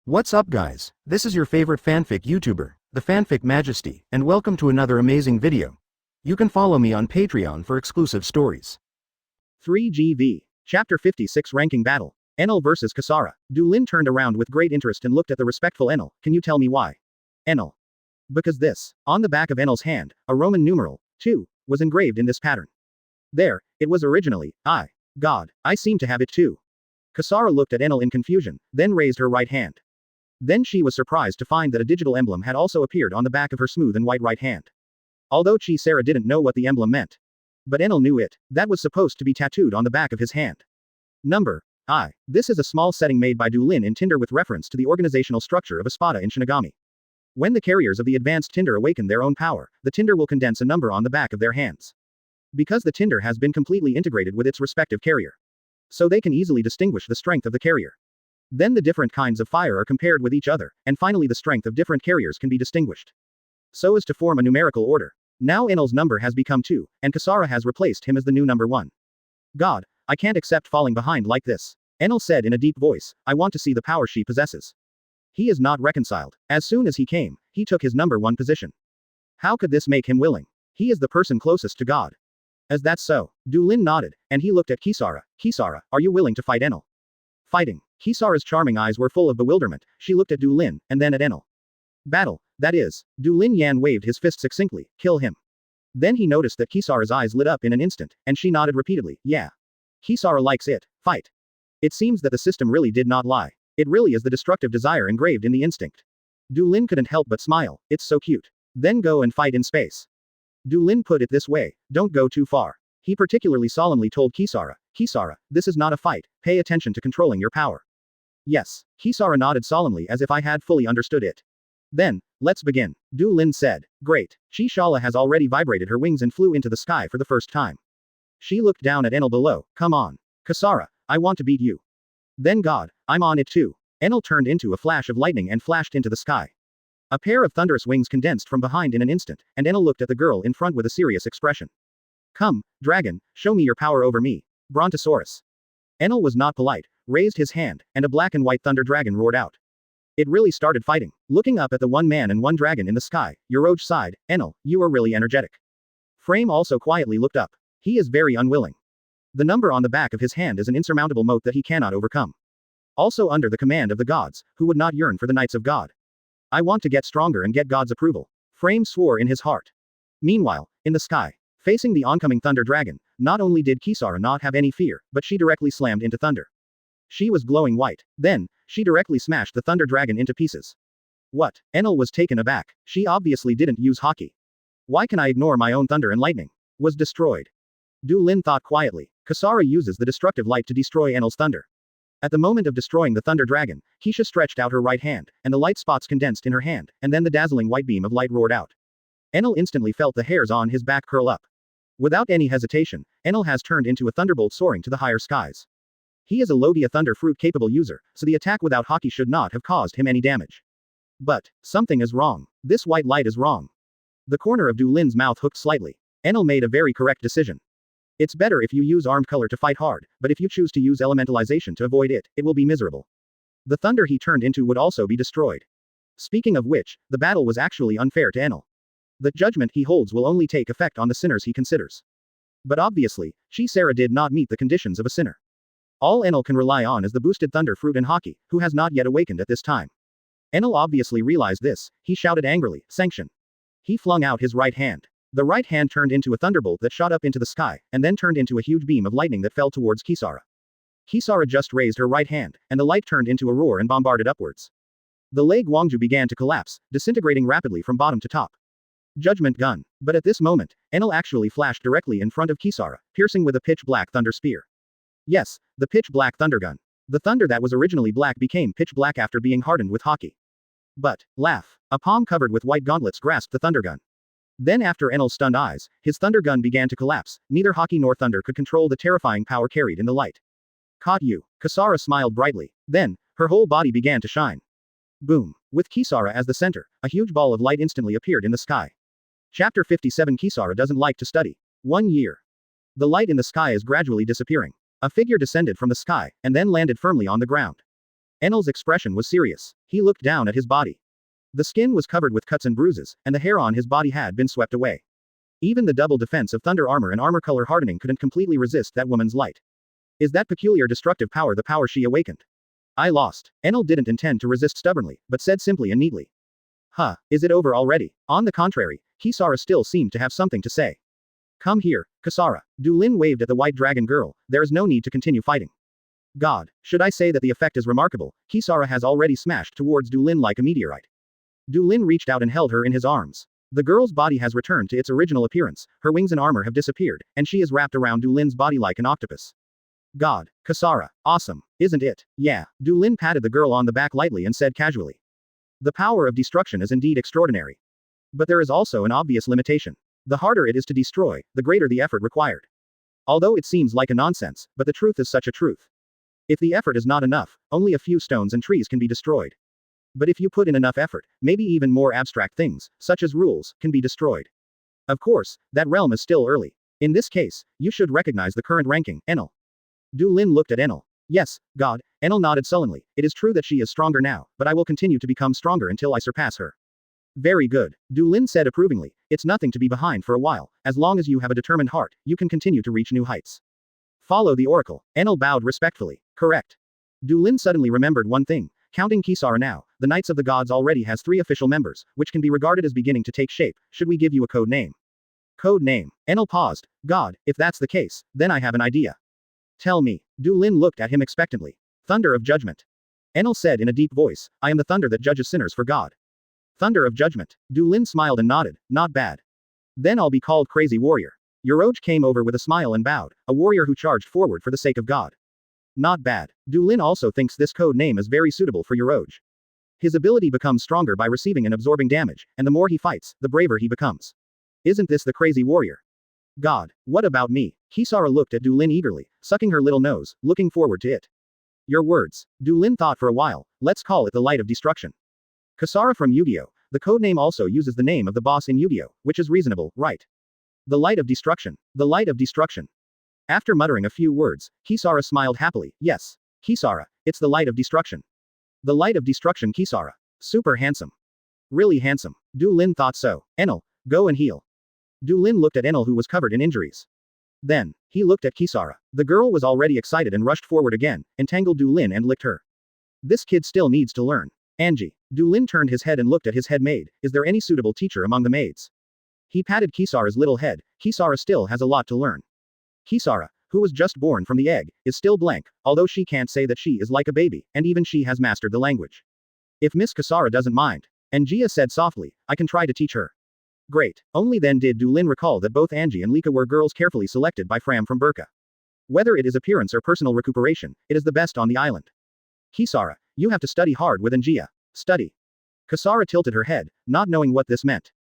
What's up guys, this is your favorite fanfic YouTuber, the Fanfic Majesty, and welcome to another amazing video. You can follow me on Patreon for exclusive stories. 3GV. Chapter 56 Ranking Battle. Enel vs. Kisara. Du Lin turned around with great interest and looked at the respectful Enel. Can you tell me why? Enel. Because this. On the back of Enel's hand, a Roman numeral, 2, was engraved in this pattern. There, it was originally, God, I seem to have it too. Kisara looked at Enel in confusion, then raised her right hand. Then she was surprised to find that a digital emblem had also appeared on the back of her smooth and white right hand. Although Sarah didn't know what the emblem meant. But Enel knew it. That was supposed to be tattooed on the back of his hand. Number I. This is a small setting made by Du Lin in Tinder with reference to the organizational structure of a spada in Shinigami. When the carriers of the advanced Tinder awaken their own power, the Tinder will condense a number on the back of their hands. Because the Tinder has been completely integrated with its respective carrier. So they can easily distinguish the strength of the carrier. Then the different kinds of fire are compared with each other, and finally the strength of different carriers can be distinguished. So as to form a numerical order. Now Enel's number has become 2, and Kisara has replaced him as the new number 1. God, I can't accept falling behind like this. Enel said in a deep voice, I want to see the power she possesses. He is not reconciled. As soon as he came, he took his number 1 position. How could this make him willing? He is the person closest to God. As that's so, Du Lin nodded, and he looked at Kisara. Kisara, are you willing to fight Enel? Fighting. Kisara's charming eyes were full of bewilderment. She looked at Du Lin, and then at Enel. Battle, that is. Du Lin Yan waved his fist succinctly, kill him. Then he noticed that Kisara's eyes lit up in an instant, and she nodded repeatedly, yeah. Kisara likes it, fight. It seems that the system really did not lie. It really is the destructive desire engraved in the instinct. Du Lin couldn't help but smile, it's so cute. Then go and fight in space. Du Lin put it this way, don't go too far. He particularly solemnly told Kisara, Kisara, this is not a fight, pay attention to controlling your power. Yes. Kisara nodded solemnly as if I had fully understood it. Then, let's begin. Du Lin said, great. Shala has already vibrated her wings and flew into the sky for the first time. She looked down at Enel below, come on. Kisara, I want to beat you. Then God, I'm on it too. Enel turned into a flash of lightning and flashed into the sky. A pair of thunderous wings condensed from behind in an instant, and Enel looked at the girl in front with a serious expression. Come, dragon, show me your power over me. Brontosaurus. Enel was not polite, raised his hand, and a black and white thunder dragon roared out. It really started fighting. Looking up at the one man and one dragon in the sky, Yoroj sighed, Enel, you are really energetic. Frame also quietly looked up. He is very unwilling. The number on the back of his hand is an insurmountable moat that he cannot overcome. Also under the command of the gods, who would not yearn for the knights of God. I want to get stronger and get God's approval. Frame swore in his heart. Meanwhile, in the sky, facing the oncoming thunder dragon, not only did Kisara not have any fear, but she directly slammed into thunder. She was glowing white. Then, she directly smashed the thunder dragon into pieces. What? Enel was taken aback. She obviously didn't use hockey. Why can I ignore my own thunder and lightning? Was destroyed. Du Lin thought quietly. Kisara uses the destructive light to destroy Enel's thunder. At the moment of destroying the thunder dragon, Kisha stretched out her right hand, and the light spots condensed in her hand, and then the dazzling white beam of light roared out. Enel instantly felt the hairs on his back curl up. Without any hesitation, Enel has turned into a thunderbolt soaring to the higher skies. He is a Logia Thunder Fruit capable user, so the attack without hockey should not have caused him any damage. But, something is wrong. This white light is wrong. The corner of Du Lin's mouth hooked slightly. Enel made a very correct decision. It's better if you use armed color to fight hard, but if you choose to use elementalization to avoid it, it will be miserable. The thunder he turned into would also be destroyed. Speaking of which, the battle was actually unfair to Enel. The judgment he holds will only take effect on the sinners he considers. But obviously, Sarah did not meet the conditions of a sinner. All Enel can rely on is the boosted thunder fruit and hockey, who has not yet awakened at this time. Enel obviously realized this, he shouted angrily, sanction. He flung out his right hand. The right hand turned into a thunderbolt that shot up into the sky, and then turned into a huge beam of lightning that fell towards Kisara. Kisara just raised her right hand, and the light turned into a roar and bombarded upwards. The Lei Guangju began to collapse, disintegrating rapidly from bottom to top. Judgment gun. But at this moment, Enel actually flashed directly in front of Kisara, piercing with a pitch-black thunder spear. Yes, the pitch-black thunder gun. The thunder that was originally black became pitch black after being hardened with hockey. But, laugh. A palm covered with white gauntlets grasped the thunder gun. Then after Enel's stunned eyes, his thunder gun began to collapse, neither hockey nor thunder could control the terrifying power carried in the light. Caught you. Kisara smiled brightly. Then, her whole body began to shine. Boom. With Kisara as the center, a huge ball of light instantly appeared in the sky. Chapter 57 Kisara doesn't like to study. 1 year. The light in the sky is gradually disappearing. A figure descended from the sky, and then landed firmly on the ground. Enel's expression was serious. He looked down at his body. The skin was covered with cuts and bruises, and the hair on his body had been swept away. Even the double defense of thunder armor and armor color hardening couldn't completely resist that woman's light. Is that peculiar destructive power the power she awakened? I lost. Enel didn't intend to resist stubbornly, but said simply and neatly. Huh, is it over already? On the contrary, Kisara still seemed to have something to say. Come here, Kisara. Du Lin waved at the white dragon girl. There is no need to continue fighting. God, should I say that the effect is remarkable? Kisara has already smashed towards Du Lin like a meteorite. Du Lin reached out and held her in his arms. The girl's body has returned to its original appearance, her wings and armor have disappeared, and she is wrapped around Du Lin's body like an octopus. God, Kisara, awesome, isn't it? Yeah. Du Lin patted the girl on the back lightly and said casually. The power of destruction is indeed extraordinary. But there is also an obvious limitation. The harder it is to destroy, the greater the effort required. Although it seems like a nonsense, but the truth is such a truth. If the effort is not enough, only a few stones and trees can be destroyed. But if you put in enough effort, maybe even more abstract things, such as rules, can be destroyed. Of course, that realm is still early. In this case, you should recognize the current ranking, Enel. Du Lin looked at Enel. Yes, God, Enel nodded sullenly. It is true that she is stronger now, but I will continue to become stronger until I surpass her. Very good, Du Lin said approvingly. It's nothing to be behind for a while, as long as you have a determined heart, you can continue to reach new heights. Follow the oracle. Enel bowed respectfully. Correct. Du Lin suddenly remembered one thing. Counting Kisara now, the Knights of the Gods already has 3 official members, which can be regarded as beginning to take shape. Should we give you a code name? Code name. Enel paused. God, if that's the case, then I have an idea. Tell me. Du Lin looked at him expectantly. Thunder of Judgment. Enel said in a deep voice, I am the thunder that judges sinners for God. Thunder of Judgment. Du Lin smiled and nodded. Not bad. Then I'll be called Crazy Warrior. Voyage came over with a smile and bowed, a warrior who charged forward for the sake of God. Not bad. Du Lin also thinks this code name is very suitable for Voyage. His ability becomes stronger by receiving and absorbing damage, and the more he fights, the braver he becomes. Isn't this the Crazy Warrior? God, what about me? Kisara looked at Du Lin eagerly, sucking her little nose, looking forward to it. Your words. Du Lin thought for a while. Let's call it the Light of Destruction. Kisara from Yu-Gi-Oh! The codename also uses the name of the boss in Yu-Gi-Oh!, which is reasonable, right? The Light of Destruction. The Light of Destruction. After muttering a few words, Kisara smiled happily. Yes. Kisara, it's the Light of Destruction. The Light of Destruction Kisara. Super handsome. Really handsome. Du Lin thought so. Enel, go and heal. Du Lin looked at Enel who was covered in injuries. Then, he looked at Kisara. The girl was already excited and rushed forward again, entangled Du Lin and licked her. This kid still needs to learn. Angie. Du Lin turned his head and looked at his head maid. Is there any suitable teacher among the maids? He patted Kisara's little head. Kisara still has a lot to learn. Kisara, who was just born from the egg, is still blank, although she can't say that she is like a baby, and even she has mastered the language. If Miss Kisara doesn't mind. Angia said softly, I can try to teach her. Great. Only then did Du Lin recall that both Angie and Nica were girls carefully selected by Fram from Burka. Whether it is appearance or personal recuperation, it is the best on the island. Kisara, you have to study hard with Angia. Study. Kisara tilted her head, not knowing what this meant.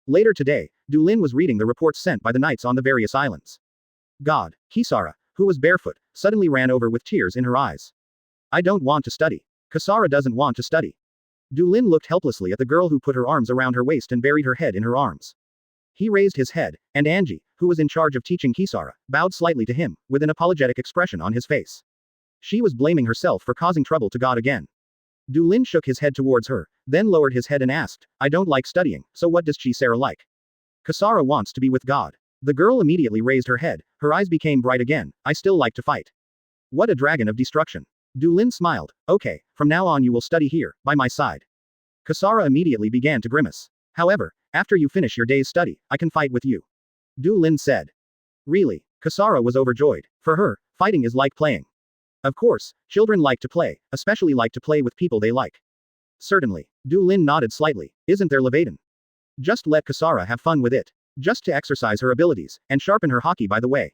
Later today, Du Lin was reading the reports sent by the knights on the various islands. God, Kisara, who was barefoot, suddenly ran over with tears in her eyes. I don't want to study. Kisara doesn't want to study. Du Lin looked helplessly at the girl who put her arms around her waist and buried her head in her arms. He raised his head, and Angie, who was in charge of teaching Kisara, bowed slightly to him, with an apologetic expression on his face. She was blaming herself for causing trouble to God again. Du Lin shook his head towards her, then lowered his head and asked, I don't like studying, so what does Kisara like? Kisara wants to be with God. The girl immediately raised her head, her eyes became bright again. I still like to fight. What a dragon of destruction. Du Lin smiled. Okay, from now on you will study here, by my side. Kisara immediately began to grimace. However, after you finish your day's study, I can fight with you. Du Lin said. Really? Kisara was overjoyed. For her, fighting is like playing. Of course, children like to play, especially like to play with people they like. Certainly. Du Lin nodded slightly. Isn't there Levaden? Just let Kisara have fun with it. Just to exercise her abilities, and sharpen her hockey by the way.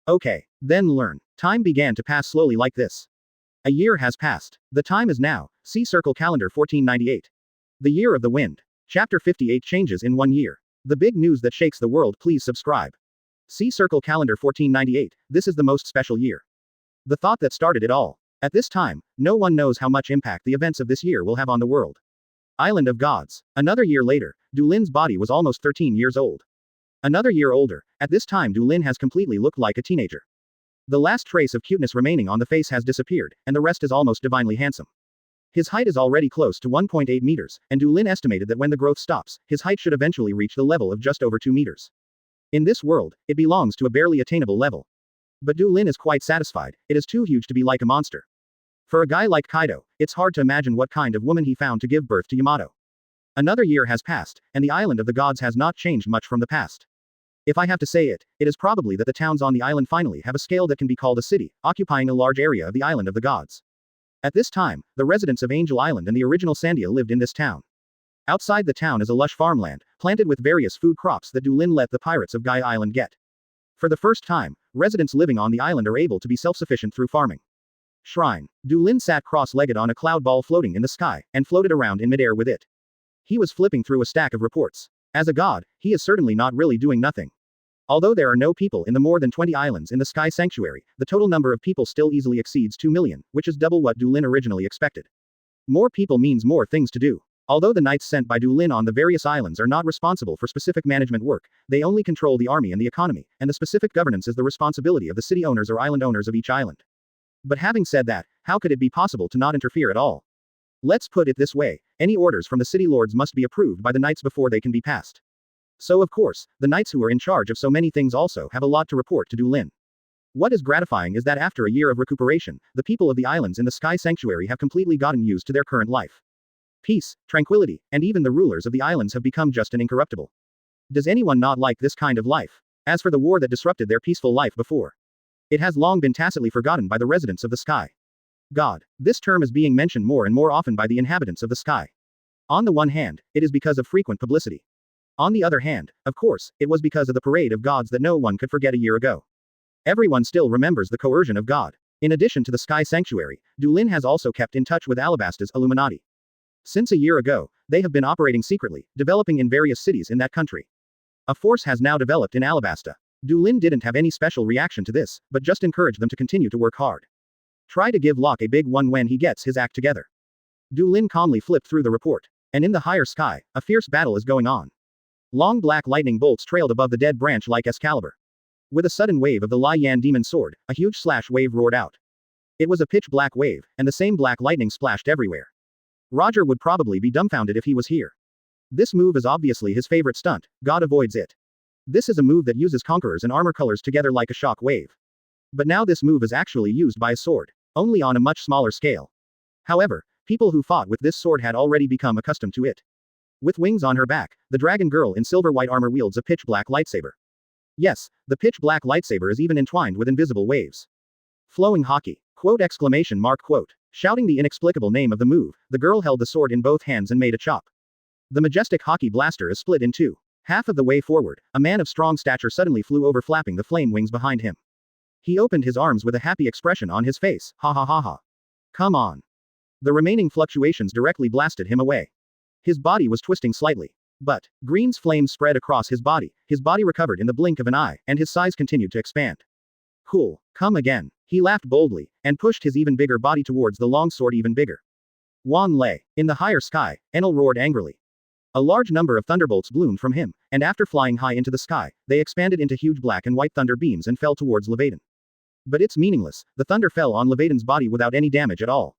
Okay, then learn. Time began to pass slowly like this. A year has passed. The time is now. See Circle Calendar 1498. The Year of the Wind. Chapter 58 Changes in 1 year. The big news that shakes the world. Please subscribe. See Circle Calendar 1498. This is the most special year. The thought that started it all. At this time, no one knows how much impact the events of this year will have on the world. Island of Gods. Another year later, Du Lin's body was almost 13 years old. Another year older. At this time Du Lin has completely looked like a teenager. The last trace of cuteness remaining on the face has disappeared, and the rest is almost divinely handsome. His height is already close to 1.8 meters, and Du Lin estimated that when the growth stops, his height should eventually reach the level of just over 2 meters. In this world, it belongs to a barely attainable level. But Du Lin is quite satisfied, it is too huge to be like a monster. For a guy like Kaido, it's hard to imagine what kind of woman he found to give birth to Yamato. Another year has passed, and the island of the gods has not changed much from the past. If I have to say it, it is probably that the towns on the island finally have a scale that can be called a city, occupying a large area of the island of the gods. At this time, the residents of Angel Island and the original Sandia lived in this town. Outside the town is a lush farmland, planted with various food crops that Du Lin let the pirates of Gaia Island get. For the first time, residents living on the island are able to be self-sufficient through farming. Shrine. Du Lin sat cross-legged on a cloud ball floating in the sky, and floated around in midair with it. He was flipping through a stack of reports. As a god, he is certainly not really doing nothing. Although there are no people in the more than 20 islands in the Sky Sanctuary, the total number of people still easily exceeds 2 million, which is double what Du Lin originally expected. More people means more things to do. Although the knights sent by Du Lin on the various islands are not responsible for specific management work, they only control the army and the economy, and the specific governance is the responsibility of the city owners or island owners of each island. But having said that, how could it be possible to not interfere at all? Let's put it this way, any orders from the city lords must be approved by the knights before they can be passed. So of course, the knights who are in charge of so many things also have a lot to report to Du Lin. What is gratifying is that after a year of recuperation, the people of the islands in the Sky Sanctuary have completely gotten used to their current life. Peace, tranquility, and even the rulers of the islands have become just and incorruptible. Does anyone not like this kind of life? As for the war that disrupted their peaceful life before, it has long been tacitly forgotten by the residents of the sky. God. This term is being mentioned more and more often by the inhabitants of the sky. On the one hand, it is because of frequent publicity. On the other hand, of course, it was because of the parade of gods that no one could forget a year ago. Everyone still remembers the coercion of God. In addition to the Sky Sanctuary, Du Lin has also kept in touch with Alabasta's Illuminati. Since a year ago, they have been operating secretly, developing in various cities in that country. A force has now developed in Alabasta. Du Lin didn't have any special reaction to this, but just encouraged them to continue to work hard. Try to give Locke a big one when he gets his act together. Du Lin calmly flipped through the report. And in the higher sky, a fierce battle is going on. Long black lightning bolts trailed above the dead branch like Excalibur. With a sudden wave of the Lai Yan demon sword, a huge slash wave roared out. It was a pitch black wave, and the same black lightning splashed everywhere. Roger would probably be dumbfounded if he was here. This move is obviously his favorite stunt, God avoids it. This is a move that uses conquerors and armor colors together like a shock wave. But now this move is actually used by a sword, only on a much smaller scale. However, people who fought with this sword had already become accustomed to it. With wings on her back, the dragon girl in silver white armor wields a pitch black lightsaber. Yes, the pitch black lightsaber is even entwined with invisible waves. Flowing hockey. Quote exclamation mark quote. Shouting the inexplicable name of the move, the girl held the sword in both hands and made a chop. The majestic hockey blaster is split in two. Half of the way forward, a man of strong stature suddenly flew over flapping the flame wings behind him. He opened his arms with a happy expression on his face, ha ha ha ha. Come on. The remaining fluctuations directly blasted him away. His body was twisting slightly. But, Green's flames spread across his body recovered in the blink of an eye, and his size continued to expand. Cool, come again. He laughed boldly, and pushed his even bigger body towards the long sword even bigger. Wan Lei. In the higher sky, Enel roared angrily. A large number of thunderbolts bloomed from him, and after flying high into the sky, they expanded into huge black and white thunder beams and fell towards Levaden. But it's meaningless, the thunder fell on Levaden's body without any damage at all.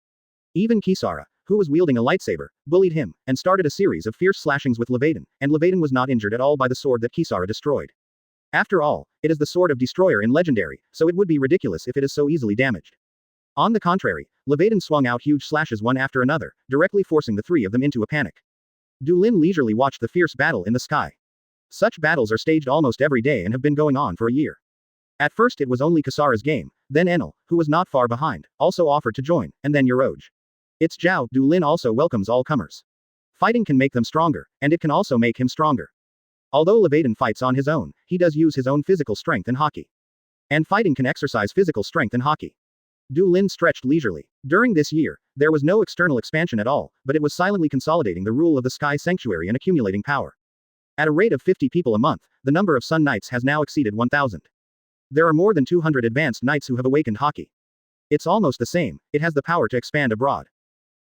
Even Kisara, who was wielding a lightsaber, bullied him, and started a series of fierce slashings with Levaden, and Levaden was not injured at all by the sword that Kisara destroyed. After all, it is the sword of Destroyer in Legendary, so it would be ridiculous if it is so easily damaged. On the contrary, Levaden swung out huge slashes one after another, directly forcing the three of them into a panic. Du Lin leisurely watched the fierce battle in the sky. Such battles are staged almost every day and have been going on for a year. At first it was only Kisara's game, then Enel, who was not far behind, also offered to join, and then Yoroj. It's Zhao. Du Lin also welcomes all comers. Fighting can make them stronger, and it can also make him stronger. Although Levaden fights on his own, he does use his own physical strength in hockey. And fighting can exercise physical strength in hockey. Du Lin stretched leisurely. During this year, there was no external expansion at all, but it was silently consolidating the rule of the Sky Sanctuary and accumulating power. At a rate of 50 people a month, the number of Sun Knights has now exceeded 1,000. There are more than 200 advanced knights who have awakened hockey. It's almost the same, it has the power to expand abroad.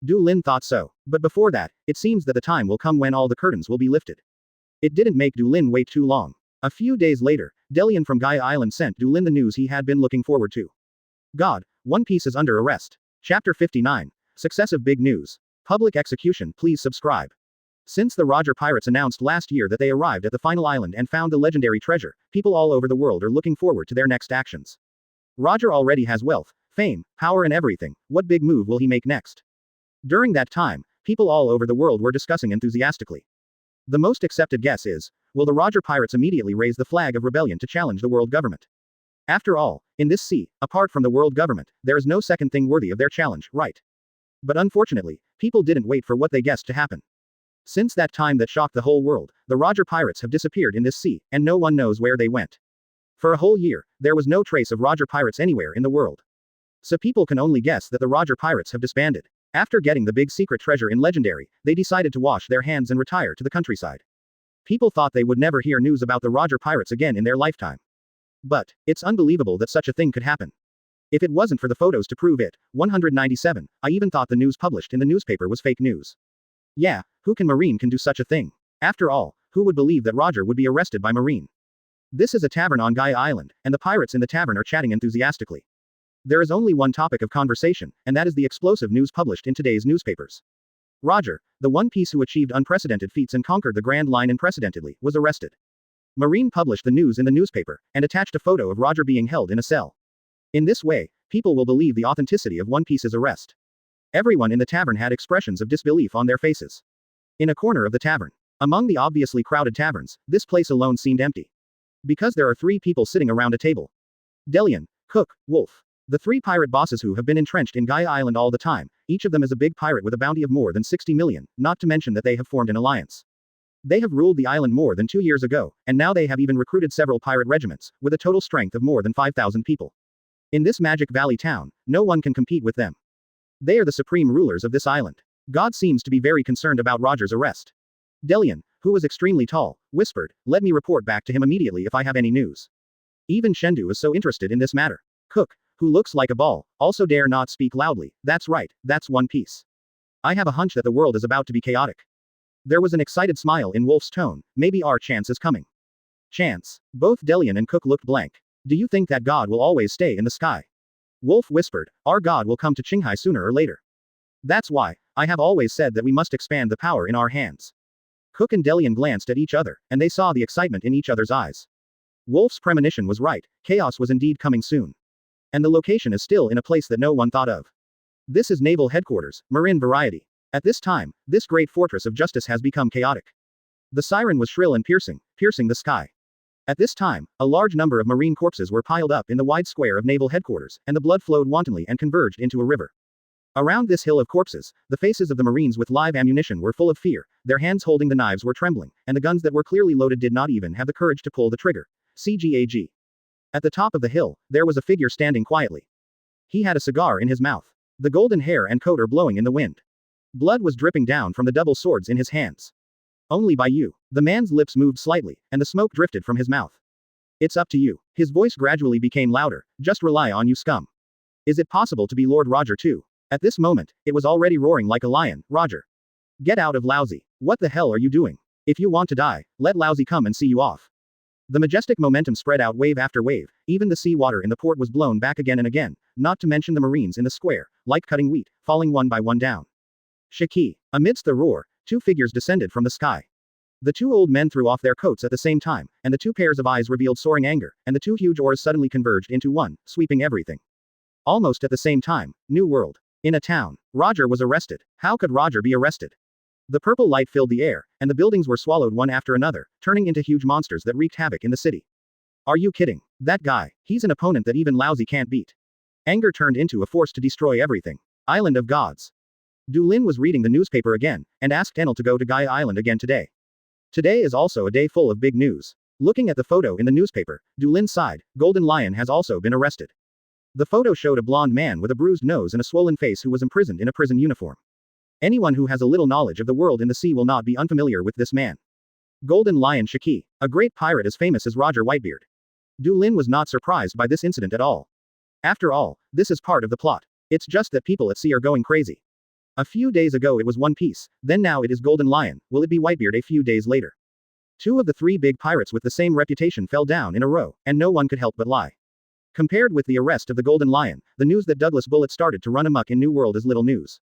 Du Lin thought so. But before that, it seems that the time will come when all the curtains will be lifted. It didn't make Du Lin wait too long. A few days later, Delian from Gaia Island sent Du Lin the news he had been looking forward to. God, One Piece is under arrest. Chapter 59. Successive big news. Public execution, please subscribe. Since the Roger Pirates announced last year that they arrived at the final island and found the legendary treasure, people all over the world are looking forward to their next actions. Roger already has wealth, fame, power and everything. What big move will he make next? During that time, people all over the world were discussing enthusiastically. The most accepted guess is, will the Roger Pirates immediately raise the flag of rebellion to challenge the world government? After all, in this sea, apart from the world government, there is no second thing worthy of their challenge, right? But unfortunately, people didn't wait for what they guessed to happen. Since that time that shocked the whole world, the Roger Pirates have disappeared in this sea, and no one knows where they went. For a whole year, there was no trace of Roger Pirates anywhere in the world. So people can only guess that the Roger Pirates have disbanded. After getting the big secret treasure in Legendary, they decided to wash their hands and retire to the countryside. People thought they would never hear news about the Roger Pirates again in their lifetime. But, it's unbelievable that such a thing could happen. If it wasn't for the photos to prove it, 197, I even thought the news published in the newspaper was fake news. Yeah, who Marine can do such a thing? After all, who would believe that Roger would be arrested by Marine? This is a tavern on Gaia Island, and the pirates in the tavern are chatting enthusiastically. There is only one topic of conversation, and that is the explosive news published in today's newspapers. Roger, the One Piece who achieved unprecedented feats and conquered the Grand Line unprecedentedly, was arrested. Marine published the news in the newspaper, and attached a photo of Roger being held in a cell. In this way, people will believe the authenticity of One Piece's arrest. Everyone in the tavern had expressions of disbelief on their faces. In a corner of the tavern, among the obviously crowded taverns, this place alone seemed empty. Because there are 3 people sitting around a table. Delian, Cook, Wolf. The 3 pirate bosses who have been entrenched in Gaia Island all the time, each of them is a big pirate with a bounty of more than 60 million, not to mention that they have formed an alliance. They have ruled the island more than 2 years ago, and now they have even recruited several pirate regiments, with a total strength of more than 5,000 people. In this Magic Valley town, no one can compete with them. They are the supreme rulers of this island. God seems to be very concerned about Roger's arrest. Delian, who was extremely tall, whispered, "Let me report back to him immediately if I have any news." Even Shendu is so interested in this matter. Cook, who looks like a ball, also dare not speak loudly. That's right, that's One Piece. I have a hunch that the world is about to be chaotic. There was an excited smile in Wolf's tone. Maybe our chance is coming. Chance. Both Delian and Cook looked blank. Do you think that God will always stay in the sky? Wolf whispered, our God will come to Qinghai sooner or later. That's why, I have always said that we must expand the power in our hands. Cook and Delian glanced at each other, and they saw the excitement in each other's eyes. Wolf's premonition was right, chaos was indeed coming soon. And the location is still in a place that no one thought of. This is Naval Headquarters, Marin Variety. At this time, this great fortress of justice has become chaotic. The siren was shrill and piercing the sky. At this time, a large number of marine corpses were piled up in the wide square of Naval Headquarters, and the blood flowed wantonly and converged into a river. Around this hill of corpses, the faces of the Marines with live ammunition were full of fear, their hands holding the knives were trembling, and the guns that were clearly loaded did not even have the courage to pull the trigger. CGAG. At the top of the hill, there was a figure standing quietly. He had a cigar in his mouth. The golden hair and coat are blowing in the wind. Blood was dripping down from the double swords in his hands. Only by you. The man's lips moved slightly, and the smoke drifted from his mouth. It's up to you. His voice gradually became louder. Just rely on you, scum. Is it possible to be Lord Roger too? At this moment, it was already roaring like a lion. Roger. Get out of Lousy. What the hell are you doing? If you want to die, let Lousy come and see you off. The majestic momentum spread out wave after wave, even the sea water in the port was blown back again and again, not to mention the Marines in the square, like cutting wheat, falling one by one down. Shiki. Amidst the roar, 2 figures descended from the sky. The 2 old men threw off their coats at the same time, and the 2 pairs of eyes revealed soaring anger, and the 2 huge oars suddenly converged into one, sweeping everything. Almost at the same time, New World. In a town, Roger was arrested. How could Roger be arrested? The purple light filled the air, and the buildings were swallowed one after another, turning into huge monsters that wreaked havoc in the city. Are you kidding? That guy, he's an opponent that even Lousy can't beat. Anger turned into a force to destroy everything. Island of Gods. Du Lin was reading the newspaper again, and asked Enel to go to Gaia Island again today. Today is also a day full of big news. Looking at the photo in the newspaper, Du Lin sighed. Golden Lion has also been arrested. The photo showed a blonde man with a bruised nose and a swollen face who was imprisoned in a prison uniform. Anyone who has a little knowledge of the world in the sea will not be unfamiliar with this man. Golden Lion Shiki, a great pirate as famous as Roger Whitebeard. Du Lin was not surprised by this incident at all. After all, this is part of the plot. It's just that people at sea are going crazy. A few days ago it was One Piece, then now it is Golden Lion, will it be Whitebeard a few days later? 2 of the 3 big pirates with the same reputation fell down in a row, and no one could help but lie. Compared with the arrest of the Golden Lion, the news that Douglas Bullet started to run amok in New World is little news.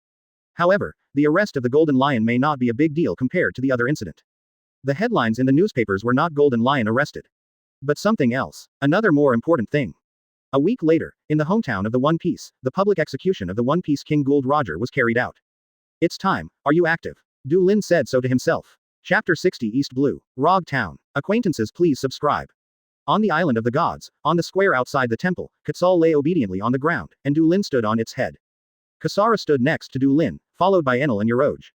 However, the arrest of the Golden Lion may not be a big deal compared to the other incident. The headlines in the newspapers were not Golden Lion arrested, but something else. Another more important thing. A week later, in the hometown of the One Piece, the public execution of the One Piece King Gold Roger was carried out. It's time. Are you active? Du Lin said so to himself. Chapter 60 East Blue, Rog Town. Acquaintances, please subscribe. On the island of the gods, on the square outside the temple, Quetzal lay obediently on the ground, and Du Lin stood on its head. Kasara stood next to Du Lin, followed by Enel and Yoroj.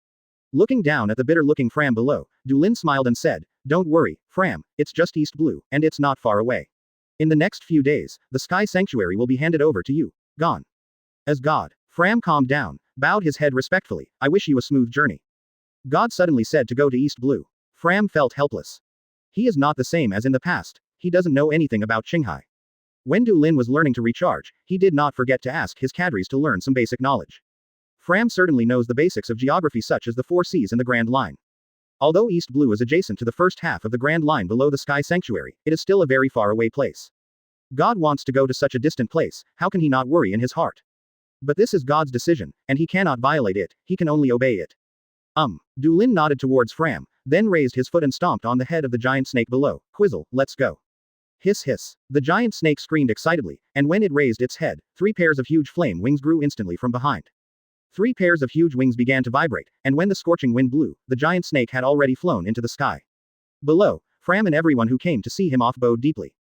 Looking down at the bitter-looking Fram below, Du Lin smiled and said, "Don't worry, Fram, it's just East Blue, and it's not far away. In the next few days, the Sky Sanctuary will be handed over to you. Gone." As God, Fram calmed down, bowed his head respectfully. "I wish you a smooth journey." God suddenly said to go to East Blue. Fram felt helpless. He is not the same as in the past. He doesn't know anything about Qinghai. When Du Lin was learning to recharge, he did not forget to ask his cadres to learn some basic knowledge. Fram certainly knows the basics of geography such as the Four Seas and the Grand Line. Although East Blue is adjacent to the first half of the Grand Line below the Sky Sanctuary, it is still a very far away place. God wants to go to such a distant place, how can he not worry in his heart? But this is God's decision, and he cannot violate it, he can only obey it. Du Lin nodded towards Fram, then raised his foot and stomped on the head of the giant snake below. "Quizzle, let's go." Hiss hiss. The giant snake screamed excitedly, and when it raised its head, 3 pairs of huge flame wings grew instantly from behind. 3 pairs of huge wings began to vibrate, and when the scorching wind blew, the giant snake had already flown into the sky. Below, Fram and everyone who came to see him off bowed deeply.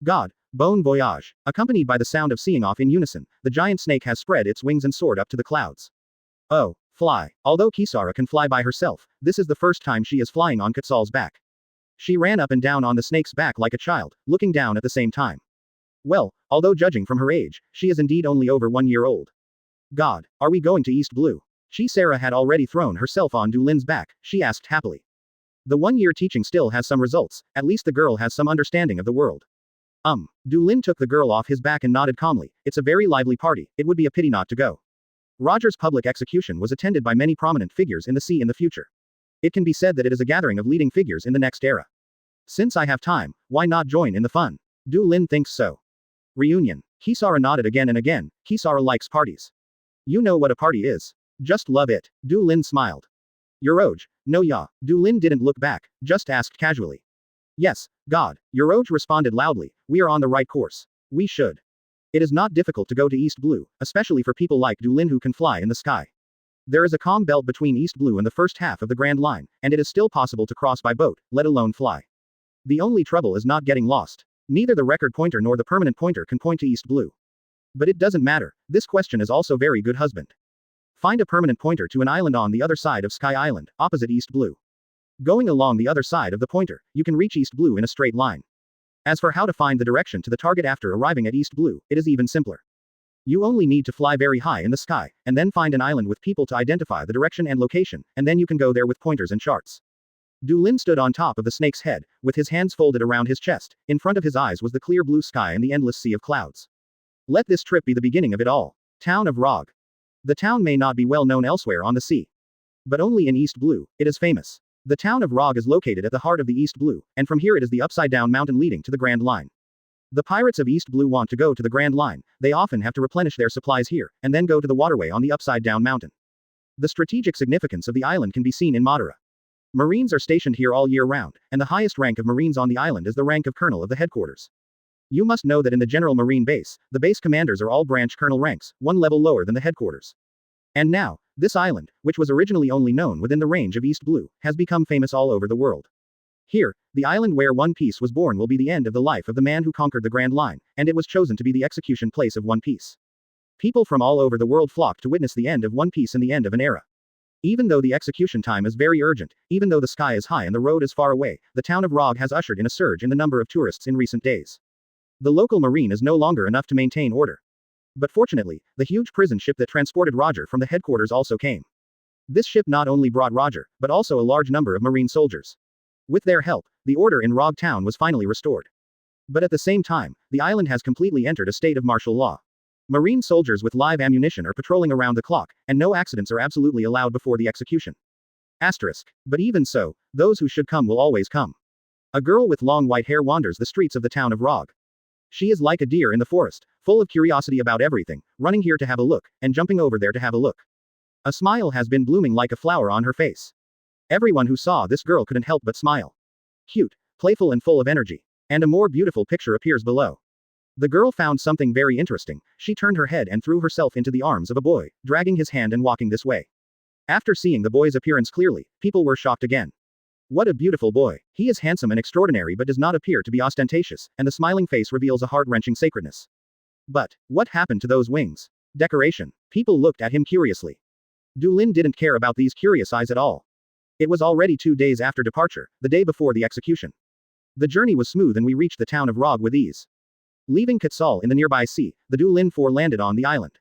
God, Bon Voyage. Accompanied by the sound of seeing off in unison, the giant snake has spread its wings and soared up to the clouds. Oh, fly. Although Kisara can fly by herself, this is the first time she is flying on Quetzal's back. She ran up and down on the snake's back like a child, looking down at the same time. Well, although judging from her age, she is indeed only over 1 year old. God, are we going to East Blue? Sarah had already thrown herself on Du Lin's back, she asked happily. The 1-year teaching still has some results, at least the girl has some understanding of the world. Du Lin took the girl off his back and nodded calmly. It's a very lively party, it would be a pity not to go. Roger's public execution was attended by many prominent figures in the sea in the future. It can be said that it is a gathering of leading figures in the next era. Since I have time, why not join in the fun? Du Lin thinks so. Reunion. Kisara nodded again and again. Kisara likes parties. You know what a party is. Just love it. Du Lin smiled. Yoroj, no ya. Du Lin didn't look back, just asked casually. Yes, God. Yoroj responded loudly, we are on the right course. We should. It is not difficult to go to East Blue, especially for people like Du Lin who can fly in the sky. There is a calm belt between East Blue and the first half of the Grand Line, and it is still possible to cross by boat, let alone fly. The only trouble is not getting lost. Neither the record pointer nor the permanent pointer can point to East Blue. But it doesn't matter, this question is also very good husband. Find a permanent pointer to an island on the other side of Sky Island, opposite East Blue. Going along the other side of the pointer, you can reach East Blue in a straight line. As for how to find the direction to the target after arriving at East Blue, it is even simpler. You only need to fly very high in the sky, and then find an island with people to identify the direction and location, and then you can go there with pointers and charts. Du Lin stood on top of the snake's head, with his hands folded around his chest. In front of his eyes was the clear blue sky and the endless sea of clouds. Let this trip be the beginning of it all. Town of Rog. The town may not be well known elsewhere on the sea. But only in East Blue, it is famous. The town of Rog is located at the heart of the East Blue, and from here it is the upside-down mountain leading to the Grand Line. The pirates of East Blue want to go to the Grand Line, they often have to replenish their supplies here, and then go to the waterway on the upside-down mountain. The strategic significance of the island can be seen in Madara. Marines are stationed here all year round, and the highest rank of Marines on the island is the rank of Colonel of the headquarters. You must know that in the General Marine Base, the base commanders are all branch colonel ranks, one level lower than the headquarters. And now, this island, which was originally only known within the range of East Blue, has become famous all over the world. Here, the island where One Piece was born will be the end of the life of the man who conquered the Grand Line, and it was chosen to be the execution place of One Piece. People from all over the world flock to witness the end of One Piece and the end of an era. Even though the execution time is very urgent, even though the sky is high and the road is far away, the town of Rog has ushered in a surge in the number of tourists in recent days. The local marine is no longer enough to maintain order. But fortunately, the huge prison ship that transported Roger from the headquarters also came. This ship not only brought Roger, but also a large number of marine soldiers. With their help, the order in Rog Town was finally restored. But at the same time, the island has completely entered a state of martial law. Marine soldiers with live ammunition are patrolling around the clock, and no accidents are absolutely allowed before the execution. Asterisk. But even so, those who should come will always come. A girl with long white hair wanders the streets of the town of Rog. She is like a deer in the forest, full of curiosity about everything, running here to have a look, and jumping over there to have a look. A smile has been blooming like a flower on her face. Everyone who saw this girl couldn't help but smile. Cute, playful and full of energy. And a more beautiful picture appears below. The girl found something very interesting. She turned her head and threw herself into the arms of a boy, dragging his hand and walking this way. After seeing the boy's appearance clearly, people were shocked again. What a beautiful boy. He is handsome and extraordinary but does not appear to be ostentatious, and the smiling face reveals a heart-wrenching sacredness. But, what happened to those wings? Decoration. People looked at him curiously. Dulin didn't care about these curious eyes at all. It was already 2 days after departure, the day before the execution. The journey was smooth and we reached the town of Rog with ease. Leaving Quetzal in the nearby sea, the Dulin Four landed on the island.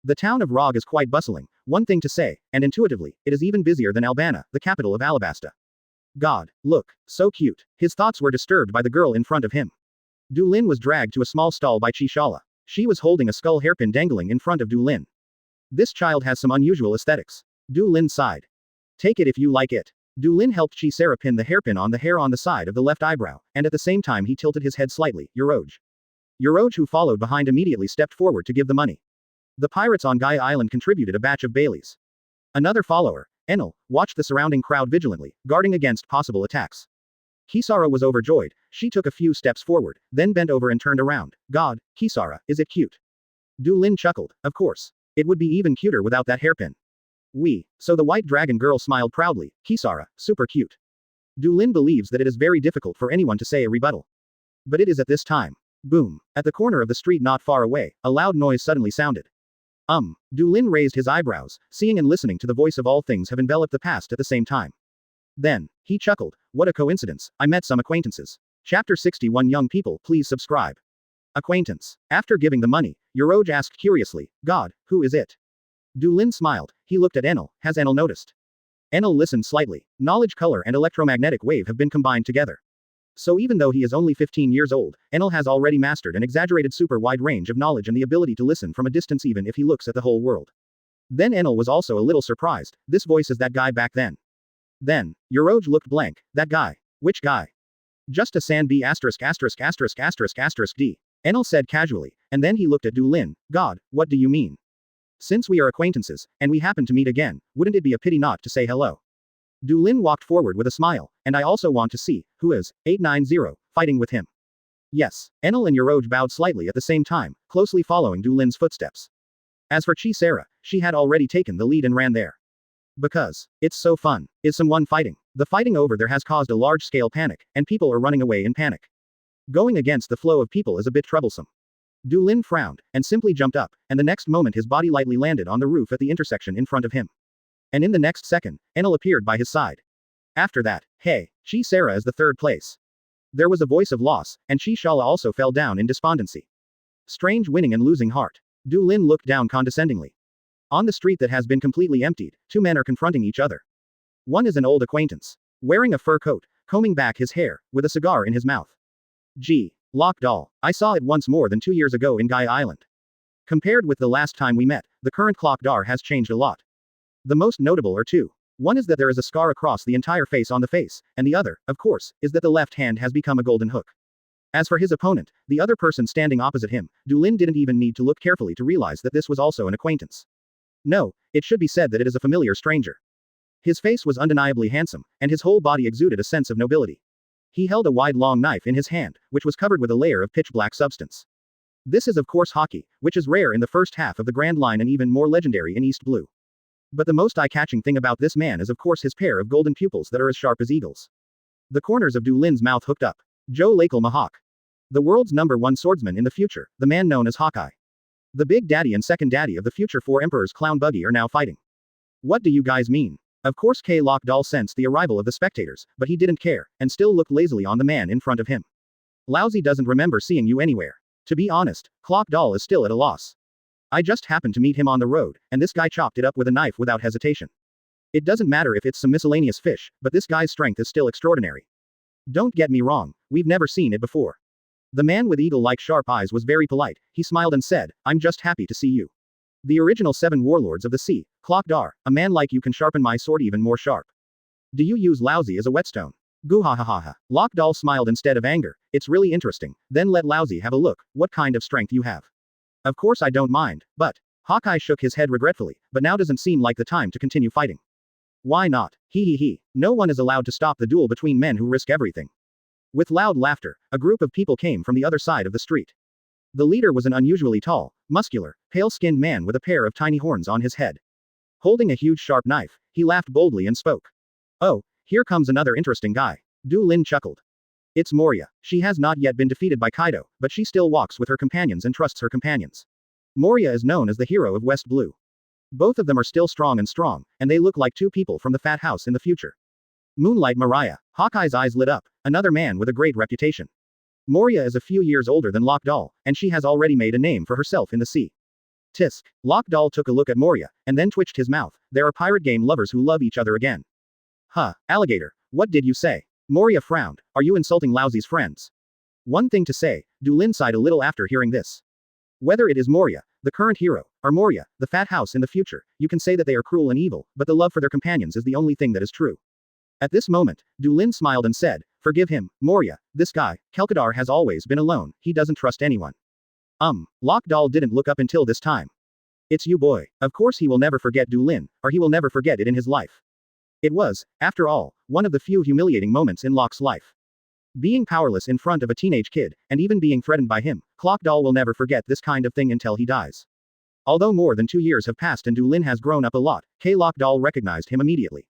The town of Rog is quite bustling, one thing to say, and intuitively, it is even busier than Albana, the capital of Alabasta. God, look, so cute. His thoughts were disturbed by the girl in front of him. Dulin was dragged to a small stall by Chishala. She was holding a skull hairpin dangling in front of Dulin. This child has some unusual aesthetics. Dulin sighed. Take it if you like it. Dulin helped Chisara pin the hairpin on the hair on the side of the left eyebrow, and at the same time he tilted his head slightly. Uroj, who followed behind immediately stepped forward to give the money. The pirates on Gaia Island contributed a batch of Baileys. Another follower, Enel, watched the surrounding crowd vigilantly, guarding against possible attacks. Kisara was overjoyed. She took a few steps forward, then bent over and turned around. God, Kisara, is it cute? Dulin chuckled. Of course. It would be even cuter without that hairpin. So the white dragon girl smiled proudly. Kisara, super cute. Dulin believes that it is very difficult for anyone to say a rebuttal. But it is at this time. Boom. At the corner of the street not far away, a loud noise suddenly sounded. Dulin raised his eyebrows, seeing and listening to the voice of all things have enveloped the past at the same time. Then, he chuckled. What a coincidence, I met some acquaintances. Chapter 61 Young people, please subscribe. Acquaintance. After giving the money, Uroj asked curiously, God, who is it? Dulin smiled. He looked at Enel. Has Enel noticed? Enel listened slightly. Knowledge, color and electromagnetic wave have been combined together. So even though he is only 15 years old, Enel has already mastered an exaggerated super wide range of knowledge and the ability to listen from a distance even if he looks at the whole world. Then Enel was also a little surprised. This voice is that guy back then. Then, Uroj looked blank. That guy. Which guy? Just a San B asterisk asterisk asterisk asterisk asterisk D. Enel said casually, and then he looked at Dulin. God, what do you mean? Since we are acquaintances, and we happen to meet again, wouldn't it be a pity not to say hello? Dulin walked forward with a smile, and I also want to see, who is, 890, fighting with him. Yes. Enel and Uroj bowed slightly at the same time, closely following Dulin's footsteps. As for Chisara, she had already taken the lead and ran there. Because, it's so fun. Is someone fighting? The fighting over there has caused a large-scale panic, and people are running away in panic. Going against the flow of people is a bit troublesome. Dulin frowned, and simply jumped up, and the next moment his body lightly landed on the roof at the intersection in front of him. And in the next second, Enel appeared by his side. After that, hey, Chisara is the third place. There was a voice of loss, and Chishala also fell down in despondency. Strange winning and losing heart. Dulin looked down condescendingly. On the street that has been completely emptied, 2 men are confronting each other. One is an old acquaintance. Wearing a fur coat, combing back his hair, with a cigar in his mouth. Lock doll. I saw it once more than 2 years ago in Gaia Island. Compared with the last time we met, the current clock dar has changed a lot. The most notable are 2. One is that there is a scar across the entire face on the face, and the other, of course, is that the left hand has become a golden hook. As for his opponent, the other person standing opposite him, Dulin didn't even need to look carefully to realize that this was also an acquaintance. No, it should be said that it is a familiar stranger. His face was undeniably handsome, and his whole body exuded a sense of nobility. He held a wide long knife in his hand, which was covered with a layer of pitch-black substance. This is of course hockey, which is rare in the first half of the Grand Line and even more legendary in East Blue. But the most eye-catching thing about this man is of course his pair of golden pupils that are as sharp as eagles. The corners of Dulin's mouth hooked up. Joe Lakel Mahawk. The world's #1 swordsman in the future, the man known as Hawkeye. The big daddy and second daddy of the future 4 emperors clown buggy are now fighting. What do you guys mean? Of course K-Lock Doll sensed the arrival of the spectators, but he didn't care, and still looked lazily on the man in front of him. Lousy doesn't remember seeing you anywhere. To be honest, Clock Doll is still at a loss. I just happened to meet him on the road, and this guy chopped it up with a knife without hesitation. It doesn't matter if it's some miscellaneous fish, but this guy's strength is still extraordinary. Don't get me wrong, we've never seen it before. The man with eagle-like sharp eyes was very polite. He smiled and said, I'm just happy to see you. The original 7 warlords of the sea, Clock Dar, a man like you can sharpen my sword even more sharp. Do you use Lousy as a whetstone? Goo-ha-ha-ha-ha. Lock Doll smiled instead of anger. It's really interesting. Then let Lousy have a look, what kind of strength you have. Of course I don't mind, but Hawkeye shook his head regretfully, but now doesn't seem like the time to continue fighting. Why not? He. No one is allowed to stop the duel between men who risk everything. With loud laughter, a group of people came from the other side of the street. The leader was an unusually tall, muscular, pale-skinned man with a pair of tiny horns on his head. Holding a huge sharp knife, he laughed boldly and spoke. Oh, here comes another interesting guy. Du Lin chuckled. It's Moria. She has not yet been defeated by Kaido, but she still walks with her companions and trusts her companions. Moria is known as the hero of West Blue. Both of them are still strong, and they look like two people from the fat house in the future. Moonlight Mariah. Hawkeye's eyes lit up, another man with a great reputation. Moria is a few years older than Lockdoll, and she has already made a name for herself in the sea. Tisk. Lockdoll took a look at Moria, and then twitched his mouth. There are pirate game lovers who love each other again. Huh, alligator, what did you say? Moria frowned. Are you insulting Lousy's friends? One thing to say, Du Lin sighed a little after hearing this. Whether it is Moria, the current hero, or Moria, the fat house in the future, you can say that they are cruel and evil, but the love for their companions is the only thing that is true. At this moment, Du Lin smiled and said, forgive him, Moria, this guy, Kelkadar has always been alone, he doesn't trust anyone. Lockdoll didn't look up until this time. It's you boy, of course he will never forget Du Lin, or he will never forget it in his life. It was, after all, one of the few humiliating moments in Locke's life. Being powerless in front of a teenage kid, and even being threatened by him, Clockdoll will never forget this kind of thing until he dies. Although more than 2 years have passed and Du Lin has grown up a lot, Lockdoll recognized him immediately.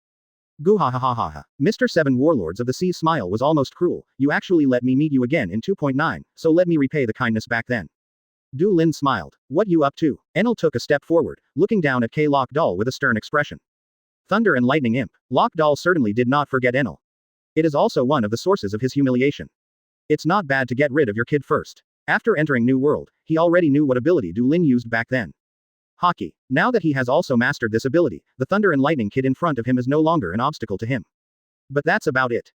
Goo ha ha ha ha ha. Mr. Seven Warlords of the Sea's smile was almost cruel. You actually let me meet you again in 2.9, so let me repay the kindness back then. Du Lin smiled. What you up to? Enel took a step forward, looking down at Lockdoll with a stern expression. Thunder and Lightning Imp. Lockdoll certainly did not forget Enel. It is also one of the sources of his humiliation. It's not bad to get rid of your kid first. After entering New World, he already knew what ability Du Lin used back then. Hockey. Now that he has also mastered this ability, the Thunder and Lightning kid in front of him is no longer an obstacle to him. But that's about it.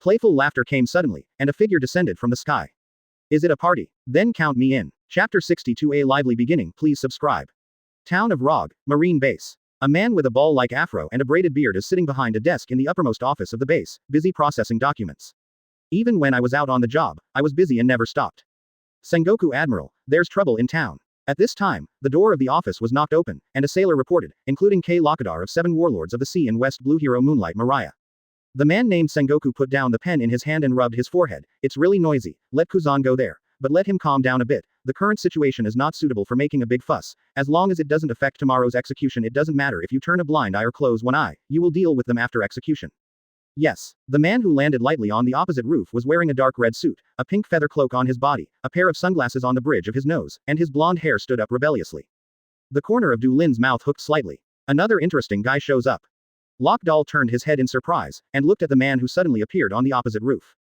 Playful laughter came suddenly, and a figure descended from the sky. Is it a party? Then count me in. Chapter 62. A lively beginning. Please subscribe. Town of Rog, Marine Base. A man with a ball-like afro and a braided beard is sitting behind a desk in the uppermost office of the base, busy processing documents. Even when I was out on the job, I was busy and never stopped. Sengoku Admiral, there's trouble in town. At this time, the door of the office was knocked open, and a sailor reported, including Lockadar of 7 Warlords of the Sea and West Blue hero Moonlight Mariah. The man named Sengoku put down the pen in his hand and rubbed his forehead. It's really noisy, let Kuzan go there. But let him calm down a bit. The current situation is not suitable for making a big fuss. As long as it doesn't affect tomorrow's execution, it doesn't matter if you turn a blind eye or close one eye, you will deal with them after execution. Yes. The man who landed lightly on the opposite roof was wearing a dark red suit, a pink feather cloak on his body, a pair of sunglasses on the bridge of his nose, and his blonde hair stood up rebelliously. The corner of Du Lin's mouth hooked slightly. Another interesting guy shows up. Lockdoll turned his head in surprise, and looked at the man who suddenly appeared on the opposite roof.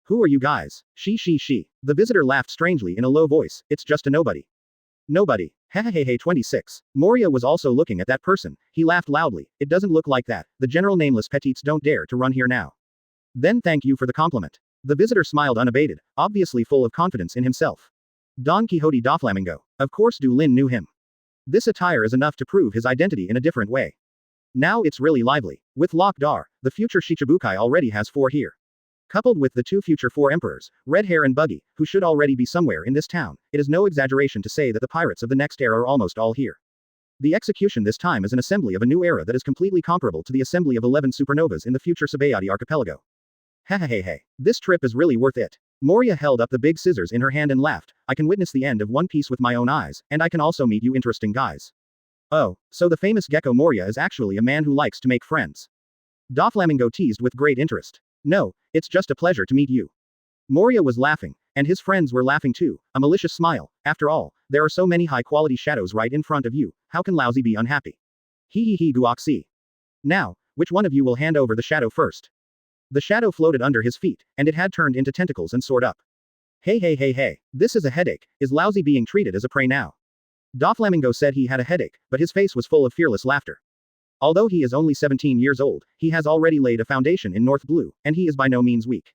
Who are you guys? She. The visitor laughed strangely in a low voice, it's just a nobody. Nobody. Hehehe 26. Moria was also looking at that person, he laughed loudly, it doesn't look like that, the general nameless petites don't dare to run here now. Then thank you for the compliment. The visitor smiled unabated, obviously full of confidence in himself. Don Quixote Doflamingo. Of course Du Lin knew him. This attire is enough to prove his identity in a different way. Now it's really lively. With Lockdar, the future Shichibukai already has 4 here. Coupled with the 2 future 4 emperors, Red Hair and Buggy, who should already be somewhere in this town, it is no exaggeration to say that the pirates of the next era are almost all here. The execution this time is an assembly of a new era that is completely comparable to the assembly of 11 supernovas in the future Sabayati archipelago. Hehehe. This trip is really worth it. Moria held up the big scissors in her hand and laughed, I can witness the end of One Piece with my own eyes, and I can also meet you interesting guys. Oh, so the famous Gecko Moria is actually a man who likes to make friends. Doflamingo teased with great interest. No, it's just a pleasure to meet you. Moria was laughing, and his friends were laughing too, a malicious smile. After all, there are so many high-quality shadows right in front of you, how can Lousy be unhappy? Hee guoxi. Now, which one of you will hand over the shadow first? The shadow floated under his feet, and it had turned into tentacles and soared up. Hey, this is a headache, is Lousy being treated as a prey now? Doflamingo said he had a headache, but his face was full of fearless laughter. Although he is only 17 years old, he has already laid a foundation in North Blue, and he is by no means weak.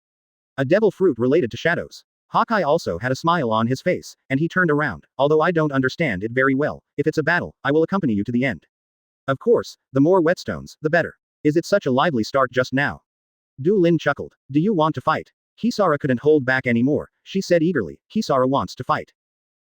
A devil fruit related to shadows. Hawkeye also had a smile on his face, and he turned around, although I don't understand it very well, if it's a battle, I will accompany you to the end. Of course, the more whetstones, the better. Is it such a lively start just now? Du Lin chuckled. Do you want to fight? Kisara couldn't hold back anymore, she said eagerly, Kisara wants to fight.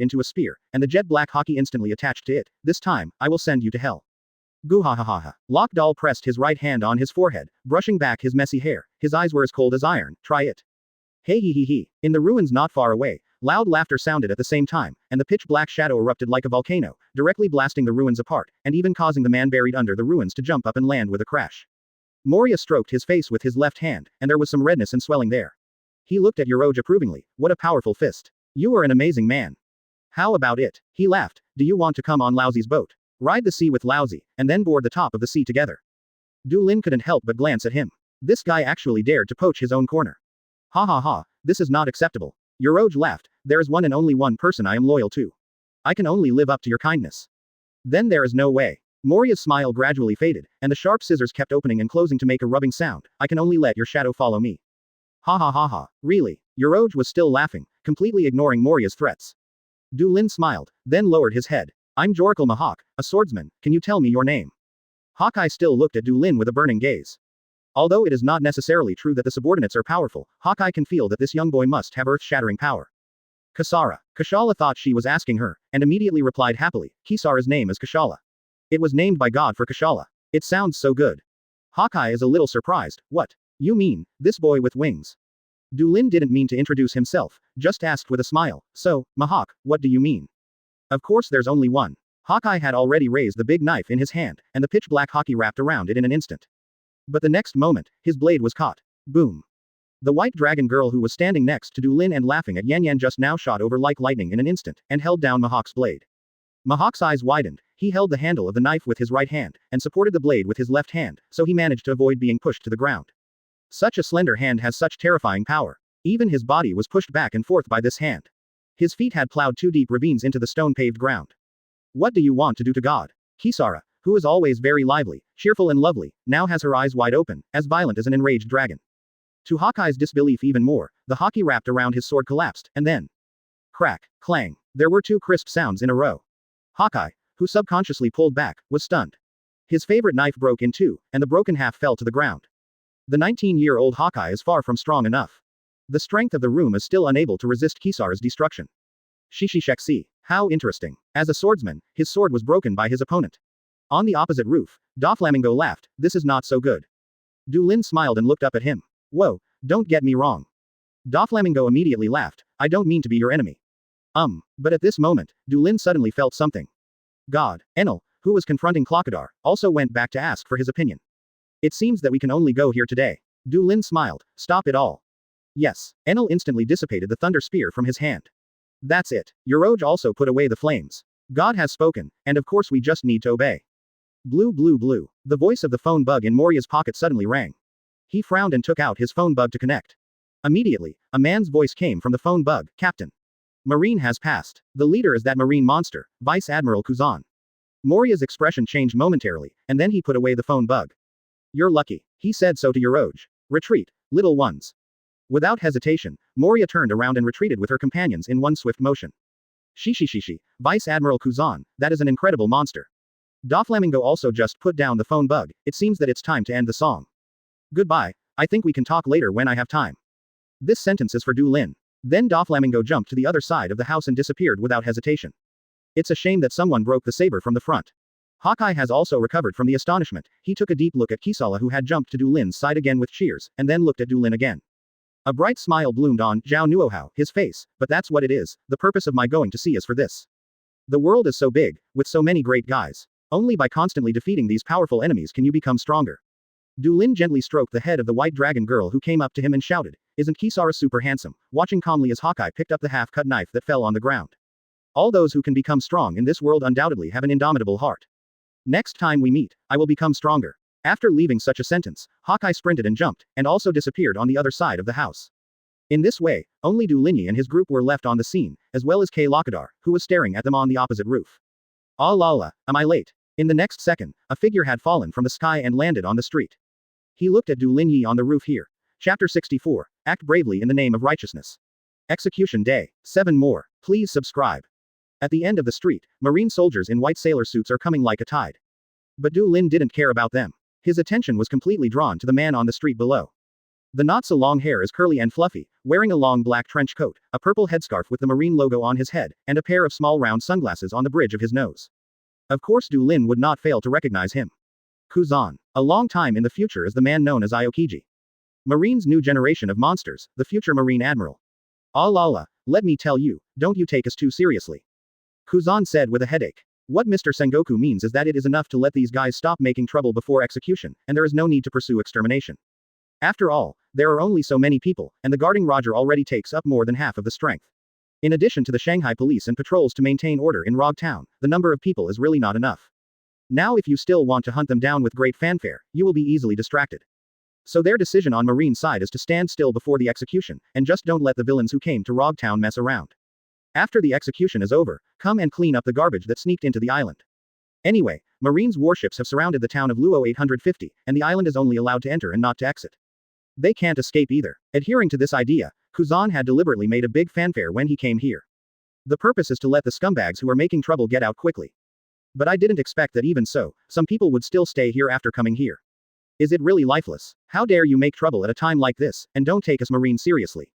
into a spear, and the jet black hockey instantly attached to it. This time, I will send you to hell. Goo ha ha ha ha. Lock Doll pressed his right hand on his forehead, brushing back his messy hair. His eyes were as cold as iron. Try it. Hey hee hee hee. In the ruins not far away, loud laughter sounded at the same time, and the pitch-black shadow erupted like a volcano, directly blasting the ruins apart, and even causing the man buried under the ruins to jump up and land with a crash. Moria stroked his face with his left hand, and there was some redness and swelling there. He looked at Yoroge approvingly. What a powerful fist. You are an amazing man. How about it? He laughed. Do you want to come on Laozi's boat? Ride the sea with Laozi, and then board the top of the sea together. Du Lin couldn't help but glance at him. This guy actually dared to poach his own corner. Ha ha ha, this is not acceptable. Yoroge laughed. There is one and only one person I am loyal to. I can only live up to your kindness. Then there is no way. Moria's smile gradually faded, and the sharp scissors kept opening and closing to make a rubbing sound. I can only let your shadow follow me. Ha ha ha ha, really? Yoroge was still laughing, completely ignoring Moria's threats. Du Lin smiled, then lowered his head. I'm Joracle Mahawk, a swordsman, can you tell me your name? Hawkeye still looked at Du Lin with a burning gaze. Although it is not necessarily true that the subordinates are powerful, Hawkeye can feel that this young boy must have earth-shattering power. Kasara. Kashala thought she was asking her, and immediately replied happily, Kisara's name is Kashala. It was named by God for Kashala. It sounds so good. Hawkeye is a little surprised. What? You mean, this boy with wings? Du Lin didn't mean to introduce himself, just asked with a smile, so, Mahawk, what do you mean? Of course there's only one. Hawkeye had already raised the big knife in his hand, and the pitch-black hockey wrapped around it in an instant. But the next moment, his blade was caught. Boom. The white dragon girl who was standing next to Du Lin and laughing at Yan Yan just now shot over like lightning in an instant, and held down Mahawk's blade. Mahawk's eyes widened, he held the handle of the knife with his right hand, and supported the blade with his left hand, so he managed to avoid being pushed to the ground. Such a slender hand has such terrifying power. Even his body was pushed back and forth by this hand. His feet had plowed 2 deep ravines into the stone-paved ground. What do you want to do to God? Kisara, who is always very lively, cheerful and lovely, now has her eyes wide open, as violent as an enraged dragon. To Hawkeye's disbelief even more, the hockey wrapped around his sword collapsed, and then crack, clang. There were 2 crisp sounds in a row. Hawkeye, who subconsciously pulled back, was stunned. His favorite knife broke in 2, and the broken half fell to the ground. The 19-year-old Hawkeye is far from strong enough. The strength of the room is still unable to resist Kisara's destruction. Shishisheksi. How interesting. As a swordsman, his sword was broken by his opponent. On the opposite roof, Doflamingo laughed, this is not so good. Du Lin smiled and looked up at him. Whoa, don't get me wrong. Doflamingo immediately laughed, I don't mean to be your enemy. But at this moment, Du Lin suddenly felt something. God, Enel, who was confronting Clockadar, also went back to ask for his opinion. It seems that we can only go here today. Du Lin smiled, stop it all. Yes, Enel instantly dissipated the thunder spear from his hand. That's it. Yoroj also put away the flames. God has spoken, and of course we just need to obey. Blue blue blue. The voice of the phone bug in Moria's pocket suddenly rang. He frowned and took out his phone bug to connect. Immediately, a man's voice came from the phone bug, Captain. Marine has passed. The leader is that marine monster, Vice Admiral Kuzan. Moria's expression changed momentarily, and then he put away the phone bug. You're lucky. He said so to Yoroj. Retreat, little ones. Without hesitation, Moria turned around and retreated with her companions in one swift motion. Shishishishi, Vice Admiral Kuzan, that is an incredible monster. Doflamingo also just put down the phone bug, it seems that it's time to end the song. Goodbye, I think we can talk later when I have time. This sentence is for Du Lin. Then Doflamingo jumped to the other side of the house and disappeared without hesitation. It's a shame that someone broke the saber from the front. Hawkeye has also recovered from the astonishment, he took a deep look at Kisala who had jumped to Du Lin's side again with cheers, and then looked at Du Lin again. A bright smile bloomed on Zhao Nuohao, his face, but that's what it is, the purpose of my going to sea is for this. The world is so big, with so many great guys. Only by constantly defeating these powerful enemies can you become stronger. Du Lin gently stroked the head of the white dragon girl who came up to him and shouted, isn't Kisara super handsome, watching calmly as Hawkeye picked up the half-cut knife that fell on the ground. All those who can become strong in this world undoubtedly have an indomitable heart. Next time we meet, I will become stronger. After leaving such a sentence, Hawkeye sprinted and jumped, and also disappeared on the other side of the house. In this way, only Du Linyi and his group were left on the scene, as well as Kay Lockadar, who was staring at them on the opposite roof. Ah la la, am I late? In the next second, a figure had fallen from the sky and landed on the street. He looked at Du Linyi on the roof here. Chapter 64, Act bravely in the name of righteousness. Execution Day. 7 more. Please subscribe. At the end of the street, marine soldiers in white sailor suits are coming like a tide. But Du Lin didn't care about them. His attention was completely drawn to the man on the street below. The not-so-long hair is curly and fluffy, wearing a long black trench coat, a purple headscarf with the marine logo on his head, and a pair of small round sunglasses on the bridge of his nose. Of course Du Lin would not fail to recognize him. Kuzan. A long time in the future is the man known as Aokiji. Marine's new generation of monsters, the future Marine Admiral. Ah la la, let me tell you, don't you take us too seriously. Kuzan said with a headache. What Mr. Sengoku means is that it is enough to let these guys stop making trouble before execution, and there is no need to pursue extermination. After all, there are only so many people, and the guarding Roger already takes up more than half of the strength. In addition to the Shanghai police and patrols to maintain order in Rog Town, the number of people is really not enough. Now if you still want to hunt them down with great fanfare, you will be easily distracted. So their decision on Marine side is to stand still before the execution, and just don't let the villains who came to Rog Town mess around. After the execution is over, come and clean up the garbage that sneaked into the island. Anyway, Marine's warships have surrounded the town of Luo 850, and the island is only allowed to enter and not to exit. They can't escape either. Adhering to this idea, Kuzan had deliberately made a big fanfare when he came here. The purpose is to let the scumbags who are making trouble get out quickly. But I didn't expect that even so, some people would still stay here after coming here. Is it really lifeless? How dare you make trouble at a time like this, and don't take us Marine seriously.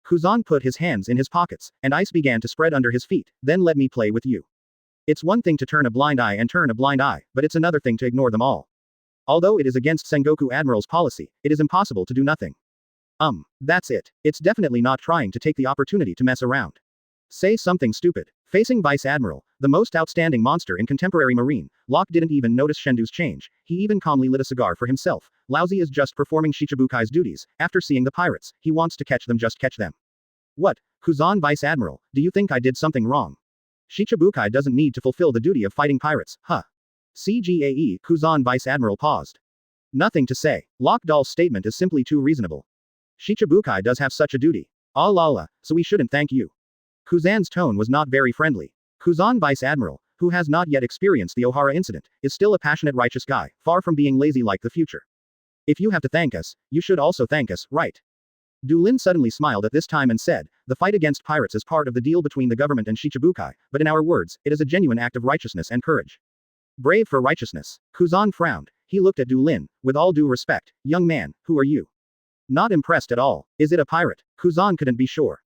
Kuzan put his hands in his pockets, and ice began to spread under his feet, then let me play with you. It's one thing to turn a blind eye, but it's another thing to ignore them all. Although it is against Sengoku Admiral's policy, it is impossible to do nothing. That's it. It's definitely not trying to take the opportunity to mess around. Say something stupid. Facing Vice Admiral, the most outstanding monster in contemporary Marine, Locke didn't even notice Shendu's change. He even calmly lit a cigar for himself. Lousy is just performing Shichibukai's duties. After seeing the pirates, he wants to catch them, just catch them. What? Kuzan Vice Admiral, do you think I did something wrong? Shichibukai doesn't need to fulfill the duty of fighting pirates, huh? CGAE, Kuzan Vice Admiral paused. Nothing to say. Locke Dahl's statement is simply too reasonable. Shichibukai does have such a duty. Ah la la, so we shouldn't thank you. Kuzan's tone was not very friendly. Kuzan Vice Admiral, who has not yet experienced the Ohara incident, is still a passionate righteous guy, far from being lazy like the future. If you have to thank us, you should also thank us, right? Dulin suddenly smiled at this time and said, the fight against pirates is part of the deal between the government and Shichibukai, but in our words, it is a genuine act of righteousness and courage. Brave for righteousness. Kuzan frowned. He looked at Dulin, with all due respect, young man, who are you? Not impressed at all. Is it a pirate? Kuzan couldn't be sure.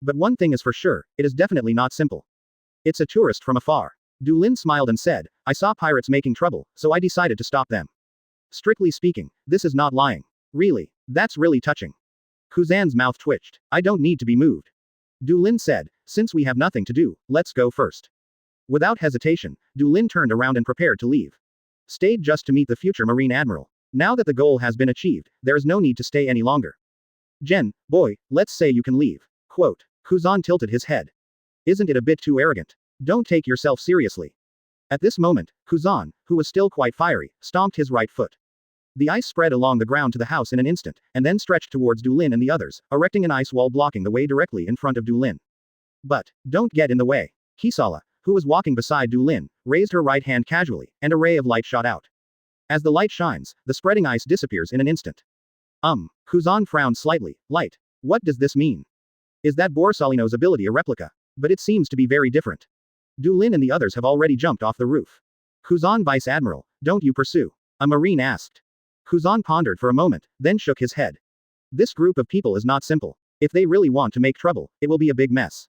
But one thing is for sure, it is definitely not simple. It's a tourist from afar. Dulin smiled and said, I saw pirates making trouble, so I decided to stop them. Strictly speaking, this is not lying. Really? That's really touching. Kuzan's mouth twitched. I don't need to be moved. Dulin said, since we have nothing to do, let's go first. Without hesitation, Dulin turned around and prepared to leave. Stayed just to meet the future Marine Admiral. Now that the goal has been achieved, there is no need to stay any longer. Jhin, boy, let's say you can leave. Quote. Kuzan tilted his head. Isn't it a bit too arrogant? Don't take yourself seriously. At this moment, Kuzan, who was still quite fiery, stomped his right foot. The ice spread along the ground to the house in an instant, and then stretched towards Dulin and the others, erecting an ice wall blocking the way directly in front of Dulin. But, don't get in the way. Kisala, who was walking beside Dulin, raised her right hand casually, and a ray of light shot out. As the light shines, the spreading ice disappears in an instant. Kuzan frowned slightly. Light. What does this mean? Is that Borsalino's ability a replica? But it seems to be very different. Dulin and the others have already jumped off the roof. Kuzan Vice Admiral, don't you pursue? A Marine asked. Kuzan pondered for a moment, then shook his head. This group of people is not simple. If they really want to make trouble, it will be a big mess.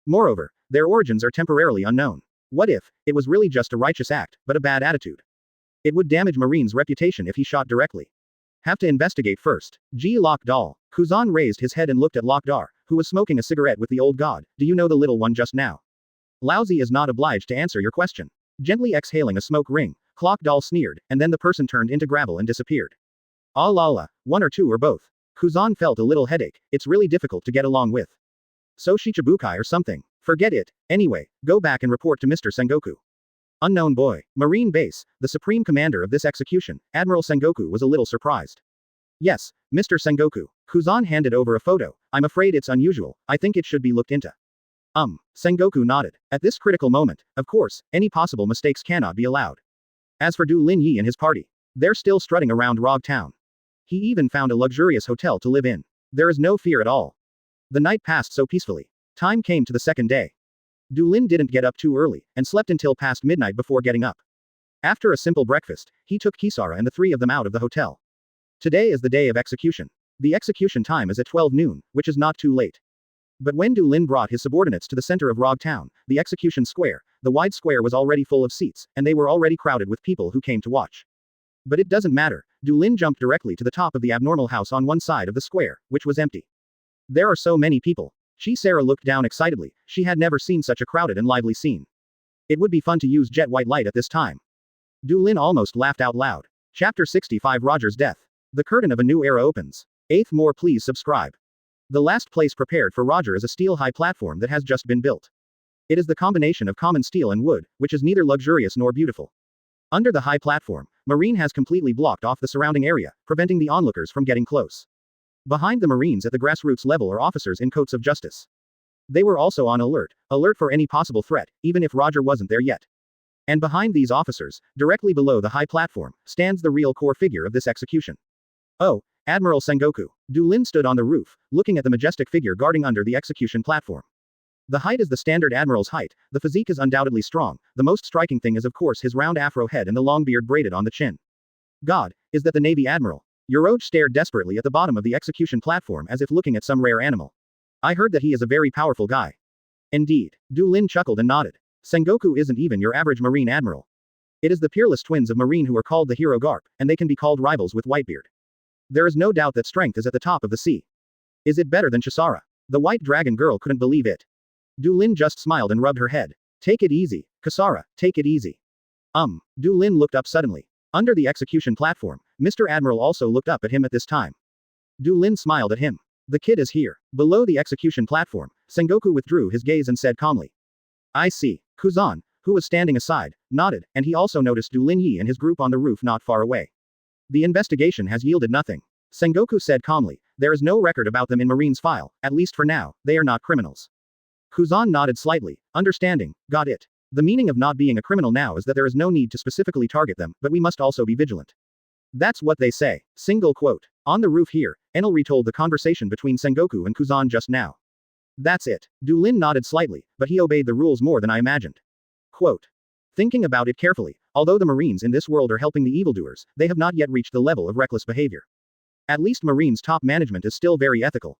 Moreover, their origins are temporarily unknown. What if, it was really just a righteous act, but a bad attitude? It would damage Marine's reputation if he shot directly. Have to investigate first. G. Locke Dahl. Kuzan raised his head and looked at Lokdar, who was smoking a cigarette with the old god. Do you know the little one just now? Lousy is not obliged to answer your question. Gently exhaling a smoke ring, Dahl sneered, and then the person turned into gravel and disappeared. Ah la la, one or two or both. Kuzan felt a little headache. It's really difficult to get along with. So Shichibukai or something. Forget it. Anyway, go back and report to Mr. Sengoku. Unknown boy. Marine base, the supreme commander of this execution, Admiral Sengoku was a little surprised. Yes, Mr. Sengoku. Kuzan handed over a photo. I'm afraid it's unusual. I think it should be looked into. Sengoku nodded. At this critical moment, of course, any possible mistakes cannot be allowed. As for Du Lin Yi and his party, they're still strutting around Rog Town. He even found a luxurious hotel to live in. There is no fear at all. The night passed so peacefully. Time came to the second day. Du Lin didn't get up too early, and slept until past midnight before getting up. After a simple breakfast, he took Kisara and the three of them out of the hotel. Today is the day of execution. The execution time is at 12 noon, which is not too late. But when Du Lin brought his subordinates to the center of Rog Town, the execution square, the wide square was already full of seats, and they were already crowded with people who came to watch. But it doesn't matter. Du Lin jumped directly to the top of the abnormal house on one side of the square, which was empty. There are so many people. Sarah looked down excitedly. She had never seen such a crowded and lively scene. It would be fun to use jet white light at this time. Du Lin almost laughed out loud. Chapter 65 Roger's Death. The curtain of a new era opens. 8th more please subscribe. The last place prepared for Roger is a steel high platform that has just been built. It is the combination of common steel and wood, which is neither luxurious nor beautiful. Under the high platform, Marine has completely blocked off the surrounding area, preventing the onlookers from getting close. Behind the Marines at the grassroots level are officers in coats of justice. They were also on alert for any possible threat, even if Roger wasn't there yet. And behind these officers, directly below the high platform, stands the real core figure of this execution. Oh, Admiral Sengoku. Du Lin stood on the roof, looking at the majestic figure guarding under the execution platform. The height is the standard admiral's height, the physique is undoubtedly strong, the most striking thing is of course his round afro head and the long beard braided on the chin. God, is that the Navy Admiral? Voyage stared desperately at the bottom of the execution platform as if looking at some rare animal. I heard that he is a very powerful guy. Indeed. Du Lin chuckled and nodded. Sengoku isn't even your average Marine Admiral. It is the peerless twins of Marine who are called the Hero Garp, and they can be called rivals with Whitebeard. There is no doubt that strength is at the top of the sea. Is it better than Chisara? The white dragon girl couldn't believe it. Du Lin just smiled and rubbed her head. Take it easy, Chisara, take it easy. Du Lin looked up suddenly. Under the execution platform, Mr. Admiral also looked up at him at this time. Du Lin smiled at him. The kid is here. Below the execution platform, Sengoku withdrew his gaze and said calmly. I see. Kuzan, who was standing aside, nodded, and he also noticed Du Lin Yi and his group on the roof not far away. The investigation has yielded nothing. Sengoku said calmly, there is no record about them in Marine's file, at least for now, they are not criminals. Kuzan nodded slightly, understanding, got it. The meaning of not being a criminal now is that there is no need to specifically target them, but we must also be vigilant. That's what they say. Single quote. On the roof here, Enel retold the conversation between Sengoku and Kuzan just now. That's it. Du Lin nodded slightly, but he obeyed the rules more than I imagined. Quote. Thinking about it carefully, although the Marines in this world are helping the evildoers, they have not yet reached the level of reckless behavior. At least Marines' top management is still very ethical.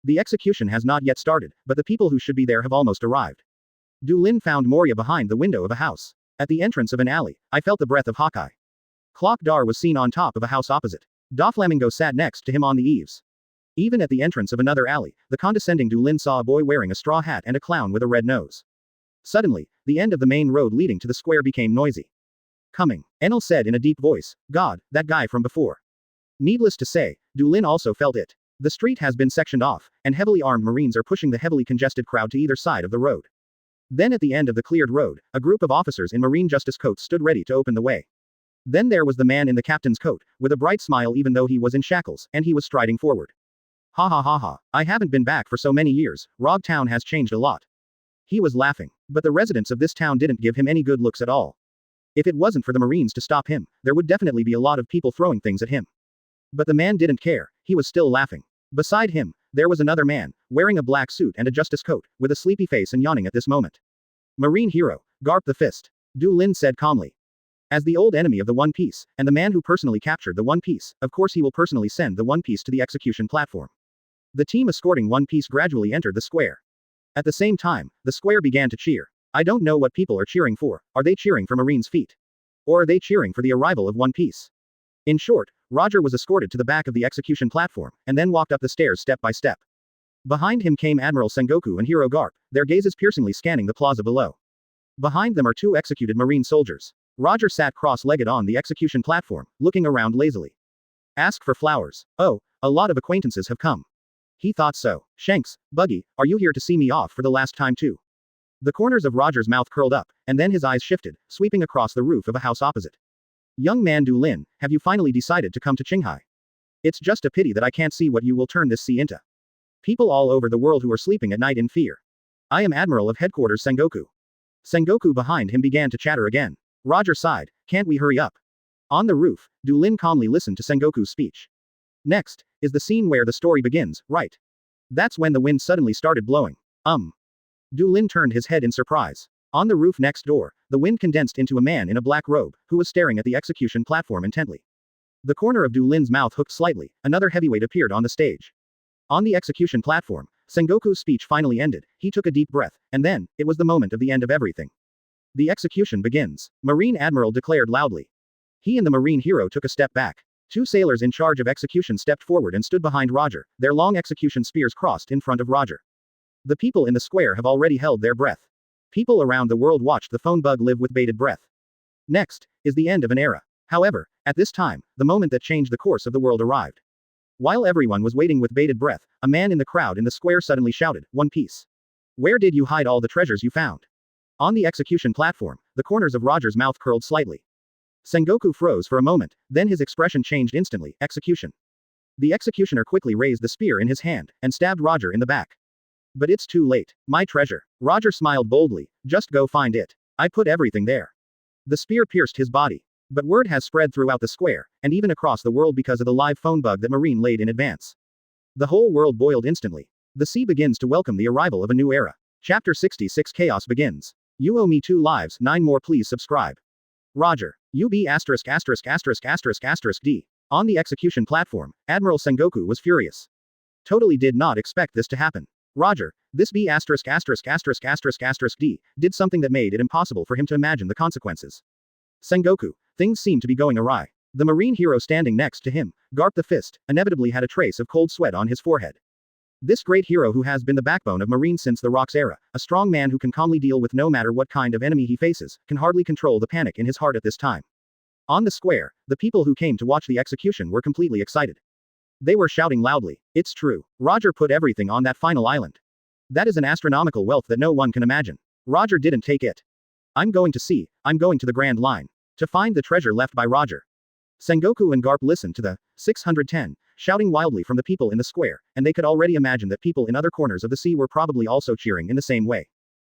The execution has not yet started, but the people who should be there have almost arrived. Du Lin found Moria behind the window of a house. At the entrance of an alley, I felt the breath of Hawkeye. Clock Dar was seen on top of a house opposite. Doflamingo sat next to him on the eaves. Even at the entrance of another alley, the condescending Du Lin saw a boy wearing a straw hat and a clown with a red nose. Suddenly, the end of the main road leading to the square became noisy. Coming, Enel said in a deep voice, God, that guy from before. Needless to say, Du Lin also felt it. The street has been sectioned off, and heavily armed Marines are pushing the heavily congested crowd to either side of the road. Then at the end of the cleared road, a group of officers in Marine Justice coats stood ready to open the way. Then there was the man in the captain's coat, with a bright smile even though he was in shackles, and he was striding forward. Ha ha ha ha, I haven't been back for so many years, Rog Town has changed a lot. He was laughing. But the residents of this town didn't give him any good looks at all. If it wasn't for the Marines to stop him, there would definitely be a lot of people throwing things at him. But the man didn't care, he was still laughing. Beside him, there was another man, wearing a black suit and a justice coat, with a sleepy face and yawning at this moment. Marine hero, Garp the Fist. Du Lin said calmly. As the old enemy of the One Piece, and the man who personally captured the One Piece, of course he will personally send the One Piece to the execution platform. The team escorting One Piece gradually entered the square. At the same time, the square began to cheer. I don't know what people are cheering for. Are they cheering for Marine's feet? Or are they cheering for the arrival of One Piece? In short, Roger was escorted to the back of the execution platform, and then walked up the stairs step by step. Behind him came Admiral Sengoku and Hero Garp, their gazes piercingly scanning the plaza below. Behind them are two executed Marine soldiers. Roger sat cross-legged on the execution platform, looking around lazily. Ask for flowers. Oh, a lot of acquaintances have come. He thought so. Shanks, Buggy, are you here to see me off for the last time too? The corners of Roger's mouth curled up, and then his eyes shifted, sweeping across the roof of a house opposite. Young man Du Lin, have you finally decided to come to Qinghai? It's just a pity that I can't see what you will turn this sea into. People all over the world who are sleeping at night in fear. I am Admiral of Headquarters Sengoku. Sengoku behind him began to chatter again. Roger sighed, can't we hurry up? On the roof, Du Lin calmly listened to Sengoku's speech. Next, is the scene where the story begins, right? That's when the wind suddenly started blowing. Du Lin turned his head in surprise. On the roof next door, the wind condensed into a man in a black robe, who was staring at the execution platform intently. The corner of Du Lin's mouth hooked slightly, another heavyweight appeared on the stage. On the execution platform, Sengoku's speech finally ended, he took a deep breath, and then, it was the moment of the end of everything. The execution begins. Marine Admiral declared loudly. He and the Marine hero took a step back. Two sailors in charge of execution stepped forward and stood behind Roger, their long execution spears crossed in front of Roger. The people in the square have already held their breath. People around the world watched the phone bug live with bated breath. Next, is the end of an era. However, at this time, the moment that changed the course of the world arrived. While everyone was waiting with bated breath, a man in the crowd in the square suddenly shouted, One Piece. Where did you hide all the treasures you found? On the execution platform, the corners of Roger's mouth curled slightly. Sengoku froze for a moment, then his expression changed instantly, execution. The executioner quickly raised the spear in his hand, and stabbed Roger in the back. But it's too late. My treasure. Roger smiled boldly, just go find it. I put everything there. The spear pierced his body. But word has spread throughout the square, and even across the world because of the live phone bug that Marine laid in advance. The whole world boiled instantly. The sea begins to welcome the arrival of a new era. Chapter 66 Chaos begins. You owe me 2 lives, 9 more please subscribe. Roger. UB asterisk asterisk asterisk asterisk asterisk D. On the execution platform, Admiral Sengoku was furious. Totally did not expect this to happen. Roger. This B asterisk asterisk asterisk asterisk asterisk D did something that made it impossible for him to imagine the consequences. Sengoku. Things seem to be going awry. The marine hero standing next to him, Garp the Fist, inevitably had a trace of cold sweat on his forehead. This great hero who has been the backbone of Marines since the Rocks era, a strong man who can calmly deal with no matter what kind of enemy he faces, can hardly control the panic in his heart at this time. On the square, the people who came to watch the execution were completely excited. They were shouting loudly, "It's true. Roger put everything on that final island. That is an astronomical wealth that no one can imagine. Roger didn't take it. I'm going to the Grand Line. To find the treasure left by Roger." Sengoku and Garp listened to the 610 shouting wildly from the people in the square, and they could already imagine that people in other corners of the sea were probably also cheering in the same way.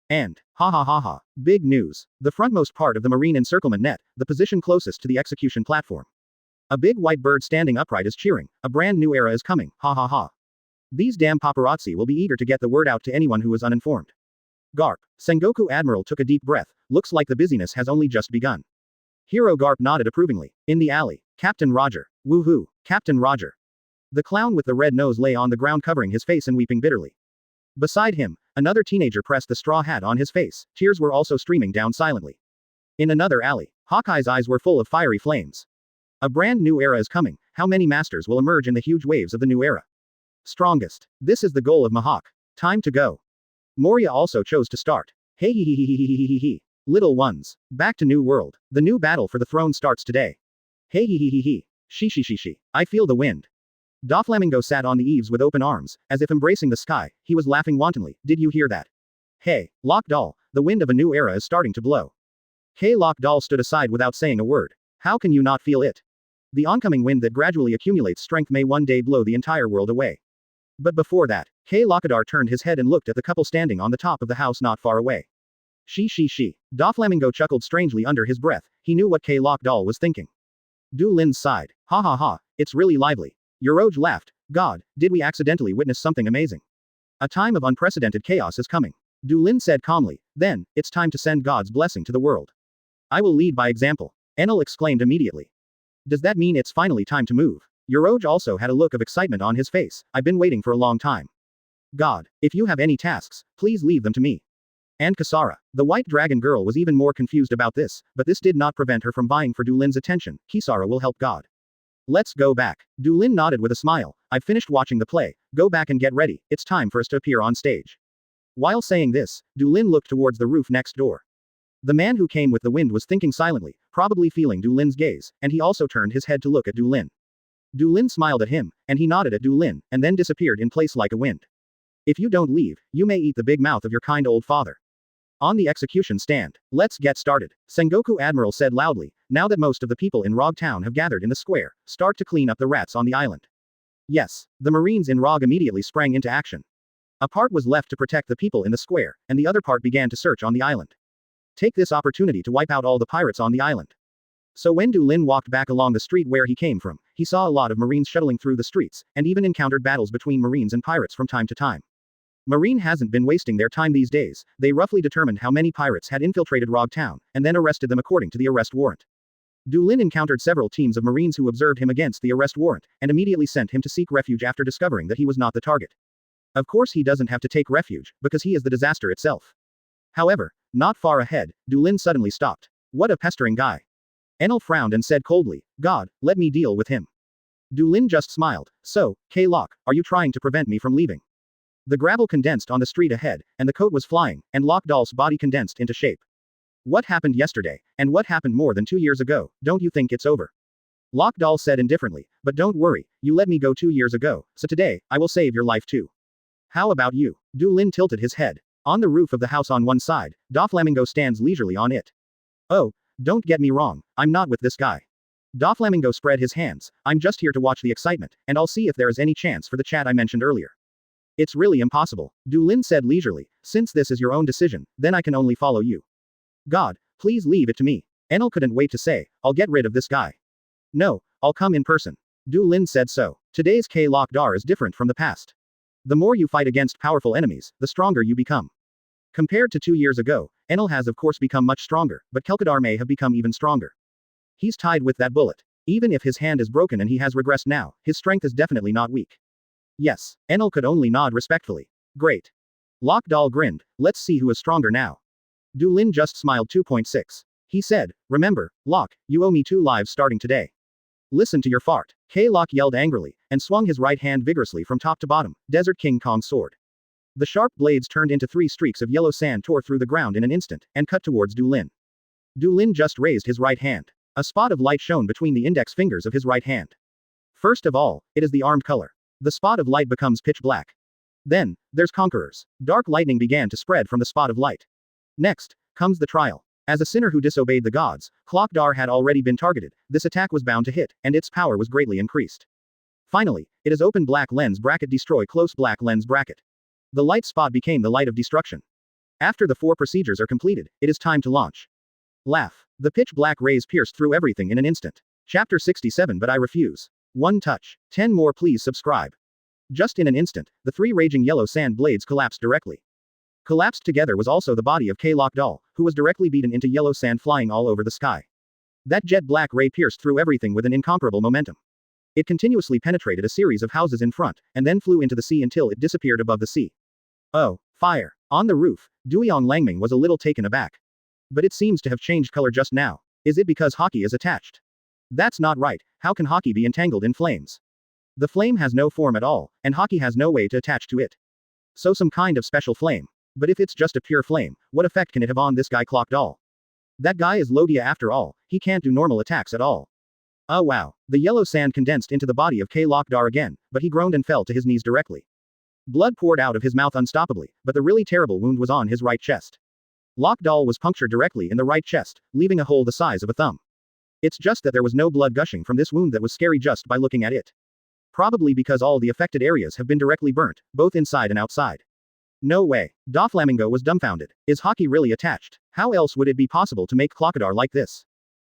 And, ha ha ha ha, big news. The frontmost part of the marine encirclement net, the position closest to the execution platform. A big white bird standing upright is cheering, a brand new era is coming, ha ha ha. These damn paparazzi will be eager to get the word out to anyone who is uninformed. Garp. Sengoku Admiral took a deep breath, looks like the busyness has only just begun. Hero Garp nodded approvingly. In the alley, Captain Roger. Woohoo, Captain Roger. The clown with the red nose lay on the ground covering his face and weeping bitterly. Beside him, another teenager pressed the straw hat on his face, tears were also streaming down silently. In another alley, Hawkeye's eyes were full of fiery flames. A brand new era is coming, how many masters will emerge in the huge waves of the new era? Strongest. This is the goal of Mihawk. Time to go. Moria also chose to start. Hey hee hee hee hee hee hee hee. Little ones. Back to New World. The new battle for the throne starts today. Hey hee hee hee hee. She. I feel the wind. Doflamingo sat on the eaves with open arms, as if embracing the sky, he was laughing wantonly, did you hear that? Hey, Lock Doll, the wind of a new era is starting to blow. Hey Lock Doll stood aside without saying a word. How can you not feel it? The oncoming wind that gradually accumulates strength may one day blow the entire world away. But before that, K. Lockadar turned his head and looked at the couple standing on the top of the house not far away. She. Doflamingo chuckled strangely under his breath, he knew what K. Lock Doll was thinking. Du Lin sighed. Ha ha ha, it's really lively. Yoroj laughed. God, did we accidentally witness something amazing? A time of unprecedented chaos is coming. Du Lin said calmly, then, it's time to send God's blessing to the world. I will lead by example. Enel exclaimed immediately. Does that mean it's finally time to move? Yoroj also had a look of excitement on his face, I've been waiting for a long time. God, if you have any tasks, please leave them to me. And Kasara, the white dragon girl was even more confused about this, but this did not prevent her from vying for Du Lin's attention, Kisara will help God. Let's go back. Du Lin nodded with a smile, I've finished watching the play, go back and get ready, it's time for us to appear on stage. While saying this, Du Lin looked towards the roof next door. The man who came with the wind was thinking silently, probably feeling Du Lin's gaze, and he also turned his head to look at Du Lin. Du Lin smiled at him, and he nodded at Du Lin, and then disappeared in place like a wind. If you don't leave, you may eat the big mouth of your kind old father. On the execution stand. Let's get started. Sengoku Admiral said loudly, now that most of the people in Rog Town have gathered in the square, start to clean up the rats on the island. Yes, the Marines in Rog immediately sprang into action. A part was left to protect the people in the square, and the other part began to search on the island. Take this opportunity to wipe out all the pirates on the island. So when Du Lin walked back along the street where he came from, he saw a lot of Marines shuttling through the streets, and even encountered battles between Marines and pirates from time to time. Marine hasn't been wasting their time these days, they roughly determined how many pirates had infiltrated Rog Town, and then arrested them according to the arrest warrant. Du Lin encountered several teams of Marines who observed him against the arrest warrant, and immediately sent him to seek refuge after discovering that he was not the target. Of course he doesn't have to take refuge, because he is the disaster itself. However, not far ahead, Du Lin suddenly stopped. What a pestering guy. Enel frowned and said coldly, God, let me deal with him. Du Lin just smiled, so, K-Lock, are you trying to prevent me from leaving? The gravel condensed on the street ahead, and the coat was flying, and Lock Doll's body condensed into shape. What happened yesterday, and what happened more than 2 years ago, don't you think it's over? Lock Doll said indifferently, but don't worry, you let me go 2 years ago, so today, I will save your life too. How about you? Du Lin tilted his head. On the roof of the house on one side, Doflamingo stands leisurely on it. Oh, don't get me wrong, I'm not with this guy. Doflamingo spread his hands, I'm just here to watch the excitement, and I'll see if there is any chance for the chat I mentioned earlier. It's really impossible, Du Lin said leisurely, since this is your own decision, then I can only follow you. God, please leave it to me. Enel couldn't wait to say, I'll get rid of this guy. No, I'll come in person. Du Lin said so. Today's K-Lock Dar is different from the past. The more you fight against powerful enemies, the stronger you become. Compared to 2 years ago, Enel has of course become much stronger, but Kelkadar may have become even stronger. He's tied with that bullet. Even if his hand is broken and he has regressed now, his strength is definitely not weak. Yes, Enel could only nod respectfully. Great. Lok Dal grinned, let's see who is stronger now. Du Lin just smiled 2.6. He said, remember, Lok, you owe me 2 lives starting today. Listen to your fart. K-Lok yelled angrily, and swung his right hand vigorously from top to bottom, Desert King Kong's sword. The sharp blades turned into 3 streaks of yellow sand tore through the ground in an instant, and cut towards Du Lin. Du Lin just raised his right hand. A spot of light shone between the index fingers of his right hand. First of all, it is the armed color. The spot of light becomes pitch black. Then, there's conquerors. Dark lightning began to spread from the spot of light. Next, comes the trial. As a sinner who disobeyed the gods, Klokdar had already been targeted, this attack was bound to hit, and its power was greatly increased. Finally, it is open black lens bracket destroy close black lens bracket. The light spot became the light of destruction. After the 4 procedures are completed, it is time to launch. Laugh. The pitch black rays pierced through everything in an instant. Chapter 67 But I refuse. One touch. 10 more please subscribe. Just in an instant, the 3 raging yellow sand blades collapsed directly. Collapsed together was also the body of K-Lok Dal, who was directly beaten into yellow sand flying all over the sky. That jet black ray pierced through everything with an incomparable momentum. It continuously penetrated a series of houses in front, and then flew into the sea until it disappeared above the sea. Oh, fire. On the roof, Duiyang Langming was a little taken aback. But it seems to have changed color just now. Is it because hockey is attached? That's not right, how can hockey be entangled in flames? The flame has no form at all, and hockey has no way to attach to it. So some kind of special flame. But if it's just a pure flame, what effect can it have on this guy Klok Dal? That guy is Logia after all, he can't do normal attacks at all. Oh wow, the yellow sand condensed into the body of K-Lok Dar again, but he groaned and fell to his knees directly. Blood poured out of his mouth unstoppably, but the really terrible wound was on his right chest. Lok Dal was punctured directly in the right chest, leaving a hole the size of a thumb. It's just that there was no blood gushing from this wound that was scary just by looking at it. Probably because all the affected areas have been directly burnt, both inside and outside. No way. Doflamingo was dumbfounded. Is hockey really attached? How else would it be possible to make Klokadar like this?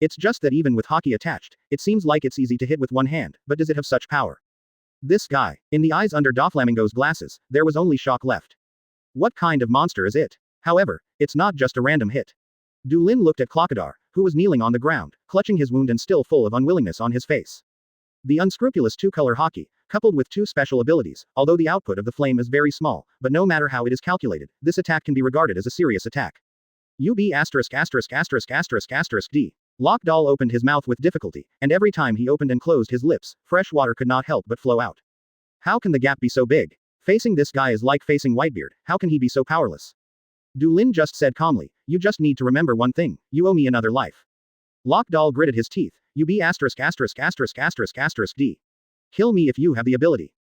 It's just that even with hockey attached, it seems like it's easy to hit with one hand, but does it have such power? This guy. In the eyes under Doflamingo's glasses, there was only shock left. What kind of monster is it? However, it's not just a random hit. Du Lin looked at Klokadar, who was kneeling on the ground, clutching his wound and still full of unwillingness on his face. The unscrupulous 2-color hockey, coupled with 2 special abilities, although the output of the flame is very small, but no matter how it is calculated, this attack can be regarded as a serious attack. UB ********* D. Lok Dal opened his mouth with difficulty, and every time he opened and closed his lips, fresh water could not help but flow out. How can the gap be so big? Facing this guy is like facing Whitebeard, how can he be so powerless? Du Lin just said calmly, you just need to remember one thing, you owe me another life. Lok Dal gritted his teeth, UB ******** D. Kill me if you have the ability.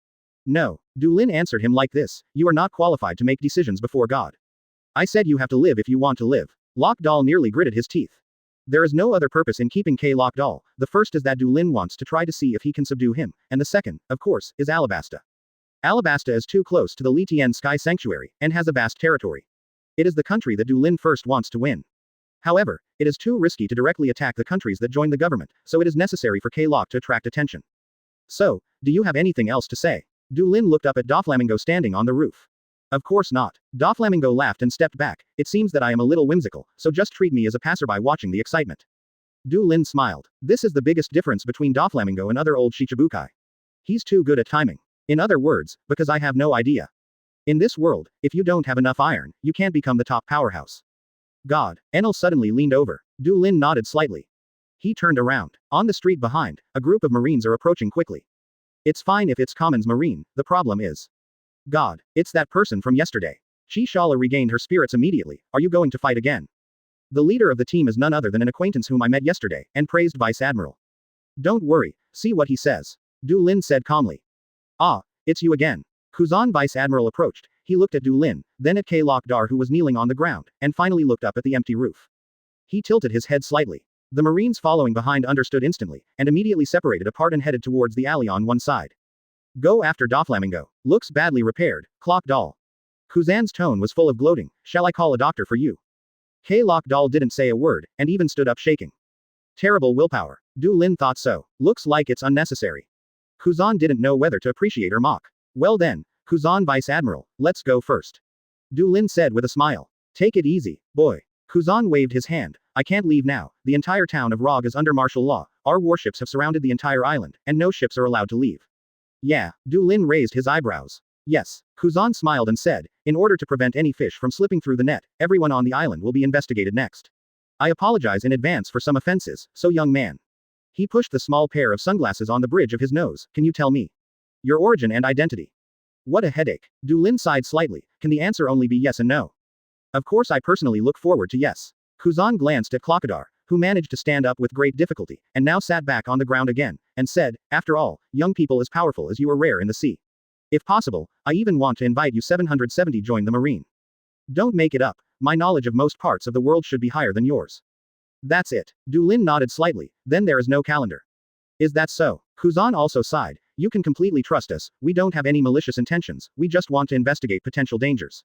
No. Du Lin answered him like this, you are not qualified to make decisions before God. I said you have to live if you want to live. Lok Dal nearly gritted his teeth. There is no other purpose in keeping K-Lok Dal, the first is that Du Lin wants to try to see if he can subdue him, and the second, of course, is Alabasta. Alabasta is too close to the Litian Sky Sanctuary, and has a vast territory. It is the country that Du Lin first wants to win. However, it is too risky to directly attack the countries that join the government, so it is necessary for K-Lok to attract attention. So, do you have anything else to say? Du Lin looked up at Doflamingo standing on the roof. Of course not. Doflamingo laughed and stepped back, it seems that I am a little whimsical, so just treat me as a passerby watching the excitement. Du Lin smiled. This is the biggest difference between Doflamingo and other old Shichibukai. He's too good at timing. In other words, because I have no idea. In this world, if you don't have enough iron, you can't become the top powerhouse. God. Enel suddenly leaned over. Du Lin nodded slightly. He turned around. On the street behind, a group of Marines are approaching quickly. It's fine if it's Commons Marine, the problem is. God. It's that person from yesterday. Chi Shala regained her spirits immediately, are you going to fight again? The leader of the team is none other than an acquaintance whom I met yesterday, and praised Vice Admiral. Don't worry, see what he says. Du Lin said calmly. Ah, it's you again. Kuzan Vice Admiral approached, he looked at Du Lin, then at K-Lok Dar who was kneeling on the ground, and finally looked up at the empty roof. He tilted his head slightly. The Marines following behind understood instantly, and immediately separated apart and headed towards the alley on one side. Go after Doflamingo. Looks badly repaired, Klok Dal. Kuzan's tone was full of gloating, shall I call a doctor for you? K-Lok Dal didn't say a word, and even stood up shaking. Terrible willpower. Du Lin thought so. Looks like it's unnecessary. Kuzan didn't know whether to appreciate or mock. Well then, Kuzan Vice Admiral, let's go first. Du Lin said with a smile. Take it easy, boy. Kuzan waved his hand. I can't leave now. The entire town of Rog is under martial law. Our warships have surrounded the entire island, and no ships are allowed to leave. Yeah, Du Lin raised his eyebrows. Yes, Kuzan smiled and said, in order to prevent any fish from slipping through the net, everyone on the island will be investigated next. I apologize in advance for some offenses, so young man. He pushed the small pair of sunglasses on the bridge of his nose. Can you tell me your origin and identity? What a headache. Du Lin sighed slightly. Can the answer only be yes and no? Of course, I personally look forward to yes. Kuzan glanced at Klokadar, who managed to stand up with great difficulty, and now sat back on the ground again, and said, after all, young people as powerful as you are rare in the sea. If possible, I even want to invite you 770 join the marine. Don't make it up, my knowledge of most parts of the world should be higher than yours. That's it. Du Lin nodded slightly, then there is no calendar. Is that so? Kuzan also sighed, you can completely trust us, we don't have any malicious intentions, we just want to investigate potential dangers.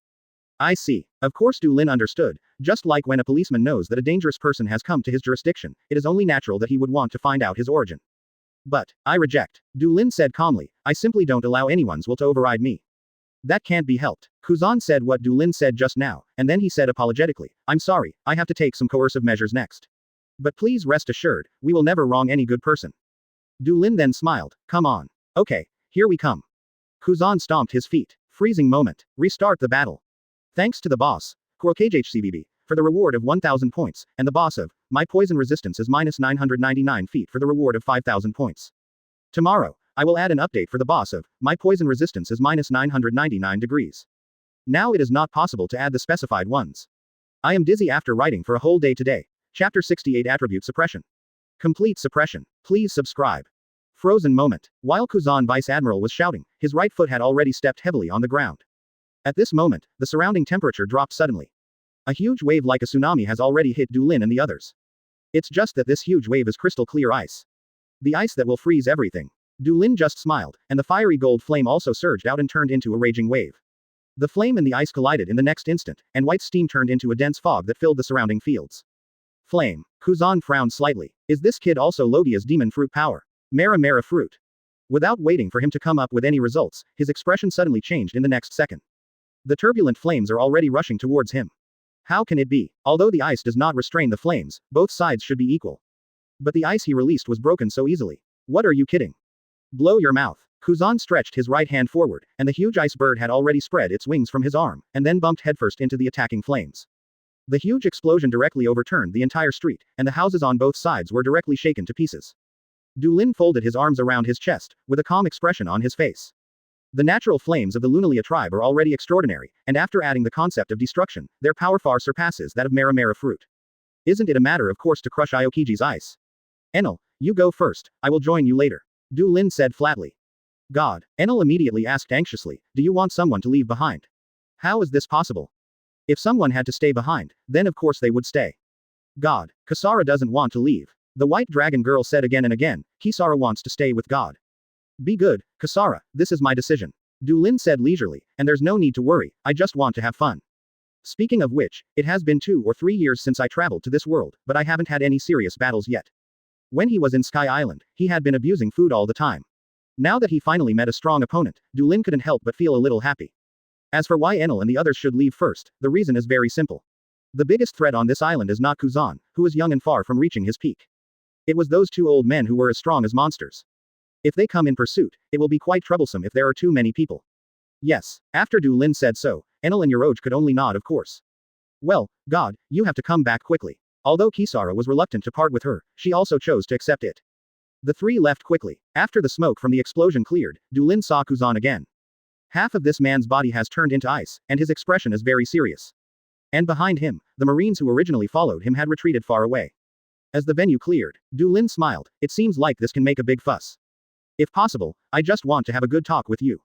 I see. Of course Du Lin understood, just like when a policeman knows that a dangerous person has come to his jurisdiction, it is only natural that he would want to find out his origin. But, I reject. Du Lin said calmly, I simply don't allow anyone's will to override me. That can't be helped. Kuzan said what Du Lin said just now, and then he said apologetically, I'm sorry, I have to take some coercive measures next. But please rest assured, we will never wrong any good person. Du Lin then smiled, come on. Okay, here we come. Kuzan stomped his feet. Freezing moment. Restart the battle. Thanks to the boss, KHCBB, for the reward of 1000 points, and the boss of, my poison resistance is minus 999 feet for the reward of 5000 points. Tomorrow, I will add an update for the boss of, my poison resistance is minus 999 degrees. Now it is not possible to add the specified ones. I am dizzy after writing for a whole day today. Chapter 68 Attribute Suppression. Complete suppression. Please subscribe. Frozen moment. While Kuzan Vice Admiral was shouting, his right foot had already stepped heavily on the ground. At this moment, the surrounding temperature dropped suddenly. A huge wave like a tsunami has already hit Du Lin and the others. It's just that this huge wave is crystal clear ice. The ice that will freeze everything. Du Lin just smiled, and the fiery gold flame also surged out and turned into a raging wave. The flame and the ice collided in the next instant, and white steam turned into a dense fog that filled the surrounding fields. Flame. Kuzan frowned slightly. Is this kid also Logia's demon fruit power? Mara fruit. Without waiting for him to come up with any results, his expression suddenly changed in the next second. The turbulent flames are already rushing towards him. How can it be? Although the ice does not restrain the flames, both sides should be equal. But the ice he released was broken so easily. What are you kidding? Blow your mouth. Kuzan stretched his right hand forward, and the huge ice bird had already spread its wings from his arm, and then bumped headfirst into the attacking flames. The huge explosion directly overturned the entire street, and the houses on both sides were directly shaken to pieces. Du Lin folded his arms around his chest, with a calm expression on his face. The natural flames of the Lunalia tribe are already extraordinary, and after adding the concept of destruction, their power far surpasses that of Mara fruit. Isn't it a matter of course to crush Aokiji's ice? Enel, you go first, I will join you later. Du Lin said flatly. God. Enel immediately asked anxiously, do you want someone to leave behind? How is this possible? If someone had to stay behind, then of course they would stay. God. Kisara doesn't want to leave. The white dragon girl said again and again, Kisara wants to stay with God. Be good, Kisara, this is my decision. Du Lin said leisurely, and there's no need to worry, I just want to have fun. Speaking of which, it has been 2 or 3 years since I traveled to this world, but I haven't had any serious battles yet. When he was in Sky Island, he had been abusing food all the time. Now that he finally met a strong opponent, Du Lin couldn't help but feel a little happy. As for why Enel and the others should leave first, the reason is very simple. The biggest threat on this island is not Kuzan, who is young and far from reaching his peak. It was those 2 old men who were as strong as monsters. If they come in pursuit, it will be quite troublesome if there are too many people. Yes, after Du Lin said so, Enel and Yoroj could only nod of course. Well, God, you have to come back quickly. Although Kisara was reluctant to part with her, she also chose to accept it. The 3 left quickly. After the smoke from the explosion cleared, Du Lin saw Kuzan again. Half of this man's body has turned into ice, and his expression is very serious. And behind him, the Marines who originally followed him had retreated far away. As the venue cleared, Du Lin smiled, it seems like this can make a big fuss. If possible, I just want to have a good talk with you.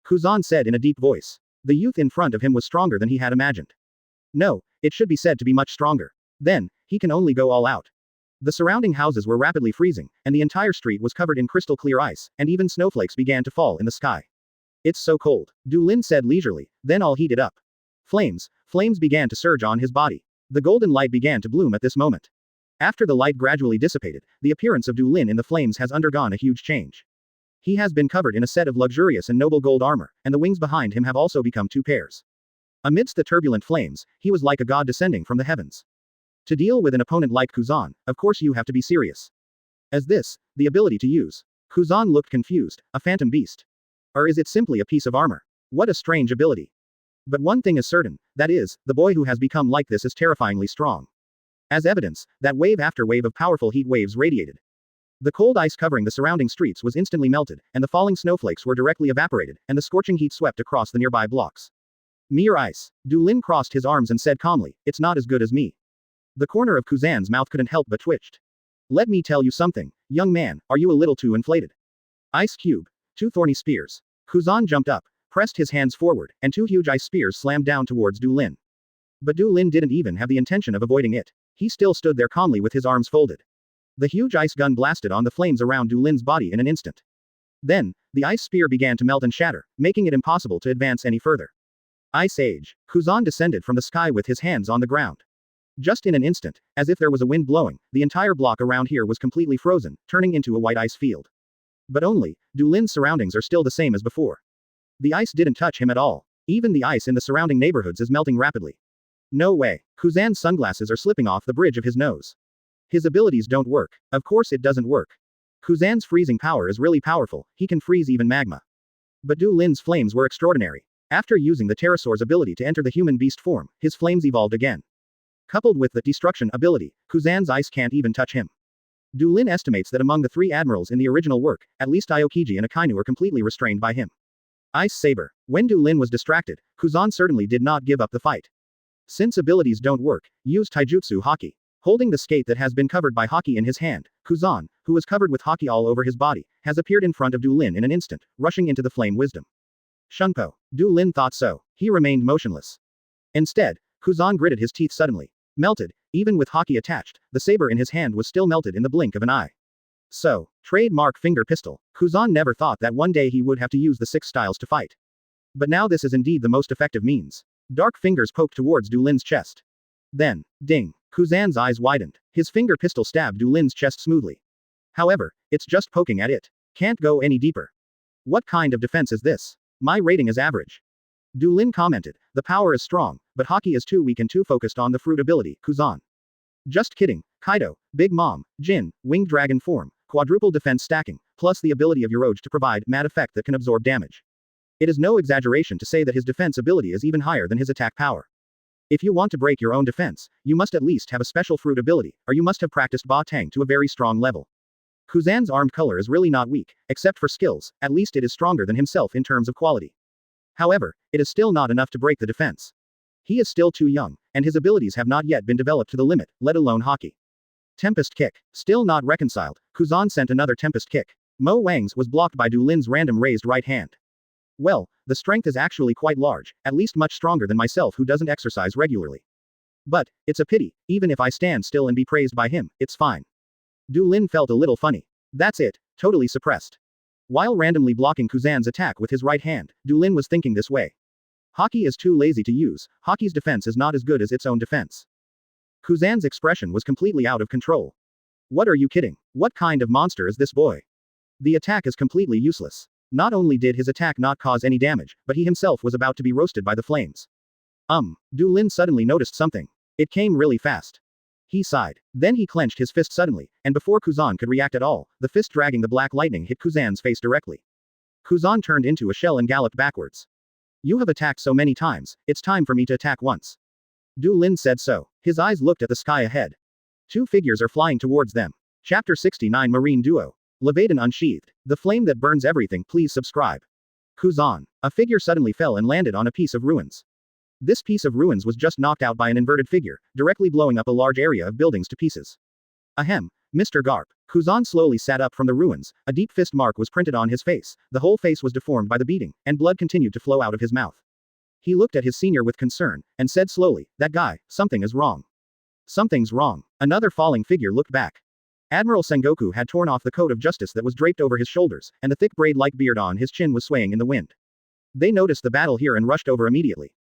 Kuzan said in a deep voice. The youth in front of him was stronger than he had imagined. No, it should be said to be much stronger. Then, he can only go all out. The surrounding houses were rapidly freezing, and the entire street was covered in crystal clear ice, and even snowflakes began to fall in the sky. It's so cold, Du Lin said leisurely, then all heated up. Flames began to surge on his body. The golden light began to bloom at this moment. After the light gradually dissipated, the appearance of Du Lin in the flames has undergone a huge change. He has been covered in a set of luxurious and noble gold armor, and the wings behind him have also become 2 pairs. Amidst the turbulent flames, he was like a god descending from the heavens. To deal with an opponent like Kuzan, of course you have to be serious. As this, the ability to use. Kuzan looked confused, a phantom beast. Or is it simply a piece of armor? What a strange ability. But one thing is certain, that is, the boy who has become like this is terrifyingly strong. As evidence, that wave after wave of powerful heat waves radiated. The cold ice covering the surrounding streets was instantly melted, and the falling snowflakes were directly evaporated, and the scorching heat swept across the nearby blocks. Mere ice. Du Lin crossed his arms and said calmly, "It's not as good as me." The corner of Kuzan's mouth couldn't help but twitched. "Let me tell you something, young man, are you a little too inflated?" Ice cube. 2 thorny spears. Kuzan jumped up, pressed his hands forward, and 2 huge ice spears slammed down towards Du Lin. But Du Lin didn't even have the intention of avoiding it. He still stood there calmly with his arms folded. The huge ice gun blasted on the flames around Du Lin's body in an instant. Then, the ice spear began to melt and shatter, making it impossible to advance any further. Ice Age. Kuzan descended from the sky with his hands on the ground. Just in an instant, as if there was a wind blowing, the entire block around here was completely frozen, turning into a white ice field. But only, Du Lin's surroundings are still the same as before. The ice didn't touch him at all. Even the ice in the surrounding neighborhoods is melting rapidly. No way. Kuzan's sunglasses are slipping off the bridge of his nose. His abilities don't work. Of course it doesn't work. Kuzan's freezing power is really powerful, he can freeze even magma. But Du Lin's flames were extraordinary. After using the pterosaur's ability to enter the human beast form, his flames evolved again. Coupled with the destruction ability, Kuzan's ice can't even touch him. Du Lin estimates that among the 3 admirals in the original work, at least Aokiji and Akainu are completely restrained by him. Ice Saber. When Du Lin was distracted, Kuzan certainly did not give up the fight. Since abilities don't work, use Taijutsu Haki. Holding the skate that has been covered by Haki in his hand, Kuzan, who was covered with Haki all over his body, has appeared in front of Du Lin in an instant, rushing into the flame wisdom. Shunpo. Du Lin thought so. He remained motionless. Instead, Kuzan gritted his teeth suddenly. Melted, even with Haki attached, the saber in his hand was still melted in the blink of an eye. So, trademark finger pistol. Kuzan never thought that one day he would have to use the 6 styles to fight. But now this is indeed the most effective means. Dark fingers poked towards Du Lin's chest. Then, ding. Kuzan's eyes widened. His finger pistol stabbed Du Lin's chest smoothly. However, it's just poking at it. Can't go any deeper. What kind of defense is this? My rating is average. Du Lin commented, the power is strong, but Haki is too weak and too focused on the fruit ability, Kuzan. Just kidding. Kaido, Big Mom, Jhin, winged dragon form, quadruple defense stacking, plus the ability of Yoruge to provide mad effect that can absorb damage. It is no exaggeration to say that his defense ability is even higher than his attack power. If you want to break your own defense, you must at least have a special fruit ability, or you must have practiced Ba Tang to a very strong level. Kuzan's armed color is really not weak, except for skills, at least it is stronger than himself in terms of quality. However, it is still not enough to break the defense. He is still too young, and his abilities have not yet been developed to the limit, let alone Haki. Tempest Kick. Still not reconciled, Kuzan sent another Tempest Kick. Mo Wang's was blocked by Du Lin's random raised right hand. Well, the strength is actually quite large, at least much stronger than myself who doesn't exercise regularly. But, it's a pity, even if I stand still and be praised by him, it's fine. Du Lin felt a little funny. That's it, totally suppressed. While randomly blocking Kuzan's attack with his right hand, Du Lin was thinking this way. Haki is too lazy to use, Haki's defense is not as good as its own defense. Kuzan's expression was completely out of control. What are you kidding? What kind of monster is this boy? The attack is completely useless. Not only did his attack not cause any damage, but he himself was about to be roasted by the flames. Du Lin suddenly noticed something. It came really fast. He sighed. Then he clenched his fist suddenly, and before Kuzan could react at all, the fist dragging the black lightning hit Kuzan's face directly. Kuzan turned into a shell and galloped backwards. You have attacked so many times, it's time for me to attack once. Du Lin said so. His eyes looked at the sky ahead. 2 figures are flying towards them. Chapter 69 Marine Duo. Leviathan unsheathed. The flame that burns everything, please subscribe. Kuzan. A figure suddenly fell and landed on a piece of ruins. This piece of ruins was just knocked out by an inverted figure, directly blowing up a large area of buildings to pieces. Ahem. Mr. Garp. Kuzan slowly sat up from the ruins, a deep fist mark was printed on his face, the whole face was deformed by the beating, and blood continued to flow out of his mouth. He looked at his senior with concern, and said slowly, that guy, something is wrong. Something's wrong. Another falling figure looked back. Admiral Sengoku had torn off the coat of justice that was draped over his shoulders, and the thick braid-like beard on his chin was swaying in the wind. They noticed the battle here and rushed over immediately.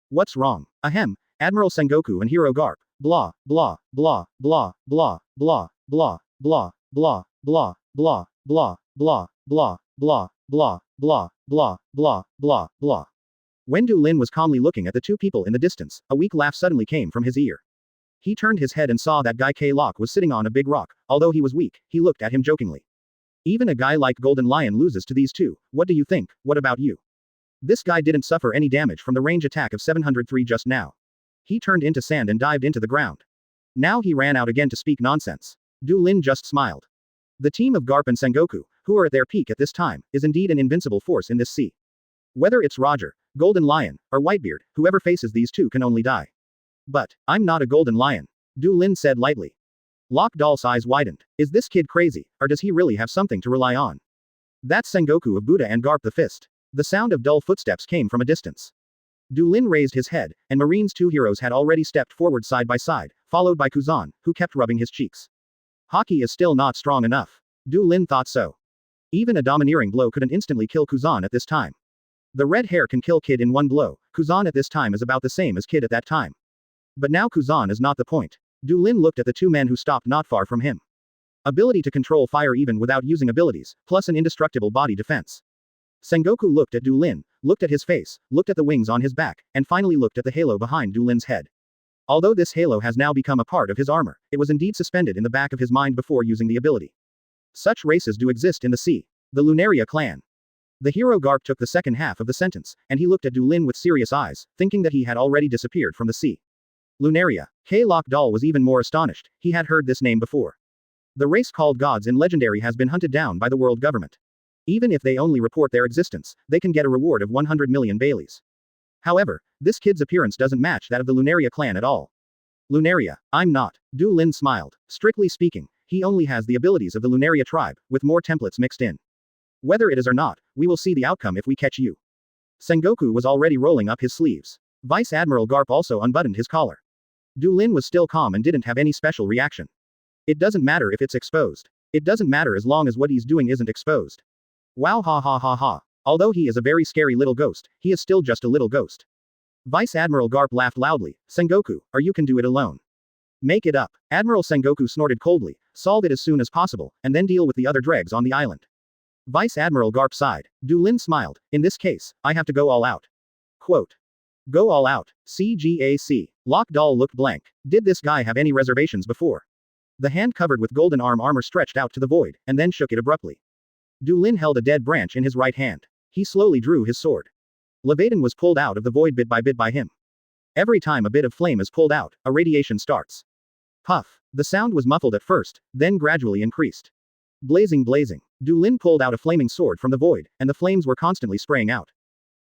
What's wrong? Ahem, Admiral Sengoku and Hero Garp. Blah, blah, blah, blah, blah, blah, blah, blah, blah, blah, blah, blah, blah, blah, blah, blah, blah, blah, blah, blah. When Du Lin was calmly looking at the two people in the distance, a weak laugh suddenly came from his ear. He turned his head and saw that guy K-Lock was sitting on a big rock. Although he was weak, he looked at him jokingly. Even a guy like Golden Lion loses to these two. What do you think? What about you? This guy didn't suffer any damage from the range attack of 703 just now. He turned into sand and dived into the ground. Now he ran out again to speak nonsense. Du Lin just smiled. The team of Garp and Sengoku, who are at their peak at this time, is indeed an invincible force in this sea. Whether it's Roger, Golden Lion, or Whitebeard, whoever faces these two can only die. But, I'm not a Golden Lion. Du Lin said lightly. Lock Doll's eyes widened. Is this kid crazy, or does he really have something to rely on? That's Sengoku of Buddha and Garp the Fist. The sound of dull footsteps came from a distance. Du Lin raised his head, and Marine's two heroes had already stepped forward side by side, followed by Kuzan, who kept rubbing his cheeks. Hockey is still not strong enough. Du Lin thought so. Even a domineering blow couldn't instantly kill Kuzan at this time. The red hair can kill Kid in one blow. Kuzan at this time is about the same as Kid at that time. But now Kuzan is not the point. Du Lin looked at the two men who stopped not far from him. Ability to control fire even without using abilities, plus an indestructible body defense. Sengoku looked at Du Lin, looked at his face, looked at the wings on his back, and finally looked at the halo behind Du Lin's head. Although this halo has now become a part of his armor, it was indeed suspended in the back of his mind before using the ability. Such races do exist in the sea. The Lunaria clan. The hero Garp took the second half of the sentence, and he looked at Du Lin with serious eyes, thinking that he had already disappeared from the sea. Lunaria. K-Lock Doll was even more astonished. He had heard this name before. The race called gods in Legendary has been hunted down by the world government. Even if they only report their existence, they can get a reward of 100 million Baileys. However, this kid's appearance doesn't match that of the Lunaria clan at all. Lunaria, I'm not. Du Lin smiled. Strictly speaking, he only has the abilities of the Lunaria tribe, with more templates mixed in. Whether it is or not, we will see the outcome if we catch you. Sengoku was already rolling up his sleeves. Vice Admiral Garp also unbuttoned his collar. Du Lin was still calm and didn't have any special reaction. It doesn't matter if it's exposed. It doesn't matter as long as what he's doing isn't exposed. Wow, ha ha ha ha. Although he is a very scary little ghost, he is still just a little ghost. Vice Admiral Garp laughed loudly. Sengoku, or you can do it alone. Make it up. Admiral Sengoku snorted coldly. Solve it as soon as possible, and then deal with the other dregs on the island. Vice Admiral Garp sighed. Du Lin smiled. In this case, I have to go all out. Quote. Go all out. CGAC. Lock Doll looked blank. Did this guy have any reservations before? The hand covered with golden armor stretched out to the void, and then shook it abruptly. Du Lin held a dead branch in his right hand. He slowly drew his sword. Leviathan was pulled out of the void bit by him. Every time a bit of flame is pulled out, a radiation starts. Puff. The sound was muffled at first, then gradually increased. Blazing. Du Lin pulled out a flaming sword from the void, and the flames were constantly spraying out.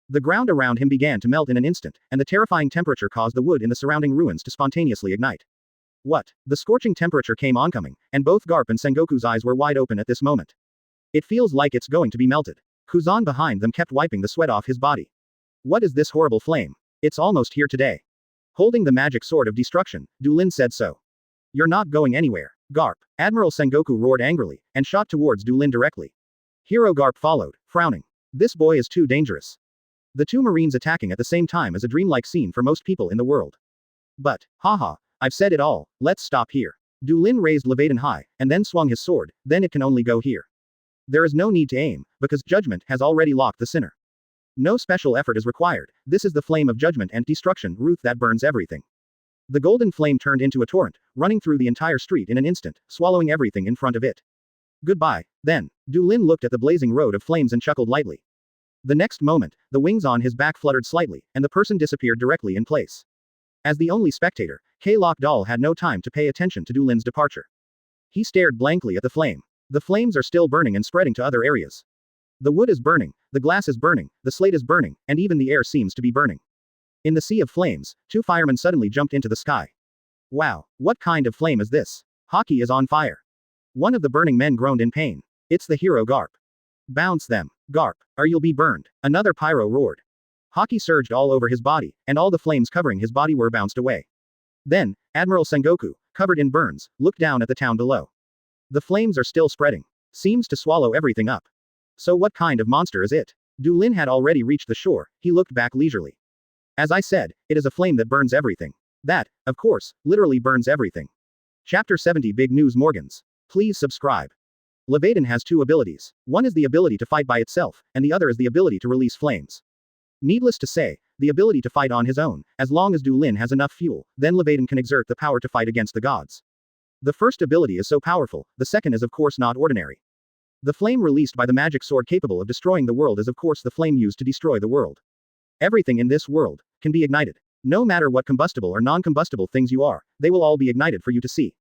The ground around him began to melt in an instant, and the terrifying temperature caused the wood in the surrounding ruins to spontaneously ignite. What? The scorching temperature came oncoming, and both Garp and Sengoku's eyes were wide open at this moment. It feels like it's going to be melted. Kuzan behind them kept wiping the sweat off his body. What is this horrible flame? It's almost here today. Holding the magic sword of destruction, Du Lin said so. You're not going anywhere. Garp. Admiral Sengoku roared angrily, and shot towards Du Lin directly. Hero Garp followed, frowning. This boy is too dangerous. The two Marines attacking at the same time is a dreamlike scene for most people in the world. But, haha, I've said it all, let's stop here. Du Lin raised Leviathan high, and then swung his sword, then it can only go here. There is no need to aim, because judgment has already locked the sinner. No special effort is required. This is the flame of judgment and destruction, Ruth, that burns everything. The golden flame turned into a torrent, running through the entire street in an instant, swallowing everything in front of it. Goodbye, then. Du Lin looked at the blazing road of flames and chuckled lightly. The next moment, the wings on his back fluttered slightly, and the person disappeared directly in place. As the only spectator, K-Lock Doll had no time to pay attention to Du Lin's departure. He stared blankly at the flame. The flames are still burning and spreading to other areas. The wood is burning, the glass is burning, the slate is burning, and even the air seems to be burning. In the sea of flames, two firemen suddenly jumped into the sky. Wow, what kind of flame is this? Hockey is on fire. One of the burning men groaned in pain. It's the hero Garp. Bounce them, Garp, or you'll be burned. Another pyro roared. Hockey surged all over his body, and all the flames covering his body were bounced away. Then, Admiral Sengoku, covered in burns, looked down at the town below. The flames are still spreading. Seems to swallow everything up. So what kind of monster is it? Du Lin had already reached the shore, he looked back leisurely. As I said, it is a flame that burns everything. That, of course, literally burns everything. Chapter 70 Big News Morgans. Please subscribe. Leviathan has two abilities. One is the ability to fight by itself, and the other is the ability to release flames. Needless to say, the ability to fight on his own. As long as Du Lin has enough fuel, then Leviathan can exert the power to fight against the gods. The first ability is so powerful, the second is of course not ordinary. The flame released by the magic sword capable of destroying the world is of course the flame used to destroy the world. Everything in this world can be ignited. No matter what combustible or non-combustible things you are, they will all be ignited for you to see.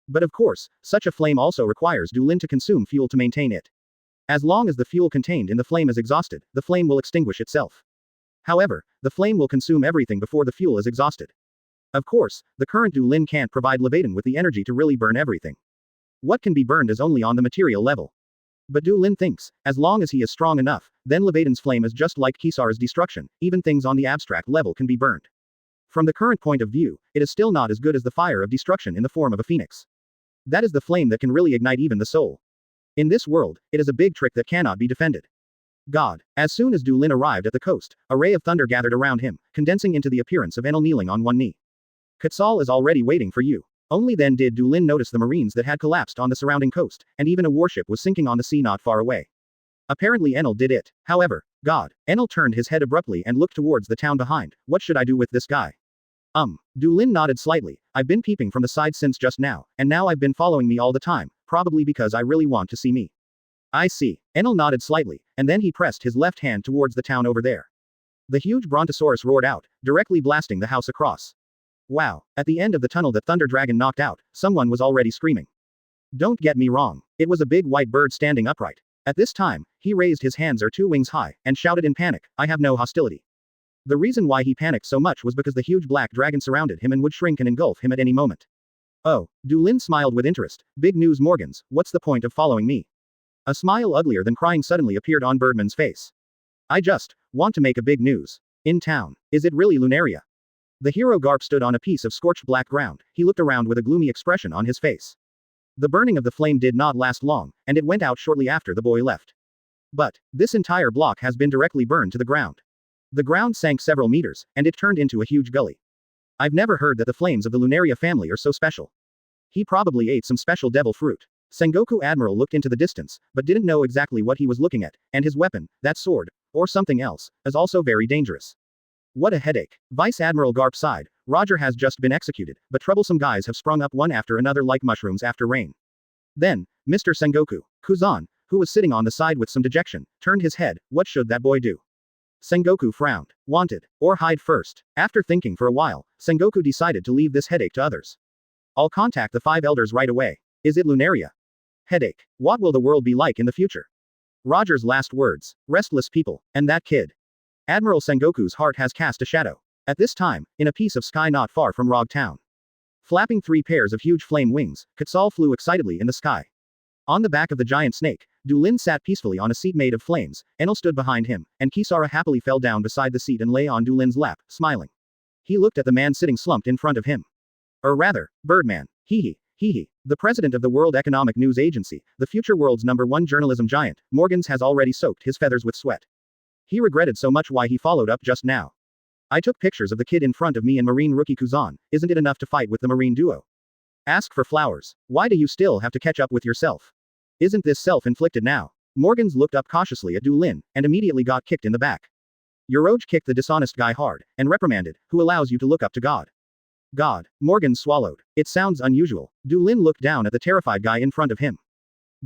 But of course, such a flame also requires Du Lin to consume fuel to maintain it. As long as the fuel contained in the flame is exhausted, the flame will extinguish itself. However, the flame will consume everything before the fuel is exhausted. Of course, the current Du Lin can't provide Leviathan with the energy to really burn everything. What can be burned is only on the material level. But Du Lin thinks, as long as he is strong enough, then Leviathan's flame is just like Kisara's destruction, even things on the abstract level can be burned. From the current point of view, it is still not as good as the fire of destruction in the form of a phoenix. That is the flame that can really ignite even the soul. In this world, it is a big trick that cannot be defended. God. As soon as Du Lin arrived at the coast, a ray of thunder gathered around him, condensing into the appearance of Enel kneeling on one knee. Quetzal is already waiting for you. Only then did Du Lin notice the marines that had collapsed on the surrounding coast, and even a warship was sinking on the sea not far away. Apparently Enel did it. However, God. Enel turned his head abruptly and looked towards the town behind. What should I do with this guy? Du Lin nodded slightly. I've been peeping from the side since just now, and now I've been following me all the time, probably because I really want to see me. I see. Enel nodded slightly, and then he pressed his left hand towards the town over there. The huge brontosaurus roared out, directly blasting the house across. Wow. At the end of the tunnel that Thunder Dragon knocked out, someone was already screaming. Don't get me wrong. It was a big white bird standing upright. At this time, he raised his hands or two wings high, and shouted in panic, I have no hostility. The reason why he panicked so much was because the huge black dragon surrounded him and would shrink and engulf him at any moment. Oh, Du Lin smiled with interest. Big news Morgans, what's the point of following me? A smile uglier than crying suddenly appeared on Birdman's face. I just want to make a big news. In town. Is it really Lunaria? The hero Garp stood on a piece of scorched black ground. He looked around with a gloomy expression on his face. The burning of the flame did not last long, and it went out shortly after the boy left. But this entire block has been directly burned to the ground. The ground sank several meters, and it turned into a huge gully. I've never heard that the flames of the Lunaria family are so special. He probably ate some special devil fruit. Sengoku Admiral looked into the distance, but didn't know exactly what he was looking at, and his weapon, that sword, or something else, is also very dangerous. What a headache. Vice Admiral Garp sighed. Roger has just been executed, but troublesome guys have sprung up one after another like mushrooms after rain. Then, Mr. Sengoku, Kuzan, who was sitting on the side with some dejection, turned his head. What should that boy do? Sengoku frowned. Wanted. Or hide first. After thinking for a while, Sengoku decided to leave this headache to others. I'll contact the 5 elders right away. Is it Lunaria? Headache. What will the world be like in the future? Roger's last words. Restless people. And that kid. Admiral Sengoku's heart has cast a shadow. At this time, in a piece of sky not far from Rog Town. Flapping 3 pairs of huge flame wings, Quetzal flew excitedly in the sky. On the back of the giant snake, Du Lin sat peacefully on a seat made of flames, Enel stood behind him, and Kisara happily fell down beside the seat and lay on Du Lin's lap, smiling. He looked at the man sitting slumped in front of him. Or rather, Birdman. Hee. The president of the World Economic News Agency, the future world's #1 journalism giant, Morgans has already soaked his feathers with sweat. He regretted so much why he followed up just now. I took pictures of the kid in front of me and Marine rookie Kuzan. Isn't it enough to fight with the Marine duo? Ask for flowers. Why do you still have to catch up with yourself? Isn't this self-inflicted now? Morgans looked up cautiously at Du Lin, and immediately got kicked in the back. Yoroge kicked the dishonest guy hard, and reprimanded, who allows you to look up to God? God. Morgans swallowed. It sounds unusual. Du Lin looked down at the terrified guy in front of him.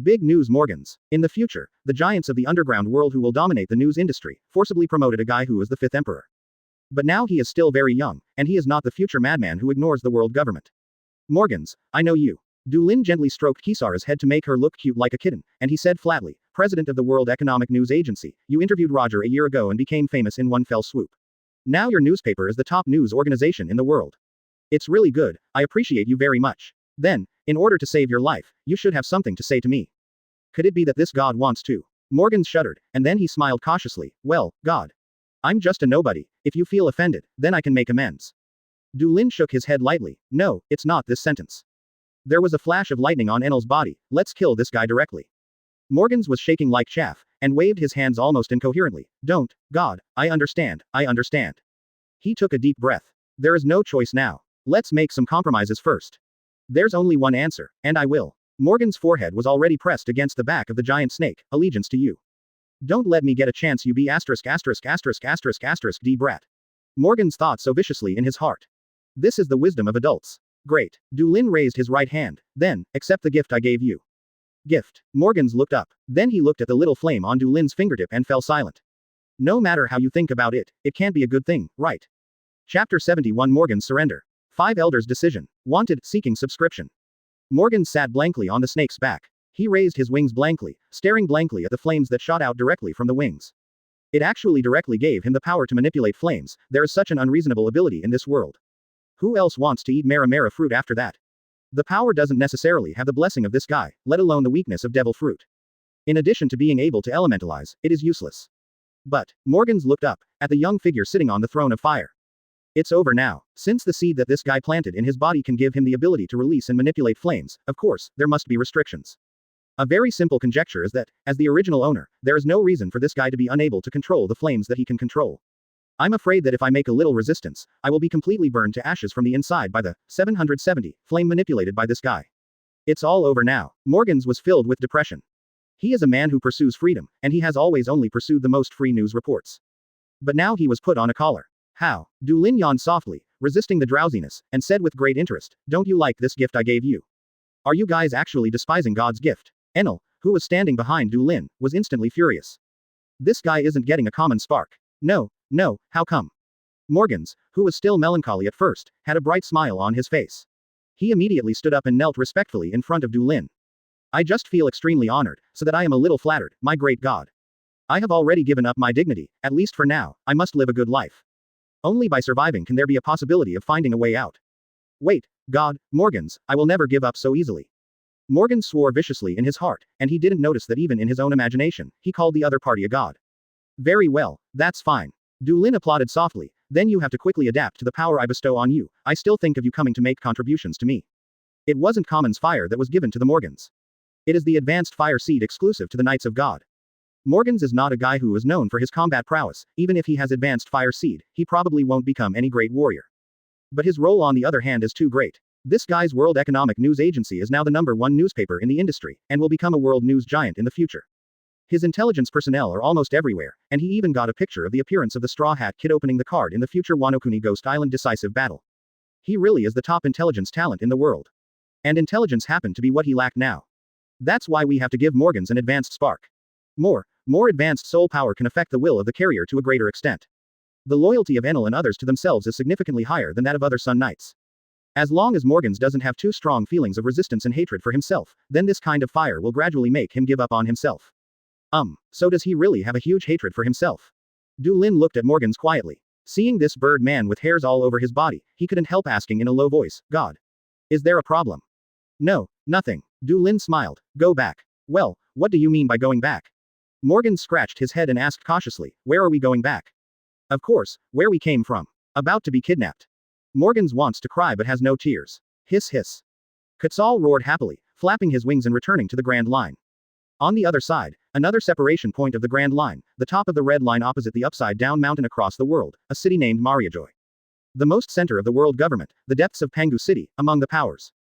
Big news Morgans. In the future, the giants of the underground world who will dominate the news industry, forcibly promoted a guy who is the 5th emperor. But now he is still very young, and he is not the future madman who ignores the world government. Morgans, I know you. Du Lin gently stroked Kisara's head to make her look cute like a kitten, and he said flatly, President of the World Economic News Agency, you interviewed Roger a year ago and became famous in one fell swoop. Now your newspaper is the top news organization in the world. It's really good, I appreciate you very much. Then, in order to save your life, you should have something to say to me. Could it be that this God wants to? Morgans shuddered, and then he smiled cautiously, well, God. I'm just a nobody, if you feel offended, then I can make amends. Du Lin shook his head lightly, no, it's not this sentence. There was a flash of lightning on Enel's body. Let's kill this guy directly. Morgans was shaking like chaff, and waved his hands almost incoherently. Don't, God, I understand. He took a deep breath. There is no choice now. Let's make some compromises first. There's only one answer, and I will. Morgan's forehead was already pressed against the back of the giant snake, allegiance to you. Don't let me get a chance you be ******** D brat. Morgans thought so viciously in his heart. This is the wisdom of adults. Great. Du Lin raised his right hand. Then, accept the gift I gave you. Gift. Morgans looked up. Then he looked at the little flame on Du Lin's fingertip and fell silent. No matter how you think about it, it can't be a good thing, right? Chapter 71 Morgan's Surrender. 5 Elders Decision. Wanted, seeking subscription. Morgan sat blankly on the snake's back. He raised his wings blankly, staring blankly at the flames that shot out directly from the wings. It actually directly gave him the power to manipulate flames. There is such an unreasonable ability in this world. Who else wants to eat Mara fruit after that? The power doesn't necessarily have the blessing of this guy, let alone the weakness of devil fruit. In addition to being able to elementalize, it is useless. But, Morgans looked up, at the young figure sitting on the throne of fire. It's over now. Since the seed that this guy planted in his body can give him the ability to release and manipulate flames, of course, there must be restrictions. A very simple conjecture is that, as the original owner, there is no reason for this guy to be unable to control the flames that he can control. I'm afraid that if I make a little resistance, I will be completely burned to ashes from the inside by the 770 flame manipulated by this guy. It's all over now. Morgans was filled with depression. He is a man who pursues freedom, and he has always only pursued the most free news reports. But now he was put on a collar. How? Du Lin yawned softly, resisting the drowsiness, and said with great interest, don't you like this gift I gave you? Are you guys actually despising God's gift? Enel, who was standing behind Du Lin, was instantly furious. This guy isn't getting a common spark. No, how come? Morgans, who was still melancholy at first, had a bright smile on his face. He immediately stood up and knelt respectfully in front of Du Lin. I just feel extremely honored, so that I am a little flattered, my great God. I have already given up my dignity, at least for now, I must live a good life. Only by surviving can there be a possibility of finding a way out. Wait, God, Morgans, I will never give up so easily. Morgan swore viciously in his heart, and he didn't notice that even in his own imagination, he called the other party a god. Very well, that's fine. Du Lin applauded softly, then you have to quickly adapt to the power I bestow on you. I still think of you coming to make contributions to me. It wasn't Common's fire that was given to the Morgans. It is the advanced fire seed exclusive to the Knights of God. Morgans is not a guy who is known for his combat prowess. Even if he has advanced fire seed, he probably won't become any great warrior. But his role on the other hand is too great. This guy's World Economic News Agency is now the #1 newspaper in the industry, and will become a world news giant in the future. His intelligence personnel are almost everywhere, and he even got a picture of the appearance of the Straw Hat Kid opening the card in the future Wano Kuni Ghost Island decisive battle. He really is the top intelligence talent in the world. And intelligence happened to be what he lacked now. That's why we have to give Morgans an advanced spark. More advanced soul power can affect the will of the carrier to a greater extent. The loyalty of Enel and others to themselves is significantly higher than that of other Sun Knights. As long as Morgans doesn't have too strong feelings of resistance and hatred for himself, then this kind of fire will gradually make him give up on himself. So does he really have a huge hatred for himself? Du Lin looked at Morgans quietly. Seeing this bird man with hairs all over his body, he couldn't help asking in a low voice, God. Is there a problem? No, nothing. Du Lin smiled. Go back. Well, what do you mean by going back? Morgans scratched his head and asked cautiously, where are we going back? Of course, where we came from. About to be kidnapped. Morgans wants to cry but has no tears. Hiss hiss. Quetzal roared happily, flapping his wings and returning to the Grand Line. On the other side, another separation point of the Grand Line, the top of the red line opposite the upside-down mountain across the world, a city named Mariajoy. The most center of the world government, the depths of Pangu City, among the powers.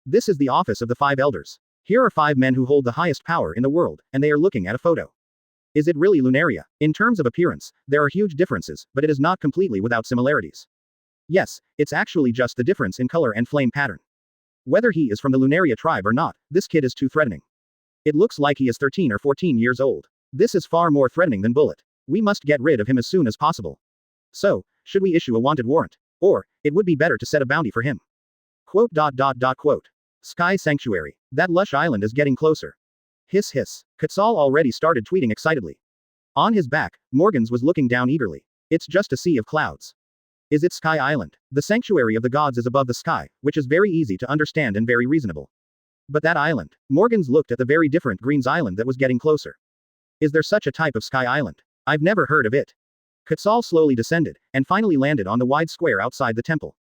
This is the office of the 5 elders. Here are 5 men who hold the highest power in the world, and they are looking at a photo. Is it really Lunaria? In terms of appearance, there are huge differences, but it is not completely without similarities. Yes, it's actually just the difference in color and flame pattern. Whether he is from the Lunaria tribe or not, this kid is too threatening. It looks like he is 13 or 14 years old. This is far more threatening than Bullet. We must get rid of him as soon as possible. So, should we issue a wanted warrant? Or, it would be better to set a bounty for him. Quote. Sky Sanctuary. That lush island is getting closer. Hiss hiss. Quetzal already started tweeting excitedly. On his back, Morgans was looking down eagerly. It's just a sea of clouds. Is it Sky Island? The sanctuary of the gods is above the sky, which is very easy to understand and very reasonable. But that island. Morgans looked at the very different Green's Island that was getting closer. Is there such a type of Sky Island? I've never heard of it. Quetzal slowly descended, and finally landed on the wide square outside the temple.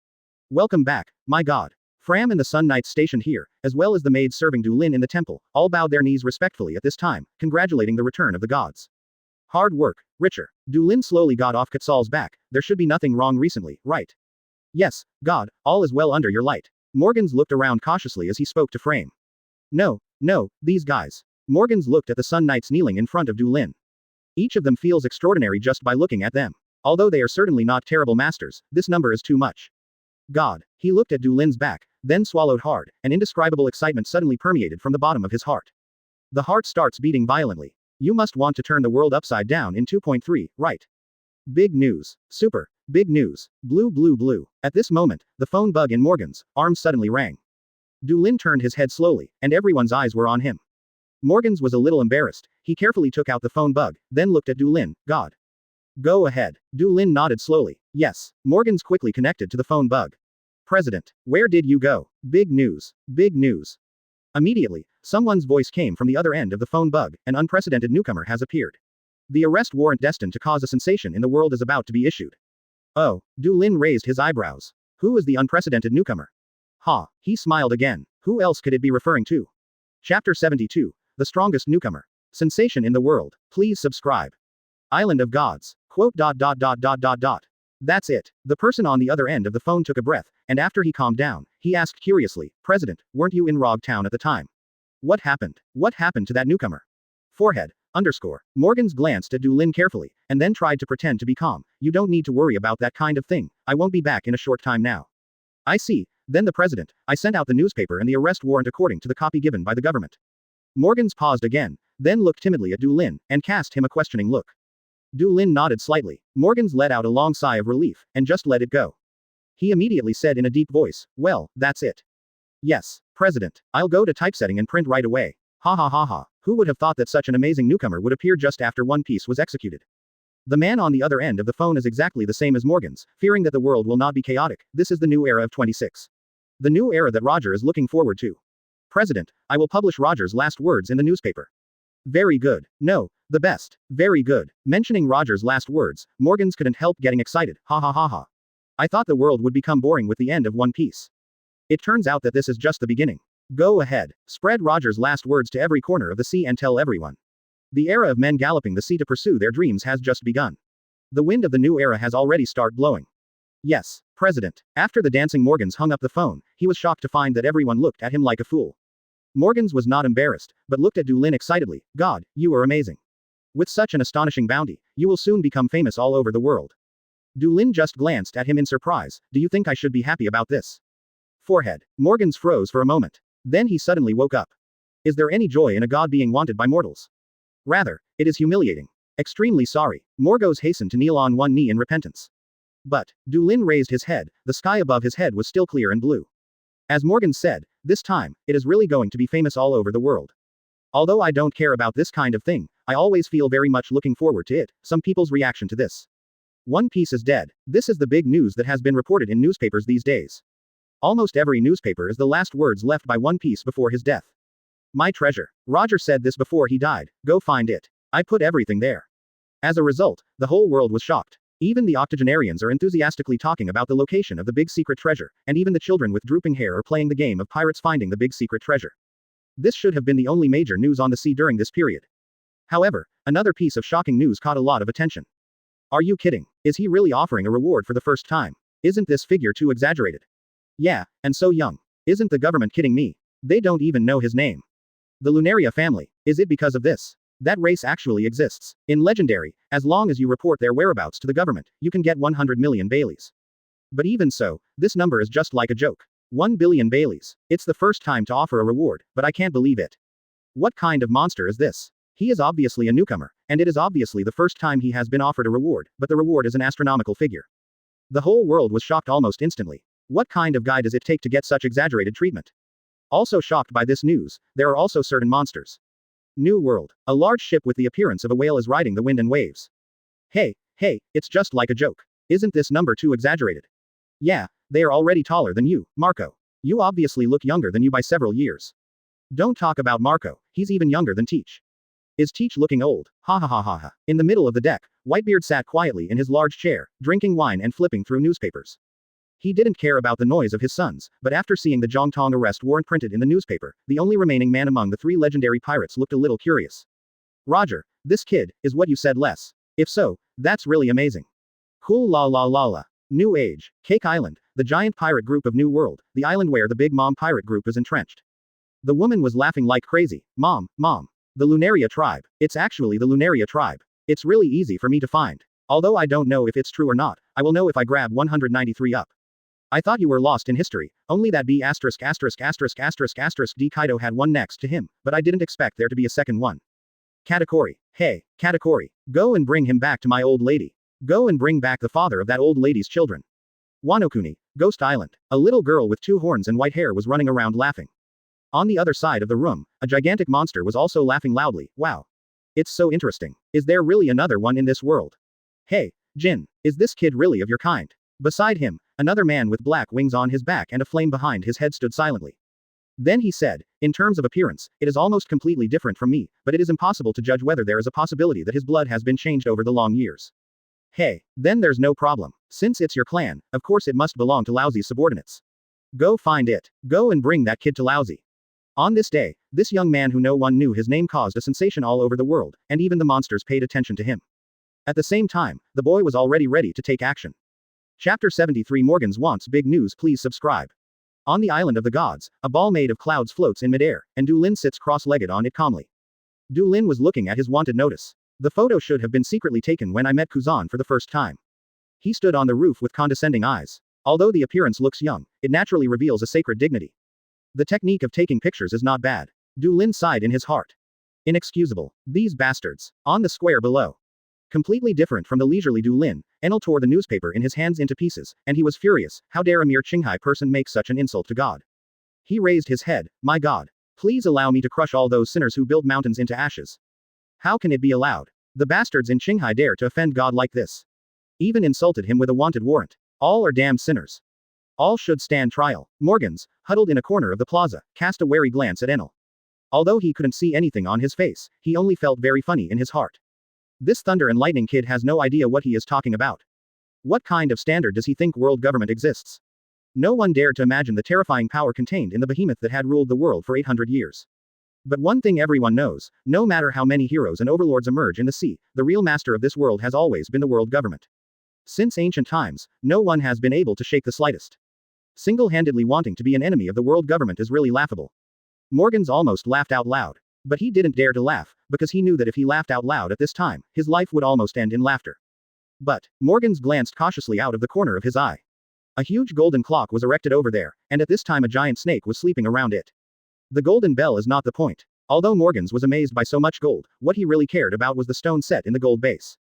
Welcome back, my god. Fram and the Sun Knights stationed here, as well as the maids serving Du Lin in the temple, all bowed their knees respectfully at this time, congratulating the return of the gods. Hard work, richer. Du Lin slowly got off Quetzal's back. There should be nothing wrong recently, right? Yes, God, all is well under your light. Morgans looked around cautiously as he spoke to Frame. No, these guys. Morgans looked at the Sun Knights kneeling in front of Du Lin. Each of them feels extraordinary just by looking at them. Although they are certainly not terrible masters, this number is too much. God. He looked at Du Lin's back, then swallowed hard, and indescribable excitement suddenly permeated from the bottom of his heart. The heart starts beating violently. You must want to turn the world upside down in 2.3, right? Big news. Super. Big news. Blue blue blue. At this moment, the phone bug in Morgan's arm suddenly rang. Du Lin turned his head slowly, and everyone's eyes were on him. Morgan's was a little embarrassed. He carefully took out the phone bug, then looked at Du Lin. God. Go ahead. Du Lin nodded slowly. Yes. Morgan's quickly connected to the phone bug. President. Where did you go? Big news. Big news. Immediately, someone's voice came from the other end of the phone bug. An unprecedented newcomer has appeared. The arrest warrant destined to cause a sensation in the world is about to be issued. Oh. Du Lin raised his eyebrows. Who is the unprecedented newcomer? Ha. He smiled again. Who else could it be referring to? Chapter 72. The strongest newcomer. Sensation in the world. Please subscribe. Island of Gods. Quote. That's it. The person on the other end of the phone took a breath, and after he calmed down, he asked curiously, President, weren't you in Rog Town at the time? What happened? What happened to that newcomer? Forehead. Underscore. Morgans glanced at Du Lin carefully, and then tried to pretend to be calm. You don't need to worry about that kind of thing. I won't be back in a short time now. I see. Then the president. I sent out the newspaper and the arrest warrant according to the copy given by the government. Morgans paused again, then looked timidly at Du Lin, and cast him a questioning look. Du Lin nodded slightly. Morgans let out a long sigh of relief, and just let it go. He immediately said in a deep voice, well, that's it. Yes, President. I'll go to typesetting and print right away. Ha ha ha ha. Who would have thought that such an amazing newcomer would appear just after One Piece was executed? The man on the other end of the phone is exactly the same as Morgans, fearing that the world will not be chaotic. This is the new era of 26. The new era that Roger is looking forward to. President, I will publish Roger's last words in the newspaper. Very good. No, the best. Very good. Mentioning Roger's last words, Morgans couldn't help getting excited. Ha ha ha ha. I thought the world would become boring with the end of One Piece. It turns out that this is just the beginning. Go ahead. Spread Roger's last words to every corner of the sea and tell everyone. The era of men galloping the sea to pursue their dreams has just begun. The wind of the new era has already started blowing. Yes, President. After the dancing Morgans hung up the phone, he was shocked to find that everyone looked at him like a fool. Morgans was not embarrassed, but looked at Du Lin excitedly. God, you are amazing. With such an astonishing bounty, you will soon become famous all over the world. Du Lin just glanced at him in surprise. Do you think I should be happy about this? Forehead. Morgans froze for a moment. Then he suddenly woke up. Is there any joy in a god being wanted by mortals? Rather, it is humiliating. Extremely sorry. Morgos hastened to kneel on one knee in repentance. But, Du Lin raised his head. The sky above his head was still clear and blue. As Morgan said, this time, it is really going to be famous all over the world. Although I don't care about this kind of thing, I always feel very much looking forward to it. Some people's reaction to this. One Piece is dead. This is the big news that has been reported in newspapers these days. Almost every newspaper is the last words left by One Piece before his death. My treasure. Roger said this before he died. Go find it. I put everything there. As a result, the whole world was shocked. Even the octogenarians are enthusiastically talking about the location of the big secret treasure, and even the children with drooping hair are playing the game of pirates finding the big secret treasure. This should have been the only major news on the sea during this period. However, another piece of shocking news caught a lot of attention. Are you kidding? Is he really offering a reward for the first time? Isn't this figure too exaggerated? Yeah, and so young. Isn't the government kidding me? They don't even know his name. The Lunaria family. Is it because of this? That race actually exists. In Legendary, as long as you report their whereabouts to the government, you can get 100 million Baileys. But even so, this number is just like a joke. 1 billion Baileys. It's the first time to offer a reward, but I can't believe it. What kind of monster is this? He is obviously a newcomer, and it is obviously the first time he has been offered a reward, but the reward is an astronomical figure. The whole world was shocked almost instantly. What kind of guy does it take to get such exaggerated treatment? Also shocked by this news, there are also certain monsters. New World. A large ship with the appearance of a whale is riding the wind and waves. Hey, it's just like a joke. Isn't this number too exaggerated? Yeah, they are already taller than you, Marco. You obviously look younger than you by several years. Don't talk about Marco, he's even younger than Teach. Is Teach looking old? Ha ha ha ha ha. In the middle of the deck, Whitebeard sat quietly in his large chair, drinking wine and flipping through newspapers. He didn't care about the noise of his sons, but after seeing the Zhongtong arrest warrant printed in the newspaper, the only remaining man among the 3 legendary pirates looked a little curious. Roger, this kid, is what you said less. If so, that's really amazing. Cool la la la la. New Age, Cake Island, the giant pirate group of New World, the island where the Big Mom pirate group is entrenched. The woman was laughing like crazy. Mom. The Lunaria tribe. It's actually the Lunaria tribe. It's really easy for me to find. Although I don't know if it's true or not, I will know if I grab 193 up. I thought you were lost in history, only that B asterisk asterisk asterisk asterisk asterisk D Kaido had one next to him, but I didn't expect there to be a second one. Katakuri. Hey, Katakuri. Go and bring him back to my old lady. Go and bring back the father of that old lady's children. Wanokuni, Ghost Island. A little girl with 2 horns and white hair was running around laughing. On the other side of the room, a gigantic monster was also laughing loudly. Wow. It's so interesting. Is there really another one in this world? Hey, Jhin, is this kid really of your kind? Beside him, another man with black wings on his back and a flame behind his head stood silently. Then he said, in terms of appearance, it is almost completely different from me, but it is impossible to judge whether there is a possibility that his blood has been changed over the long years. Hey, then there's no problem. Since it's your clan, of course it must belong to Laozi's subordinates. Go find it. Go and bring that kid to Laozi. On this day, this young man who no one knew his name caused a sensation all over the world, and even the monsters paid attention to him. At the same time, the boy was already ready to take action. Chapter 73 Morgans wants big news. Please subscribe. On the island of the gods, a ball made of clouds floats in midair, and Du Lin sits cross-legged on it calmly. Du Lin was looking at his wanted notice. The photo should have been secretly taken when I met Kuzan for the first time. He stood on the roof with condescending eyes. Although the appearance looks young, it naturally reveals a sacred dignity. The technique of taking pictures is not bad. Du Lin sighed in his heart. Inexcusable. These bastards. On the square below. Completely different from the leisurely Du Lin, Enel tore the newspaper in his hands into pieces, and he was furious. How dare a mere Qinghai person make such an insult to God? He raised his head. My God. Please allow me to crush all those sinners who build mountains into ashes. How can it be allowed? The bastards in Qinghai dare to offend God like this. Even insulted him with a wanted warrant. All are damned sinners. All should stand trial. Morgans, huddled in a corner of the plaza, cast a wary glance at Enel. Although he couldn't see anything on his face, he only felt very funny in his heart. This thunder and lightning kid has no idea what he is talking about. What kind of standard does he think world government exists? No one dared to imagine the terrifying power contained in the behemoth that had ruled the world for 800 years. But one thing everyone knows, no matter how many heroes and overlords emerge in the sea, the real master of this world has always been the world government. Since ancient times, no one has been able to shake the slightest. Single-handedly wanting to be an enemy of the world government is really laughable. Morgans almost laughed out loud. But he didn't dare to laugh, because he knew that if he laughed out loud at this time, his life would almost end in laughter. But, Morgans glanced cautiously out of the corner of his eye. A huge golden clock was erected over there, and at this time a giant snake was sleeping around it. The golden bell is not the point. Although Morgans was amazed by so much gold, what he really cared about was the stone set in the gold base.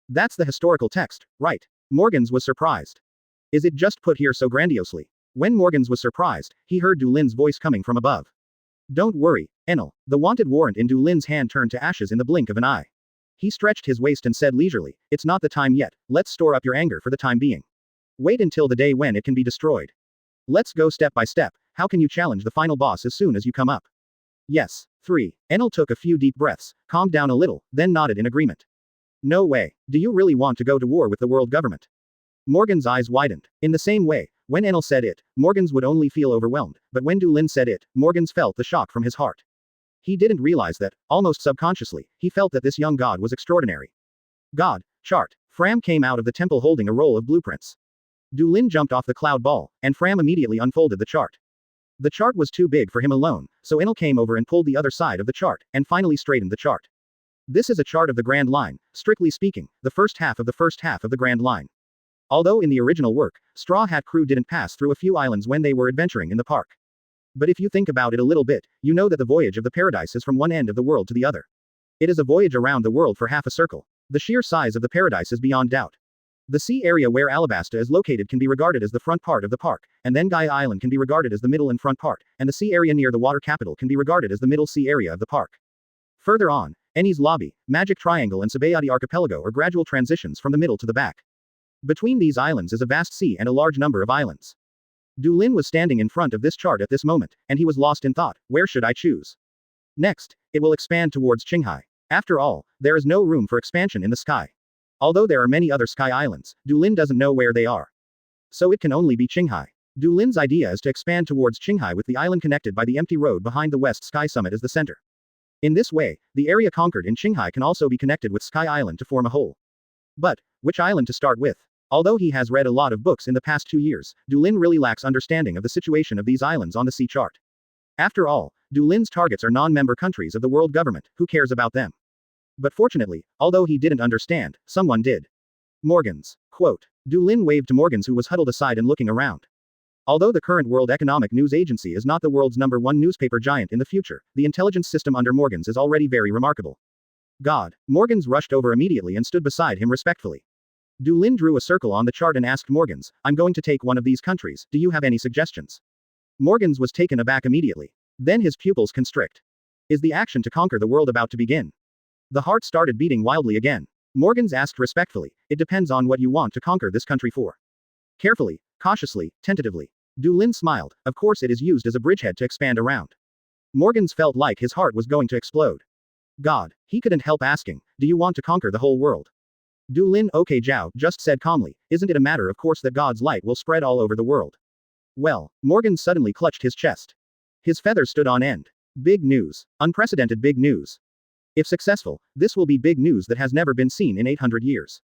That's the historical text, right? Morgans was surprised. Is it just put here so grandiosely? When Morgans was surprised, he heard Du Lin's voice coming from above. Don't worry, Enel. The wanted warrant in Du Lin's hand turned to ashes in the blink of an eye. He stretched his waist and said leisurely, it's not the time yet, let's store up your anger for the time being. Wait until the day when it can be destroyed. Let's go step by step. How can you challenge the final boss as soon as you come up? Yes. 3. Enel took a few deep breaths, calmed down a little, then nodded in agreement. No way. Do you really want to go to war with the world government? Morgan's eyes widened. In the same way, when Enel said it, Morgans would only feel overwhelmed, but when Du Lin said it, Morgans felt the shock from his heart. He didn't realize that, almost subconsciously, he felt that this young god was extraordinary. God, chart. Fram came out of the temple holding a roll of blueprints. Du Lin jumped off the cloud ball, and Fram immediately unfolded the chart. The chart was too big for him alone, so Enel came over and pulled the other side of the chart, and finally straightened the chart. This is a chart of the Grand Line, strictly speaking, the first half of the Grand Line. Although in the original work, Straw Hat Crew didn't pass through a few islands when they were adventuring in the park. But if you think about it a little bit, you know that the voyage of the paradise is from one end of the world to the other. It is a voyage around the world for half a circle. The sheer size of the paradise is beyond doubt. The sea area where Alabasta is located can be regarded as the front part of the park, and then Gaia Island can be regarded as the middle and front part, and the sea area near the water capital can be regarded as the middle sea area of the park. Further on, Eni's Lobby, Magic Triangle and Sabayati Archipelago are gradual transitions from the middle to the back. Between these islands is a vast sea and a large number of islands. Du Lin was standing in front of this chart at this moment, and he was lost in thought. Where should I choose? Next, it will expand towards Qinghai. After all, there is no room for expansion in the sky. Although there are many other sky islands, Du Lin doesn't know where they are. So it can only be Qinghai. Du Lin's idea is to expand towards Qinghai with the island connected by the empty road behind the west sky summit as the center. In this way, the area conquered in Qinghai can also be connected with Sky Island to form a whole. But, which island to start with? Although he has read a lot of books in the past 2 years, Du Lin really lacks understanding of the situation of these islands on the sea chart. After all, Du Lin's targets are non-member countries of the world government, who cares about them? But fortunately, although he didn't understand, someone did. Morgans. Quote. Du Lin waved to Morgans, who was huddled aside and looking around. Although the current World Economic News Agency is not the world's #1 newspaper giant in the future, the intelligence system under Morgans is already very remarkable. God. Morgans rushed over immediately and stood beside him respectfully. Du Lin drew a circle on the chart and asked Morgans, I'm going to take one of these countries, do you have any suggestions? Morgans was taken aback immediately. Then his pupils constrict. Is the action to conquer the world about to begin? The heart started beating wildly again. Morgans asked respectfully, it depends on what you want to conquer this country for. Carefully, cautiously, tentatively. Du Lin smiled, of course it is used as a bridgehead to expand around. Morgans felt like his heart was going to explode. God. He couldn't help asking, do you want to conquer the whole world? Du Lin okay Zhao just said calmly, isn't it a matter of course that God's light will spread all over the world? Well, Morgan suddenly clutched his chest. His feathers stood on end. Big news. Unprecedented big news. If successful, this will be big news that has never been seen in 800 years.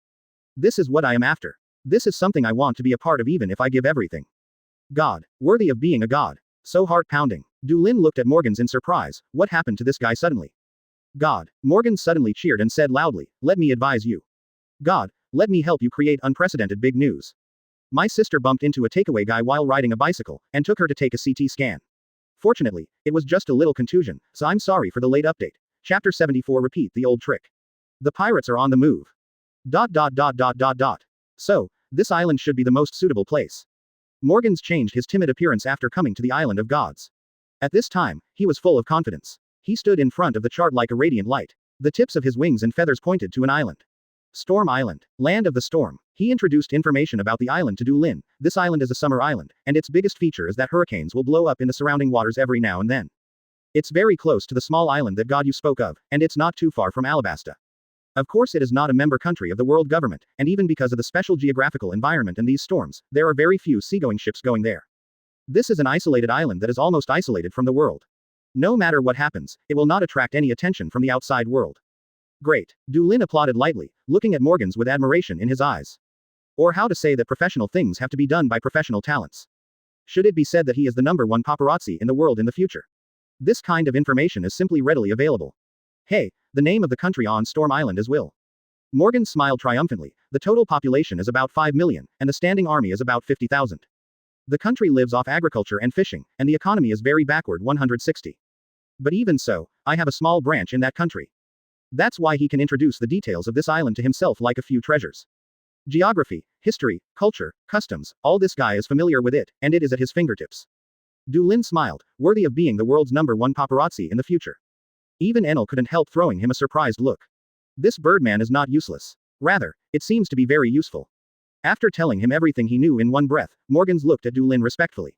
This is what I am after. This is something I want to be a part of even if I give everything. God. Worthy of being a god. So heart-pounding. Du Lin looked at Morgans in surprise, what happened to this guy suddenly? God. Morgans suddenly cheered and said loudly, let me advise you. God, let me help you create unprecedented big news. My sister bumped into a takeaway guy while riding a bicycle, and took her to take a CT scan. Fortunately, it was just a little contusion, so I'm sorry for the late update. Chapter 74 Repeat the old trick. The pirates are on the move. ... So, this island should be the most suitable place. Morgans changed his timid appearance after coming to the island of gods. At this time, he was full of confidence. He stood in front of the chart like a radiant light. The tips of his wings and feathers pointed to an island. Storm Island. Land of the Storm. He introduced information about the island to Du Lin. This island is a summer island, and its biggest feature is that hurricanes will blow up in the surrounding waters every now and then. It's very close to the small island that God you spoke of, and it's not too far from Alabasta. Of course it is not a member country of the world government, and even because of the special geographical environment and these storms, there are very few seagoing ships going there. This is an isolated island that is almost isolated from the world. No matter what happens, it will not attract any attention from the outside world. Great. Du Lin applauded lightly, looking at Morgans with admiration in his eyes. Or how to say that professional things have to be done by professional talents. Should it be said that he is the #1 paparazzi in the world in the future? This kind of information is simply readily available. Hey, the name of the country on Storm Island is Will. Morgan smiled triumphantly. The total population is about 5 million, and the standing army is about 50,000. The country lives off agriculture and fishing, and the economy is very backward 160. But even so, I have a small branch in that country. That's why he can introduce the details of this island to himself like a few treasures. Geography, history, culture, customs, all this guy is familiar with it, and it is at his fingertips. Du Lin smiled, worthy of being the world's #1 paparazzi in the future. Even Enel couldn't help throwing him a surprised look. This birdman is not useless. Rather, it seems to be very useful. After telling him everything he knew in one breath, Morgans looked at Du Lin respectfully.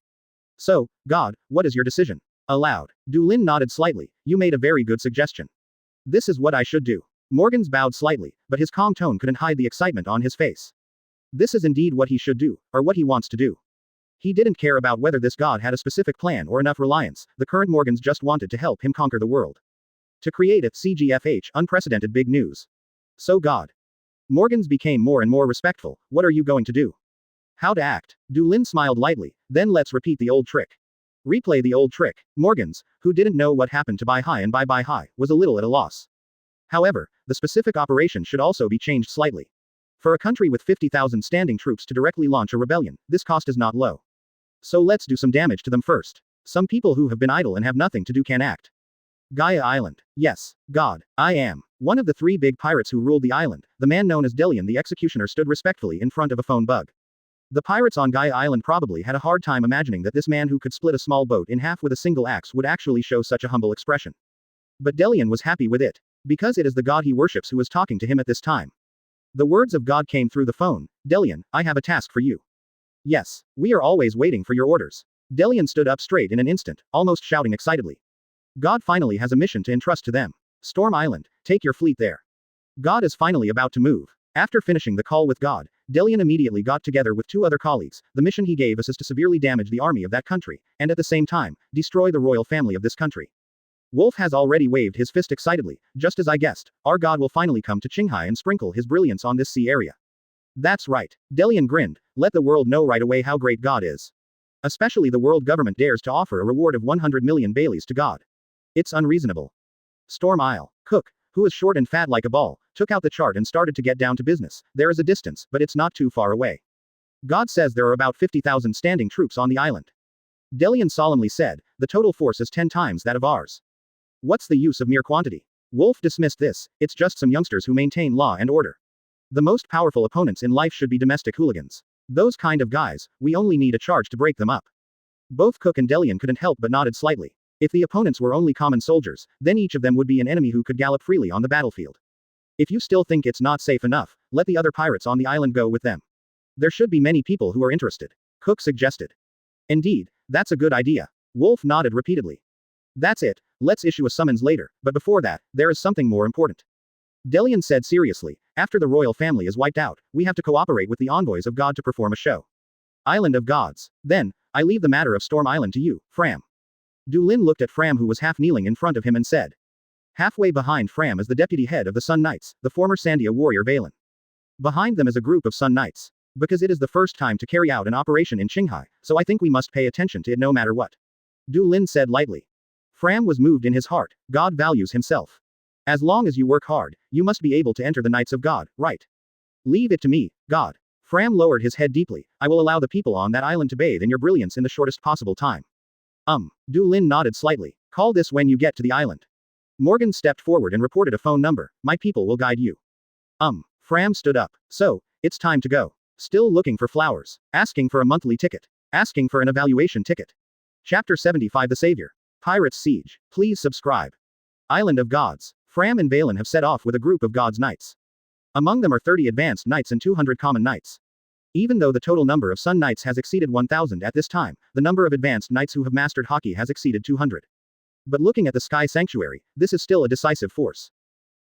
So, God, what is your decision? Aloud. Du Lin nodded slightly, you made a very good suggestion. This is what I should do. Morgans bowed slightly, but his calm tone couldn't hide the excitement on his face. This is indeed what he should do, or what he wants to do. He didn't care about whether this god had a specific plan or enough reliance, the current Morgans just wanted to help him conquer the world. To create a CGFH unprecedented big news. So God. Morgans became more and more respectful, what are you going to do? How to act? Du Lin smiled lightly, then let's repeat the old trick. Replay the old trick. Morgans, who didn't know what happened to Bai Hai and Bai Hai, was a little at a loss. However, the specific operation should also be changed slightly. For a country with 50,000 standing troops to directly launch a rebellion, this cost is not low. So let's do some damage to them first. Some people who have been idle and have nothing to do can act. Gaia Island. Yes, God, I am. One of the 3 big pirates who ruled the island, the man known as Delian the Executioner stood respectfully in front of a phone bug. The pirates on Gaia Island probably had a hard time imagining that this man who could split a small boat in half with a single axe would actually show such a humble expression. But Delian was happy with it. Because it is the god he worships who was talking to him at this time. The words of God came through the phone. Delian, I have a task for you. Yes, we are always waiting for your orders. Delian stood up straight in an instant, almost shouting excitedly. God finally has a mission to entrust to them. Storm Island, take your fleet there. God is finally about to move. After finishing the call with God, Delian immediately got together with 2 other colleagues. The mission he gave us is to severely damage the army of that country, and at the same time, destroy the royal family of this country. Wolf has already waved his fist excitedly, just as I guessed, our god will finally come to Qinghai and sprinkle his brilliance on this sea area. That's right. Delian grinned, let the world know right away how great God is. Especially the world government dares to offer a reward of 100 million Baileys to God. It's unreasonable. Storm Isle. Cook, who was short and fat like a ball, took out the chart and started to get down to business. There is a distance, but it's not too far away. God says there are about 50,000 standing troops on the island. Delian solemnly said, the total force is 10 times that of ours. What's the use of mere quantity? Wolf dismissed this, it's just some youngsters who maintain law and order. The most powerful opponents in life should be domestic hooligans. Those kind of guys, we only need a charge to break them up. Both Cook and Delian couldn't help but nodded slightly. If the opponents were only common soldiers, then each of them would be an enemy who could gallop freely on the battlefield. If you still think it's not safe enough, let the other pirates on the island go with them. There should be many people who are interested. Cook suggested. Indeed, that's a good idea. Wolf nodded repeatedly. That's it, let's issue a summons later, but before that, there is something more important. Delian said seriously, after the royal family is wiped out, we have to cooperate with the envoys of God to perform a show. Island of Gods. Then, I leave the matter of Storm Island to you, Fram. Du Lin looked at Fram, who was half kneeling in front of him, and said. Halfway behind Fram is the deputy head of the Sun Knights, the former Sandia warrior Valen. Behind them is a group of Sun Knights. Because it is the first time to carry out an operation in Qinghai, so I think we must pay attention to it no matter what. Du Lin said lightly. Fram was moved in his heart. God values himself. As long as you work hard, you must be able to enter the Knights of God, right? Leave it to me, God. Fram lowered his head deeply. I will allow the people on that island to bathe in your brilliance in the shortest possible time. Du Lin nodded slightly. Call this when you get to the island. Morgan stepped forward and reported a phone number. My people will guide you. Fram stood up. So, it's time to go. Still looking for flowers. Asking for a monthly ticket. Asking for an evaluation ticket. Chapter 75 The Savior. Pirates Siege. Please subscribe. Island of Gods. Fram and Valen have set off with a group of God's Knights. Among them are 30 advanced knights and 200 common knights. Even though the total number of Sun Knights has exceeded 1,000 at this time, the number of advanced knights who have mastered hockey has exceeded 200. But looking at the Sky Sanctuary, this is still a decisive force.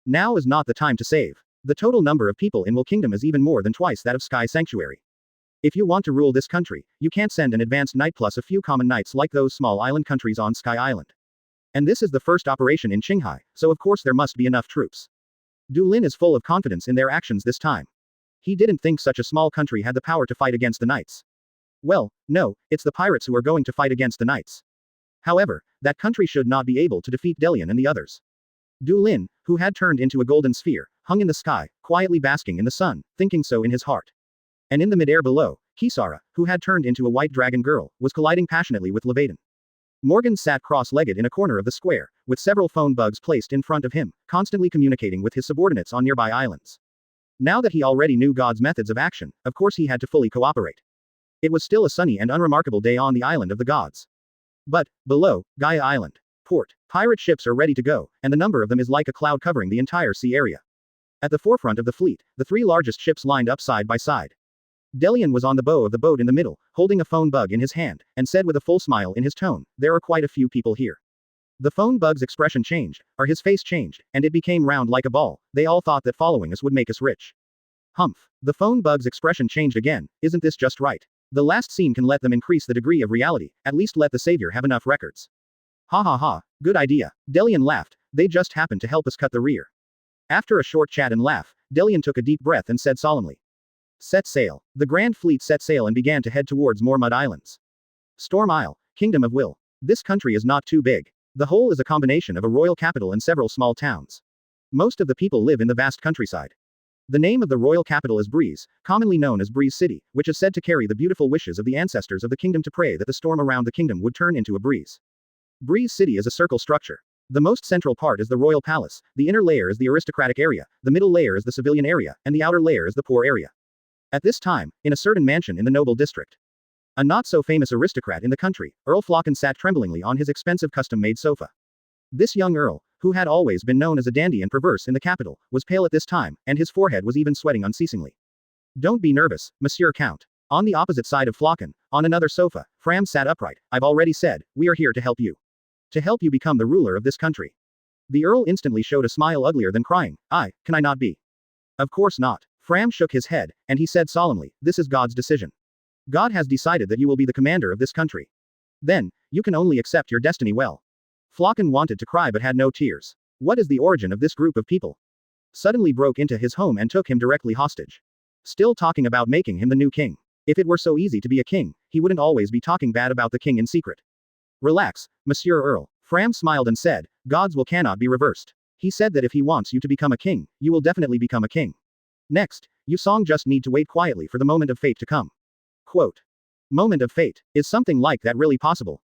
Now is not the time to save. The total number of people in Will Kingdom is even more than twice that of Sky Sanctuary. If you want to rule this country, you can't send an advanced knight plus a few common knights like those small island countries on Sky Island. And this is the first operation in Qinghai, so of course there must be enough troops. Du Lin is full of confidence in their actions this time. He didn't think such a small country had the power to fight against the knights. Well, no, it's the pirates who are going to fight against the knights. However, that country should not be able to defeat Delian and the others. Du Lin, who had turned into a golden sphere, hung in the sky, quietly basking in the sun, thinking so in his heart. And in the midair below, Kisara, who had turned into a white dragon girl, was colliding passionately with Levaden. Morgan sat cross-legged in a corner of the square, with several phone bugs placed in front of him, constantly communicating with his subordinates on nearby islands. Now that he already knew God's methods of action, of course he had to fully cooperate. It was still a sunny and unremarkable day on the island of the gods. But, below, Gaia Island. Port. Pirate ships are ready to go, and the number of them is like a cloud covering the entire sea area. At the forefront of the fleet, the three largest ships lined up side by side. Delian was on the bow of the boat in the middle, holding a phone bug in his hand, and said with a full smile in his tone, there are quite a few people here. The phone bug's expression changed, or his face changed, and it became round like a ball. They all thought that following us would make us rich. Humph. The phone bug's expression changed again. Isn't this just right? The last scene can let them increase the degree of reality, at least let the savior have enough records. Ha ha ha, good idea. Delian laughed. They just happened to help us cut the rear. After a short chat and laugh, Delian took a deep breath and said solemnly. Set sail. The Grand Fleet set sail and began to head towards more mud islands. Storm Isle, Kingdom of Will. This country is not too big. The whole is a combination of a royal capital and several small towns. Most of the people live in the vast countryside. The name of the royal capital is Breeze, commonly known as Breeze City, which is said to carry the beautiful wishes of the ancestors of the kingdom to pray that the storm around the kingdom would turn into a breeze. Breeze City is a circle structure. The most central part is the royal palace, the inner layer is the aristocratic area, the middle layer is the civilian area, and the outer layer is the poor area. At this time, in a certain mansion in the noble district, a not-so-famous aristocrat in the country, Earl Flocken sat tremblingly on his expensive custom-made sofa. This young earl, who had always been known as a dandy and perverse in the capital, was pale at this time, and his forehead was even sweating unceasingly. Don't be nervous, Monsieur Count. On the opposite side of Flocken, on another sofa, Fram sat upright. I've already said, we are here to help you. To help you become the ruler of this country. The earl instantly showed a smile uglier than crying. Can I not be? Of course not. Fram shook his head, and he said solemnly, this is God's decision. God has decided that you will be the commander of this country. Then, you can only accept your destiny well. Flocken wanted to cry but had no tears. What is the origin of this group of people? Suddenly broke into his home and took him directly hostage. Still talking about making him the new king. If it were so easy to be a king, he wouldn't always be talking bad about the king in secret. Relax, Monsieur Earl. Fram smiled and said, God's will cannot be reversed. He said that if he wants you to become a king, you will definitely become a king. Next, you Song just need to wait quietly for the moment of fate to come. Quote. Moment of fate. Is something like that really possible?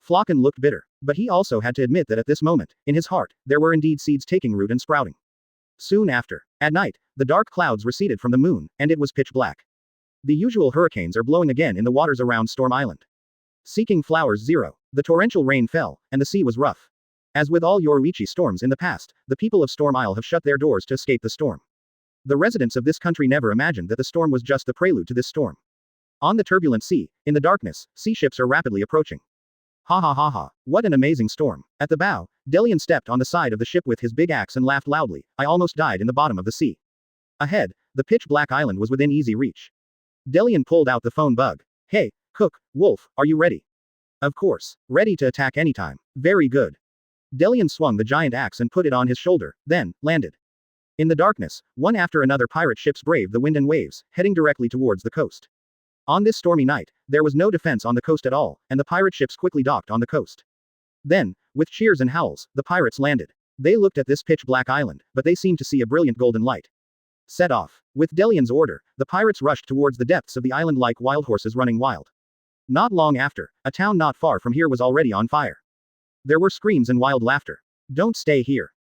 Flocken looked bitter, but he also had to admit that at this moment, in his heart, there were indeed seeds taking root and sprouting. Soon after, at night, the dark clouds receded from the moon, and it was pitch black. The usual hurricanes are blowing again in the waters around Storm Island. Seeking flowers 0. The torrential rain fell, and the sea was rough. As with all Yoruichi storms in the past, the people of Storm Isle have shut their doors to escape the storm. The residents of this country never imagined that the storm was just the prelude to this storm. On the turbulent sea, in the darkness, sea ships are rapidly approaching. Ha ha ha ha, what an amazing storm. At the bow, Delian stepped on the side of the ship with his big axe and laughed loudly. I almost died in the bottom of the sea. Ahead, the pitch-black island was within easy reach. Delian pulled out the phone bug. Hey, Cook, Wolf, are you ready? Of course, ready to attack anytime. Very good. Delian swung the giant axe and put it on his shoulder, then, landed. In the darkness, one after another pirate ships braved the wind and waves, heading directly towards the coast. On this stormy night, there was no defense on the coast at all, and the pirate ships quickly docked on the coast. Then, with cheers and howls, the pirates landed. They looked at this pitch-black island, but they seemed to see a brilliant golden light. Set off. With Delian's order, the pirates rushed towards the depths of the island like wild horses running wild. Not long after, a town not far from here was already on fire. There were screams and wild laughter. Don't stay here.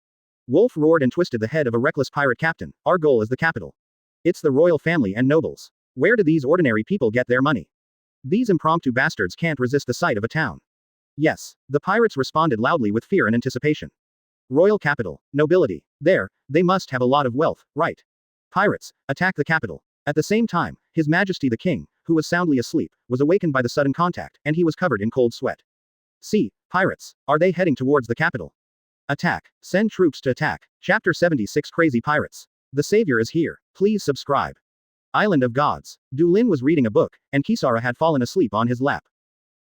Wolf roared and twisted the head of a reckless pirate captain. Our goal is the capital. It's the royal family and nobles. Where do these ordinary people get their money? These impromptu bastards can't resist the sight of a town. Yes, the pirates responded loudly with fear and anticipation. Royal capital, nobility. There, they must have a lot of wealth, right? Pirates, attack the capital. At the same time, His Majesty the King, who was soundly asleep, was awakened by the sudden contact, and he was covered in cold sweat. See, pirates, are they heading towards the capital? Attack. Send troops to attack. Chapter 76 Crazy Pirates. The Savior is here. Please subscribe. Island of Gods. Du Lin was reading a book, and Kisara had fallen asleep on his lap.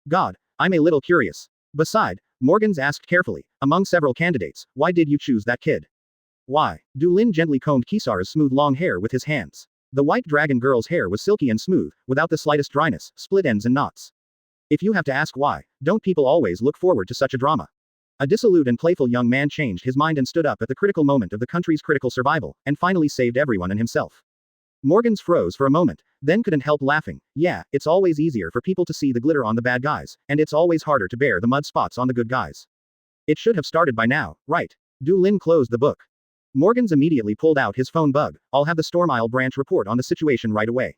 God, I'm a little curious. Beside, Morgans asked carefully, among several candidates, why did you choose that kid? Why? Du Lin gently combed Kisara's smooth long hair with his hands. The white dragon girl's hair was silky and smooth, without the slightest dryness, split ends and knots. If you have to ask why, don't people always look forward to such a drama? A dissolute and playful young man changed his mind and stood up at the critical moment of the country's critical survival, and finally saved everyone and himself. Morgans froze for a moment, then couldn't help laughing. Yeah, it's always easier for people to see the glitter on the bad guys, and it's always harder to bear the mud spots on the good guys. It should have started by now, right? Du Lin closed the book. Morgans immediately pulled out his phone bug. I'll have the Storm Isle branch report on the situation right away.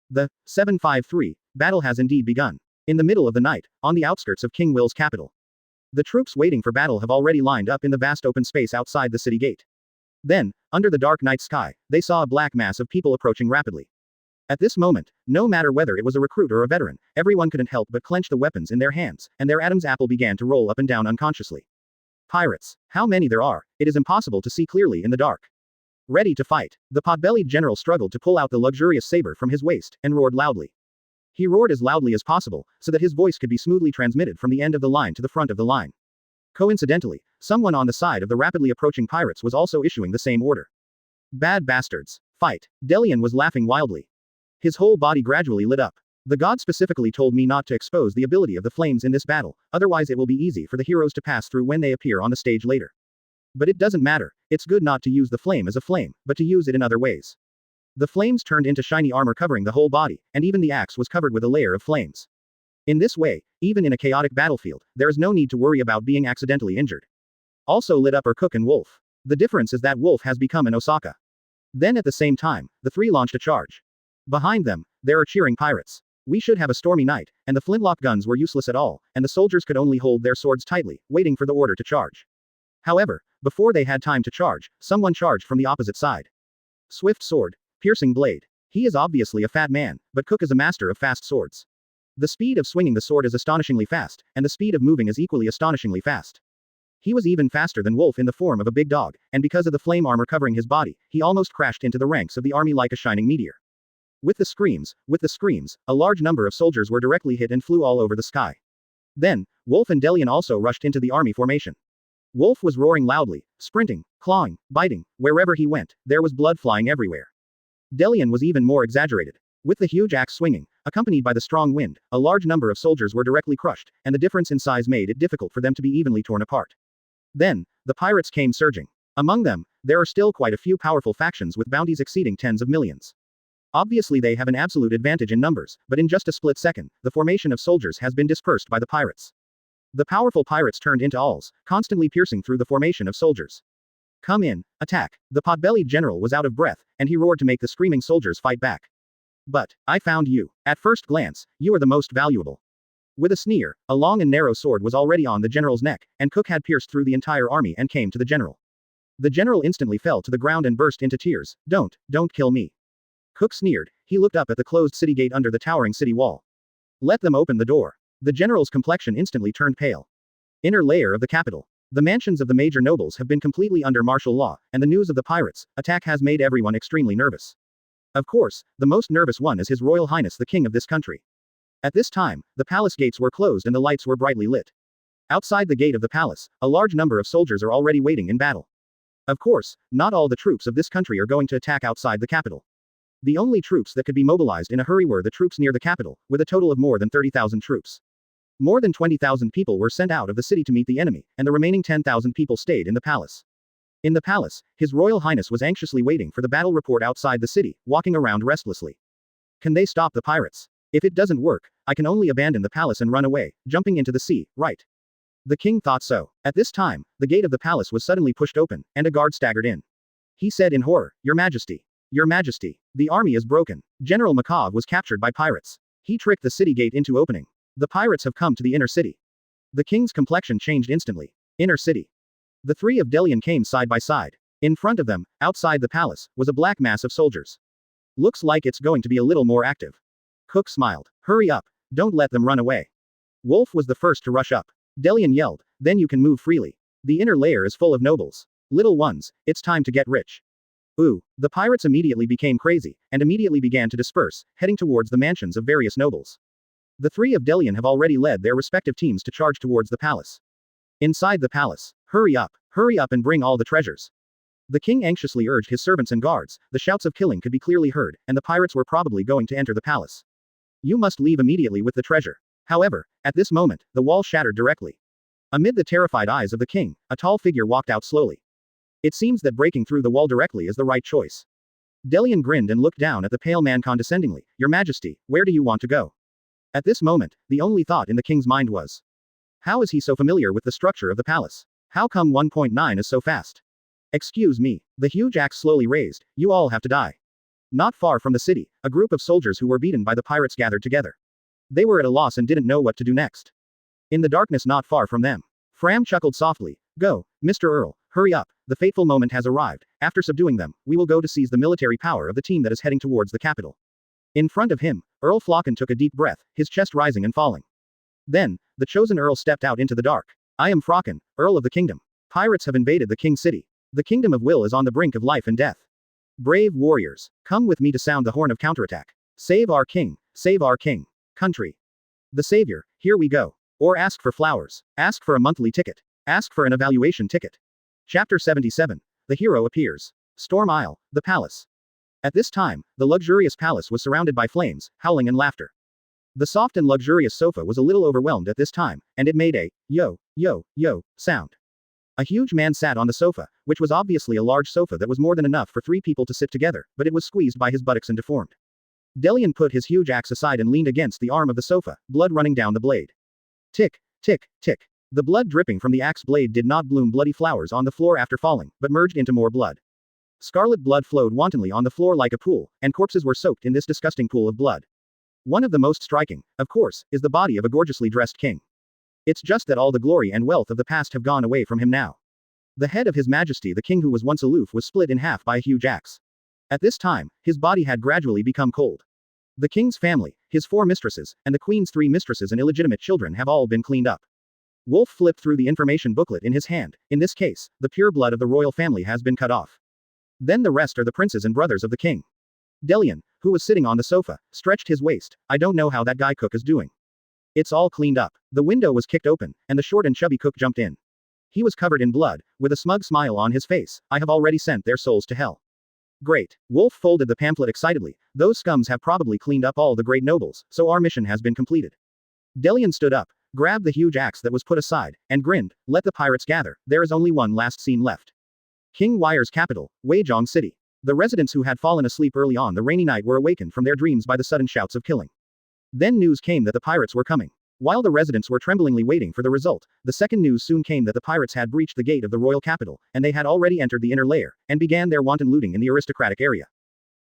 The 753 battle has indeed begun. In the middle of the night, on the outskirts of King Will's capital. The troops waiting for battle have already lined up in the vast open space outside the city gate. Then, under the dark night sky, they saw a black mass of people approaching rapidly. At this moment, no matter whether it was a recruit or a veteran, everyone couldn't help but clench the weapons in their hands, and their Adam's apple began to roll up and down unconsciously. Pirates. How many there are, it is impossible to see clearly in the dark. Ready to fight. The pot-bellied general struggled to pull out the luxurious saber from his waist, and roared loudly. He roared as loudly as possible, so that his voice could be smoothly transmitted from the end of the line to the front of the line. Coincidentally, someone on the side of the rapidly approaching pirates was also issuing the same order. Bad bastards. Fight. Delian was laughing wildly. His whole body gradually lit up. The god specifically told me not to expose the ability of the flames in this battle, otherwise it will be easy for the heroes to pass through when they appear on the stage later. But it doesn't matter, it's good not to use the flame as a flame, but to use it in other ways. The flames turned into shiny armor covering the whole body, and even the axe was covered with a layer of flames. In this way, even in a chaotic battlefield, there is no need to worry about being accidentally injured. Also lit up are Cook and Wolf. The difference is that Wolf has become an Osaka. Then at the same time, the three launched a charge. Behind them, there are cheering pirates. We should have a stormy night, and the flintlock guns were useless at all, and the soldiers could only hold their swords tightly, waiting for the order to charge. However, before they had time to charge, someone charged from the opposite side. Swift sword, piercing blade. He is obviously a fat man, but Cook is a master of fast swords. The speed of swinging the sword is astonishingly fast, and the speed of moving is equally astonishingly fast. He was even faster than Wolf in the form of a big dog, and because of the flame armor covering his body, he almost crashed into the ranks of the army like a shining meteor. With the screams, a large number of soldiers were directly hit and flew all over the sky. Then, Wolf and Delian also rushed into the army formation. Wolf was roaring loudly, sprinting, clawing, biting, wherever he went, there was blood flying everywhere. Delian was even more exaggerated. With the huge axe swinging, accompanied by the strong wind, a large number of soldiers were directly crushed, and the difference in size made it difficult for them to be evenly torn apart. Then, the pirates came surging. Among them, there are still quite a few powerful factions with bounties exceeding tens of millions. Obviously they have an absolute advantage in numbers, but in just a split second, the formation of soldiers has been dispersed by the pirates. The powerful pirates turned into owls, constantly piercing through the formation of soldiers. Come in, attack. The pot-bellied general was out of breath, and he roared to make the screaming soldiers fight back. But, I found you. At first glance, you are the most valuable. With a sneer, a long and narrow sword was already on the general's neck, and Cook had pierced through the entire army and came to the general. The general instantly fell to the ground and burst into tears. Don't kill me. Cook sneered. He looked up at the closed city gate under the towering city wall. Let them open the door. The general's complexion instantly turned pale. Inner layer of the capital. The mansions of the major nobles have been completely under martial law, and the news of the pirates' attack has made everyone extremely nervous. Of course, the most nervous one is His Royal Highness the King of this country. At this time, the palace gates were closed and the lights were brightly lit. Outside the gate of the palace, a large number of soldiers are already waiting in battle. Of course, not all the troops of this country are going to attack outside the capital. The only troops that could be mobilized in a hurry were the troops near the capital, with a total of more than 30,000 troops. More than 20,000 people were sent out of the city to meet the enemy, and the remaining 10,000 people stayed in the palace. In the palace, His Royal Highness was anxiously waiting for the battle report outside the city, walking around restlessly. Can they stop the pirates? If it doesn't work, I can only abandon the palace and run away, jumping into the sea, right? The king thought so. At this time, the gate of the palace was suddenly pushed open, and a guard staggered in. He said in horror, Your Majesty. Your Majesty. The army is broken. General Makov was captured by pirates. He tricked the city gate into opening. The pirates have come to the inner city. The king's complexion changed instantly. Inner city. The three of Delian came side by side. In front of them, outside the palace, was a black mass of soldiers. Looks like it's going to be a little more active. Cook smiled. Hurry up. Don't let them run away. Wolf was the first to rush up. Delian yelled, Then you can move freely. The inner layer is full of nobles. Little ones, it's time to get rich. Ooh, the pirates immediately became crazy, and immediately began to disperse, heading towards the mansions of various nobles. The three of Delian have already led their respective teams to charge towards the palace. Inside the palace, hurry up and bring all the treasures. The king anxiously urged his servants and guards, the shouts of killing could be clearly heard, and the pirates were probably going to enter the palace. You must leave immediately with the treasure. However, at this moment, the wall shattered directly. Amid the terrified eyes of the king, a tall figure walked out slowly. It seems that breaking through the wall directly is the right choice. Delian grinned and looked down at the pale man condescendingly. Your Majesty, where do you want to go? At this moment, the only thought in the king's mind was, how is he so familiar with the structure of the palace? How come 1.9 is so fast? Excuse me. The huge axe slowly raised. You all have to die. Not far from the city, a group of soldiers who were beaten by the pirates gathered together. They were at a loss and didn't know what to do next. In the darkness not far from them, Fram chuckled softly. Go, Mr. Earl, hurry up. The fateful moment has arrived. After subduing them, we will go to seize the military power of the team that is heading towards the capital. In front of him, Earl Flocken took a deep breath, his chest rising and falling. Then, the chosen Earl stepped out into the dark. I am Flocken, Earl of the Kingdom. Pirates have invaded the King City. The Kingdom of Will is on the brink of life and death. Brave warriors, come with me to sound the horn of counterattack. Save our king, country. The savior, here we go. Or ask for flowers. Ask for a monthly ticket. Ask for an evaluation ticket. Chapter 77. The hero appears. Storm Isle, the palace. At this time, the luxurious palace was surrounded by flames, howling and laughter. The soft and luxurious sofa was a little overwhelmed at this time, and it made a yo sound. A huge man sat on the sofa, which was obviously a large sofa that was more than enough for 3 people to sit together, but it was squeezed by his buttocks and deformed. Delian put his huge axe aside and leaned against the arm of the sofa, blood running down the blade. Tick, tick, tick. The blood dripping from the axe blade did not bloom bloody flowers on the floor after falling, but merged into more blood. Scarlet blood flowed wantonly on the floor like a pool, and corpses were soaked in this disgusting pool of blood. One of the most striking, of course, is the body of a gorgeously dressed king. It's just that all the glory and wealth of the past have gone away from him now. The head of His Majesty the king who was once aloof was split in half by a huge axe. At this time, his body had gradually become cold. The king's family, his 4 mistresses, and the queen's 3 mistresses and illegitimate children have all been cleaned up. Wolf flipped through the information booklet in his hand. In this case, the pure blood of the royal family has been cut off. Then the rest are the princes and brothers of the king. Delian, who was sitting on the sofa, stretched his waist. I don't know how that guy Cook is doing. It's all cleaned up. The window was kicked open, and the short and chubby Cook jumped in. He was covered in blood, with a smug smile on his face. I have already sent their souls to hell. Great. Wolf folded the pamphlet excitedly. Those scums have probably cleaned up all the great nobles, so our mission has been completed. Delian stood up, grabbed the huge axe that was put aside, and grinned. Let the pirates gather. There is only one last scene left. King Wire's capital, Weijong City. The residents who had fallen asleep early on the rainy night were awakened from their dreams by the sudden shouts of killing. Then news came that the pirates were coming. While the residents were tremblingly waiting for the result, the second news soon came that the pirates had breached the gate of the royal capital, and they had already entered the inner layer, and began their wanton looting in the aristocratic area.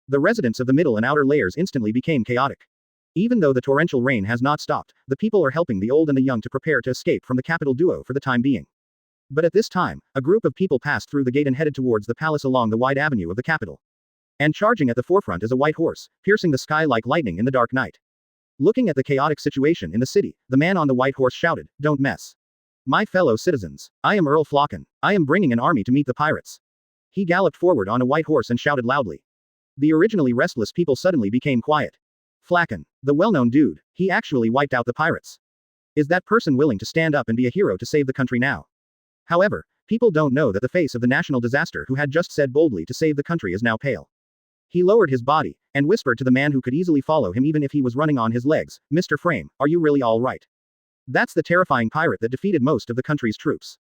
The residents of the middle and outer layers instantly became chaotic. Even though the torrential rain has not stopped, the people are helping the old and the young to prepare to escape from the capital duo for the time being. But at this time, a group of people passed through the gate and headed towards the palace along the wide avenue of the capital. And charging at the forefront is a white horse, piercing the sky like lightning in the dark night. Looking at the chaotic situation in the city, the man on the white horse shouted, "Don't mess. My fellow citizens, I am Earl Flocken. I am bringing an army to meet the pirates." He galloped forward on a white horse and shouted loudly. The originally restless people suddenly became quiet. Flocken, the well-known dude, he actually wiped out the pirates. Is that person willing to stand up and be a hero to save the country now? However, people don't know that the face of the national disaster who had just said boldly to save the country is now pale. He lowered his body, and whispered to the man who could easily follow him even if he was running on his legs, "Mr. Frame, are you really all right? That's the terrifying pirate that defeated most of the country's troops."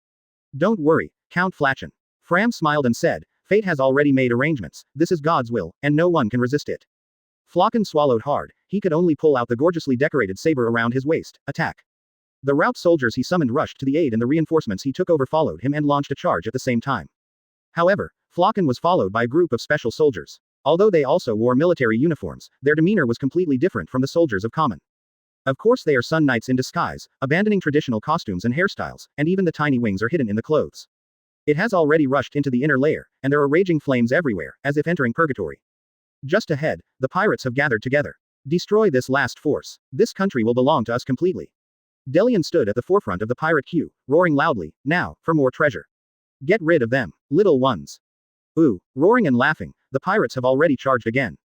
"Don't worry, Count Flachen." Fram smiled and said, "Fate has already made arrangements, this is God's will, and no one can resist it." Flocken swallowed hard, he could only pull out the gorgeously decorated saber around his waist. Attack. The rout soldiers he summoned rushed to the aid and the reinforcements he took over followed him and launched a charge at the same time. However, Flocken was followed by a group of special soldiers. Although they also wore military uniforms, their demeanor was completely different from the soldiers of common. Of course they are sun knights in disguise, abandoning traditional costumes and hairstyles, and even the tiny wings are hidden in the clothes. It has already rushed into the inner layer, and there are raging flames everywhere, as if entering purgatory. Just ahead, the pirates have gathered together. Destroy this last force. This country will belong to us completely. Delian stood at the forefront of the pirate queue, roaring loudly, "Now, for more treasure. Get rid of them, little ones." Ooh, roaring and laughing, the pirates have already charged again.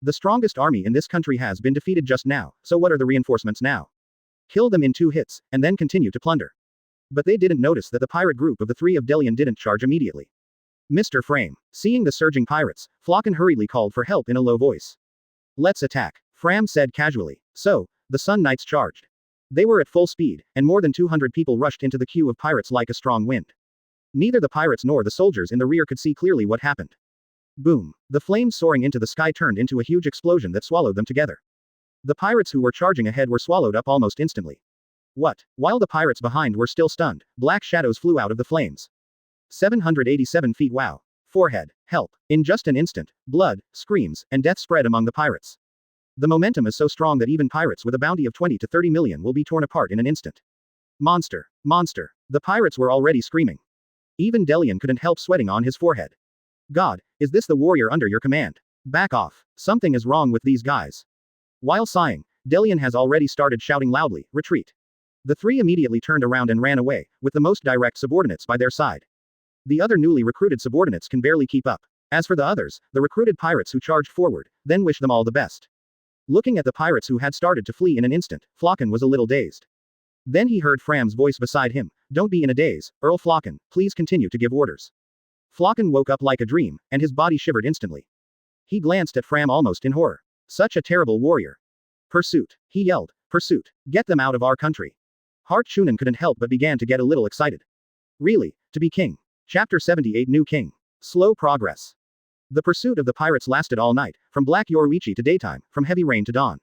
The strongest army in this country has been defeated just now, so what are the reinforcements now? Kill them in 2 hits, and then continue to plunder. But they didn't notice that the pirate group of the 3 of Delian didn't charge immediately. Mr. Frame. Seeing the surging pirates, Flocken hurriedly called for help in a low voice. "Let's attack," Fram said casually. So, the Sun Knights charged. They were at full speed, and more than 200 people rushed into the queue of pirates like a strong wind. Neither the pirates nor the soldiers in the rear could see clearly what happened. Boom. The flames soaring into the sky turned into a huge explosion that swallowed them together. The pirates who were charging ahead were swallowed up almost instantly. What? While the pirates behind were still stunned, black shadows flew out of the flames. 787 feet. Wow. Forehead. Help. In just an instant, blood, screams, and death spread among the pirates. The momentum is so strong that even pirates with a bounty of 20 to 30 million will be torn apart in an instant. Monster. Monster. The pirates were already screaming. Even Delian couldn't help sweating on his forehead. God, is this the warrior under your command? Back off. Something is wrong with these guys. While sighing, Delian has already started shouting loudly, "Retreat." The 3 immediately turned around and ran away, with the most direct subordinates by their side. The other newly recruited subordinates can barely keep up. As for the others, the recruited pirates who charged forward, then wish them all the best. Looking at the pirates who had started to flee in an instant, Flocken was a little dazed. Then he heard Fram's voice beside him, "Don't be in a daze, Earl Flocken, please continue to give orders." Flocken woke up like a dream, and his body shivered instantly. He glanced at Fram almost in horror. Such a terrible warrior. "Pursuit," he yelled, "pursuit, get them out of our country." Hart Chunin couldn't help but began to get a little excited. Really, to be king. Chapter 78 New King. Slow progress. The pursuit of the pirates lasted all night, from black Yoruichi to daytime, from heavy rain to dawn.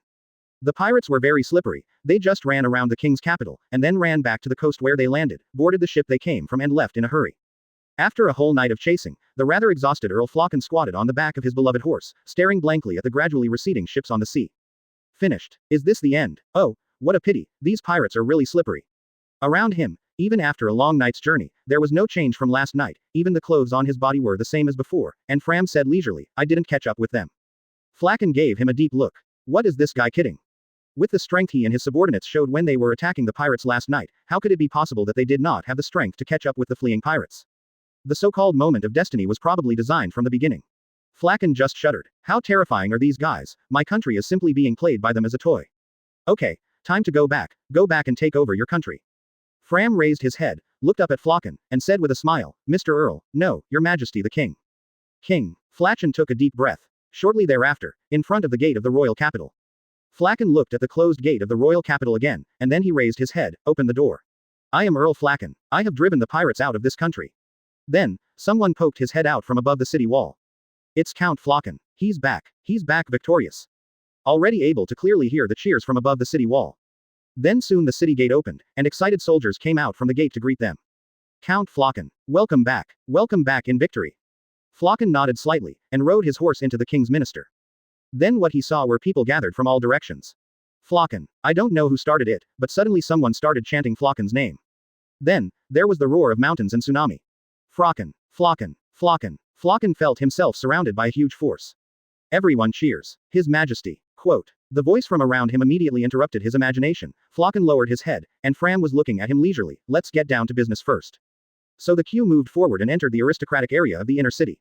The pirates were very slippery, they just ran around the king's capital, and then ran back to the coast where they landed, boarded the ship they came from and left in a hurry. After a whole night of chasing, the rather exhausted Earl Flocken squatted on the back of his beloved horse, staring blankly at the gradually receding ships on the sea. Finished. Is this the end? Oh, what a pity, these pirates are really slippery. Around him, even after a long night's journey, there was no change from last night, even the clothes on his body were the same as before, and Fram said leisurely, "I didn't catch up with them." Flocken gave him a deep look. What is this guy kidding? With the strength he and his subordinates showed when they were attacking the pirates last night, how could it be possible that they did not have the strength to catch up with the fleeing pirates? The so-called moment of destiny was probably designed from the beginning. Flocken just shuddered. How terrifying are these guys? My country is simply being played by them as a toy. Okay, time to go back and take over your country. Fram raised his head, looked up at Flocken, and said with a smile, "Mr. Earl, no, your majesty the king." King. Flachen took a deep breath. Shortly thereafter, in front of the gate of the royal capital. Flocken looked at the closed gate of the royal capital again, and then he raised his head, opened the door. "I am Earl Flocken. I have driven the pirates out of this country." Then, someone poked his head out from above the city wall. It's Count Flocken. He's back. He's back victorious. Already able to clearly hear the cheers from above the city wall. Then soon the city gate opened, and excited soldiers came out from the gate to greet them. Count Flocken, welcome back in victory. Flocken nodded slightly, and rode his horse into the king's minister. Then what he saw were people gathered from all directions. Flocken, I don't know who started it, but suddenly someone started chanting Flocken's name. Then, there was the roar of mountains and tsunami. Flocken, Flocken, Flocken. Flocken felt himself surrounded by a huge force. Everyone cheers. His Majesty. Quote. The voice from around him immediately interrupted his imagination. Flocken lowered his head, and Fram was looking at him leisurely. Let's get down to business first. So the queue moved forward and entered the aristocratic area of the inner city.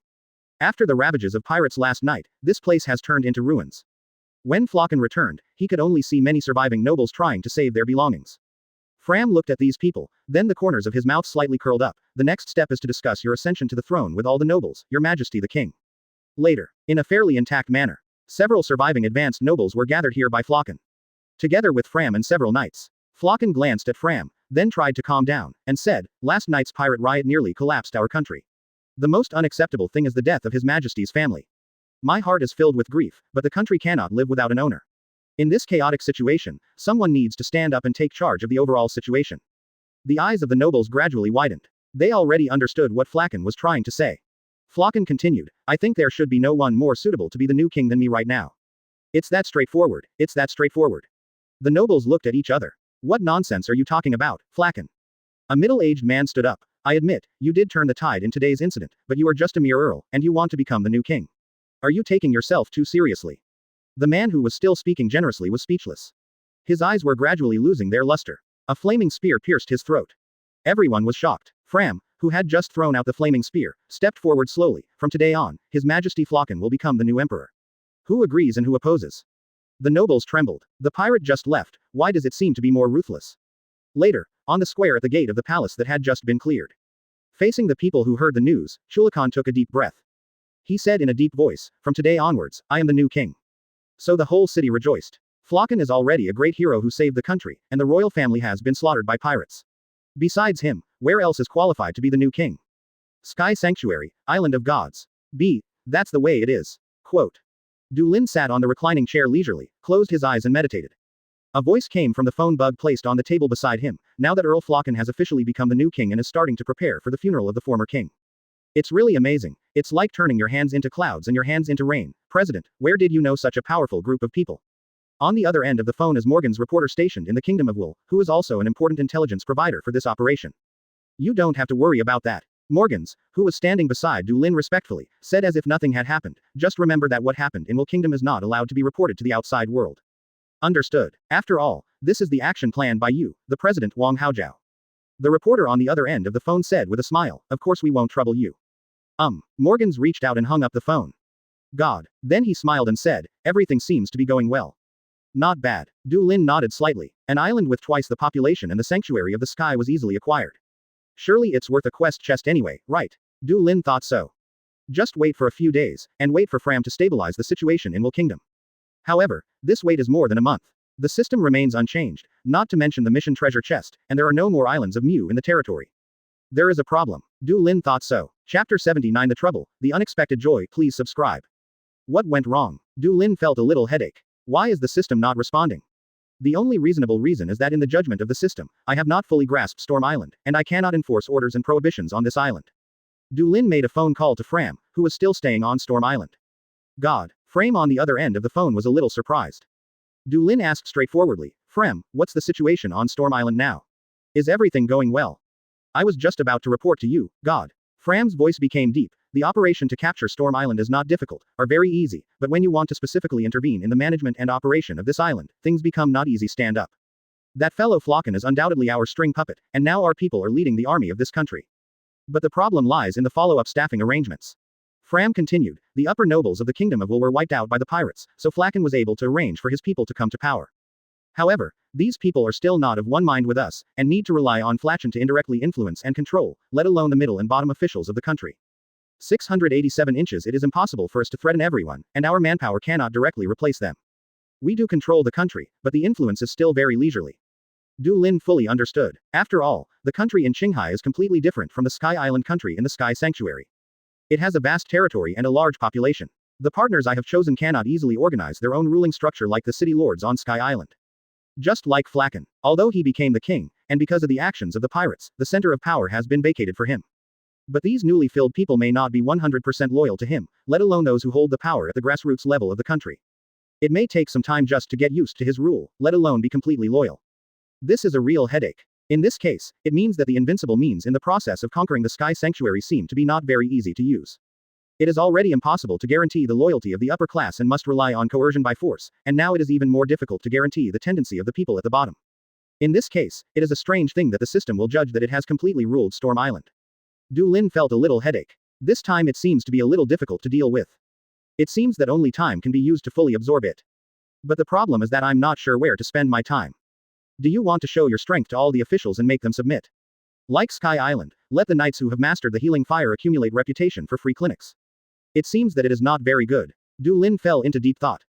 After the ravages of pirates last night, this place has turned into ruins. When Flocken returned, he could only see many surviving nobles trying to save their belongings. Fram looked at these people, then the corners of his mouth slightly curled up. The next step is to discuss your ascension to the throne with all the nobles, Your Majesty the King. Later, in a fairly intact manner, several surviving advanced nobles were gathered here by Flocken. Together with Fram and several knights. Flocken glanced at Fram, then tried to calm down, and said, last night's pirate riot nearly collapsed our country. The most unacceptable thing is the death of His Majesty's family. My heart is filled with grief, but the country cannot live without an owner. In this chaotic situation, someone needs to stand up and take charge of the overall situation. The eyes of the nobles gradually widened. They already understood what Flocken was trying to say. Flocken continued, I think there should be no one more suitable to be the new king than me right now. It's that straightforward. The nobles looked at each other. What nonsense are you talking about, Flocken? A middle-aged man stood up. I admit, you did turn the tide in today's incident, but you are just a mere earl, and you want to become the new king. Are you taking yourself too seriously? The man who was still speaking generously was speechless. His eyes were gradually losing their luster. A flaming spear pierced his throat. Everyone was shocked. Fram, who had just thrown out the flaming spear, stepped forward slowly. From today on, His Majesty Flocken will become the new emperor. Who agrees and who opposes? The nobles trembled. The pirate just left. Why does it seem to be more ruthless? Later, on the square at the gate of the palace that had just been cleared. Facing the people who heard the news, Chulakan took a deep breath. He said in a deep voice, from today onwards, I am the new king. So the whole city rejoiced. Flocken is already a great hero who saved the country, and the royal family has been slaughtered by pirates. Besides him, where else is qualified to be the new king? Sky Sanctuary, Island of Gods. That's the way it is. Quote. Du Lin sat on the reclining chair leisurely, closed his eyes and meditated. A voice came from the phone bug placed on the table beside him, now that Earl Flocken has officially become the new king and is starting to prepare for the funeral of the former king. It's really amazing. It's like turning your hands into clouds and your hands into rain. President, where did you know such a powerful group of people? On the other end of the phone is Morgan's reporter stationed in the Kingdom of Wool, who is also an important intelligence provider for this operation. You don't have to worry about that. Morgans, who was standing beside Du Lin respectfully, said as if nothing had happened, just remember that what happened in Wool Kingdom is not allowed to be reported to the outside world. Understood. After all, this is the action plan by you, the President Wang Haojiao. The reporter on the other end of the phone said with a smile, of course we won't trouble you. Morgans reached out and hung up the phone. God. Then he smiled and said, everything seems to be going well. Not bad. Du Lin nodded slightly. An island with twice the population and the sanctuary of the sky was easily acquired. Surely it's worth a quest chest anyway, right? Du Lin thought so. Just wait for a few days, and wait for Fram to stabilize the situation in Wool Kingdom. However, this wait is more than a month. The system remains unchanged, not to mention the mission treasure chest, and there are no more islands of Mu in the territory. There is a problem. Du Lin thought so. Chapter 79 The Trouble, The Unexpected Joy. Please subscribe. What went wrong? Du Lin felt a little headache. Why is the system not responding? The only reasonable reason is that in the judgment of the system, I have not fully grasped Storm Island, and I cannot enforce orders and prohibitions on this island. Du Lin made a phone call to Fram, who was still staying on Storm Island. God. Fram on the other end of the phone was a little surprised. Du Lin asked straightforwardly, Fram, what's the situation on Storm Island now? Is everything going well? I was just about to report to you, God. Fram's voice became deep. The operation to capture Storm Island is not difficult, or very easy, but when you want to specifically intervene in the management and operation of this island, things become not easy. Stand up. That fellow Flocken is undoubtedly our string puppet, and now our people are leading the army of this country. But the problem lies in the follow-up staffing arrangements. Fram continued, the upper nobles of the Kingdom of Wool were wiped out by the pirates, so Flocken was able to arrange for his people to come to power. However, these people are still not of one mind with us, and need to rely on Flocken to indirectly influence and control, let alone the middle and bottom officials of the country. 687 inches. It is impossible for us to threaten everyone, and our manpower cannot directly replace them. We do control the country, but the influence is still very leisurely. Du Lin fully understood. After all, the country in Qinghai is completely different from the Sky Island country in the Sky Sanctuary. It has a vast territory and a large population. The partners I have chosen cannot easily organize their own ruling structure like the city lords on Sky Island. Just like Flacken. Although he became the king, and because of the actions of the pirates, the center of power has been vacated for him. But these newly filled people may not be 100% loyal to him, let alone those who hold the power at the grassroots level of the country. It may take some time just to get used to his rule, let alone be completely loyal. This is a real headache. In this case, it means that the invincible means in the process of conquering the Sky Sanctuary seem to be not very easy to use. It is already impossible to guarantee the loyalty of the upper class and must rely on coercion by force, and now it is even more difficult to guarantee the tendency of the people at the bottom. In this case, it is a strange thing that the system will judge that it has completely ruled Storm Island. Du Lin felt a little headache. This time it seems to be a little difficult to deal with. It seems that only time can be used to fully absorb it. But the problem is that I'm not sure where to spend my time. Do you want to show your strength to all the officials and make them submit? Like Sky Island, let the knights who have mastered the healing fire accumulate reputation for free clinics. It seems that it is not very good. Du Lin fell into deep thought.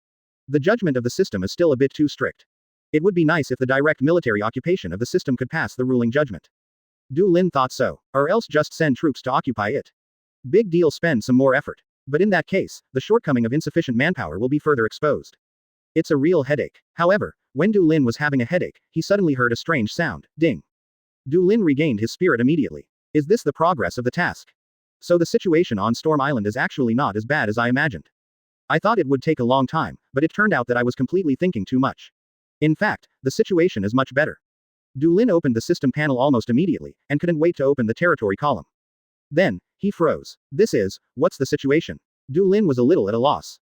The judgment of the system is still a bit too strict. It would be nice if the direct military occupation of the system could pass the ruling judgment. Du Lin thought so, or else just send troops to occupy it. Big deal, spend some more effort. But in that case, the shortcoming of insufficient manpower will be further exposed. It's a real headache. However, when Du Lin was having a headache, he suddenly heard a strange sound, ding. Du Lin regained his spirit immediately. Is this the progress of the task? So the situation on Storm Island is actually not as bad as I imagined. I thought it would take a long time, but it turned out that I was completely thinking too much. In fact, the situation is much better. Du Lin opened the system panel almost immediately, and couldn't wait to open the territory column. Then, he froze. What's the situation? Du Lin was a little at a loss.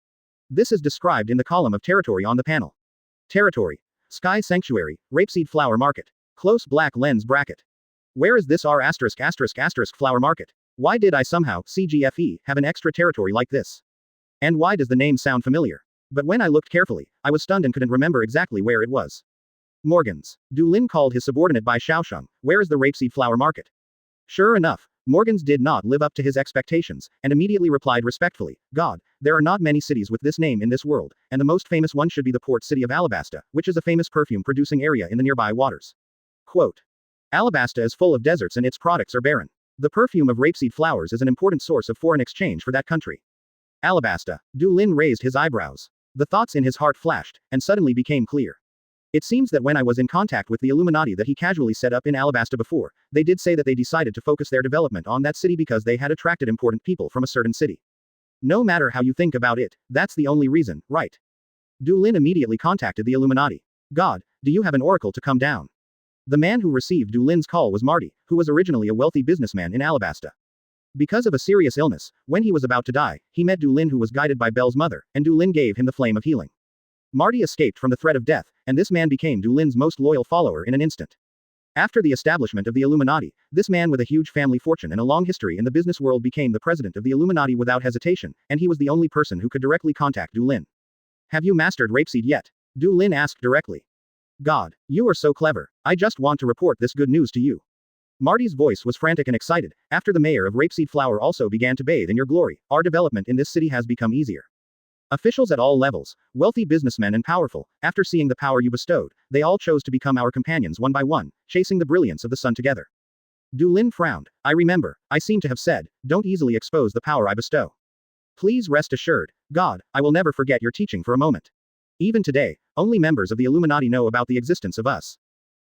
This is described in the column of territory on the panel. Territory. Sky Sanctuary, Rapeseed Flower Market. Close black lens bracket. Where is this R**** flower market? Why did I somehow, CGFE, have an extra territory like this? And why does the name sound familiar? But when I looked carefully, I was stunned and couldn't remember exactly where it was. Morgans. Du Lin called his subordinate by Xiaosheng, where is the Rapeseed Flower Market? Sure enough, Morgans did not live up to his expectations, and immediately replied respectfully, God, there are not many cities with this name in this world, and the most famous one should be the port city of Alabasta, which is a famous perfume-producing area in the nearby waters. Quote. Alabasta is full of deserts and its products are barren. The perfume of rapeseed flowers is an important source of foreign exchange for that country. Alabasta. Du Lin raised his eyebrows. The thoughts in his heart flashed, and suddenly became clear. It seems that when I was in contact with the Illuminati that he casually set up in Alabasta before, they did say that they decided to focus their development on that city because they had attracted important people from a certain city. No matter how you think about it, that's the only reason, right? Du Lin immediately contacted the Illuminati. God, do you have an oracle to come down? The man who received Du Lin's call was Marty, who was originally a wealthy businessman in Alabasta. Because of a serious illness, when he was about to die, he met Du Lin, who was guided by Belle's mother, and Du Lin gave him the flame of healing. Marty escaped from the threat of death, and this man became Du Lin's most loyal follower in an instant. After the establishment of the Illuminati, this man with a huge family fortune and a long history in the business world became the president of the Illuminati without hesitation, and he was the only person who could directly contact Du Lin. Have you mastered Rapeseed yet? Du Lin asked directly. God, you are so clever. I just want to report this good news to you. Marty's voice was frantic and excited. After the mayor of Rapeseed Flower also began to bathe in your glory, our development in this city has become easier. Officials at all levels, wealthy businessmen and powerful, after seeing the power you bestowed, they all chose to become our companions one by one, chasing the brilliance of the sun together. Du Lin frowned. I remember, I seem to have said, don't easily expose the power I bestow. Please rest assured, God, I will never forget your teaching for a moment. Even today, only members of the Illuminati know about the existence of us.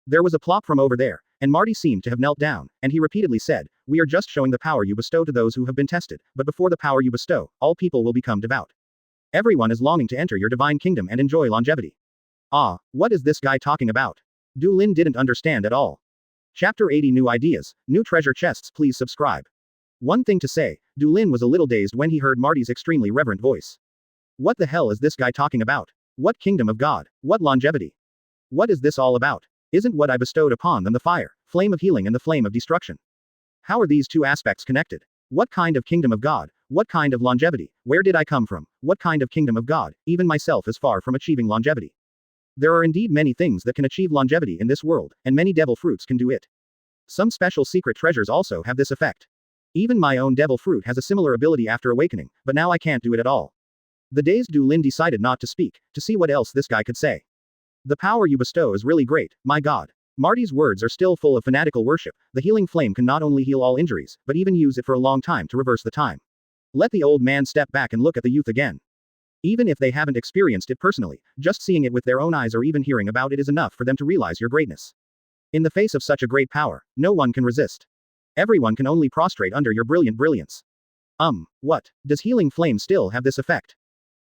There was a plop from over there, and Marty seemed to have knelt down, and he repeatedly said, we are just showing the power you bestow to those who have been tested, but before the power you bestow, all people will become devout. Everyone is longing to enter your divine kingdom and enjoy longevity. Ah, what is this guy talking about? Du Lin didn't understand at all. Chapter 80 New Ideas, New Treasure Chests. Please subscribe. One thing to say, Du Lin was a little dazed when he heard Marty's extremely reverent voice. What the hell is this guy talking about? What kingdom of God? What longevity? What is this all about? Isn't what I bestowed upon them the fire, flame of healing and the flame of destruction? How are these two aspects connected? What kind of kingdom of God? What kind of longevity? Where did I come from? What kind of kingdom of God? Even myself is far from achieving longevity. There are indeed many things that can achieve longevity in this world, and many devil fruits can do it. Some special secret treasures also have this effect. Even my own devil fruit has a similar ability after awakening, but now I can't do it at all. The dazed Du Lin decided not to speak, to see what else this guy could say. The power you bestow is really great, my God. Marty's words are still full of fanatical worship. The healing flame can not only heal all injuries, but even use it for a long time to reverse the time. Let the old man step back and look at the youth again. Even if they haven't experienced it personally, just seeing it with their own eyes or even hearing about it is enough for them to realize your greatness. In the face of such a great power, no one can resist. Everyone can only prostrate under your brilliant brilliance. What? Does healing flame still have this effect?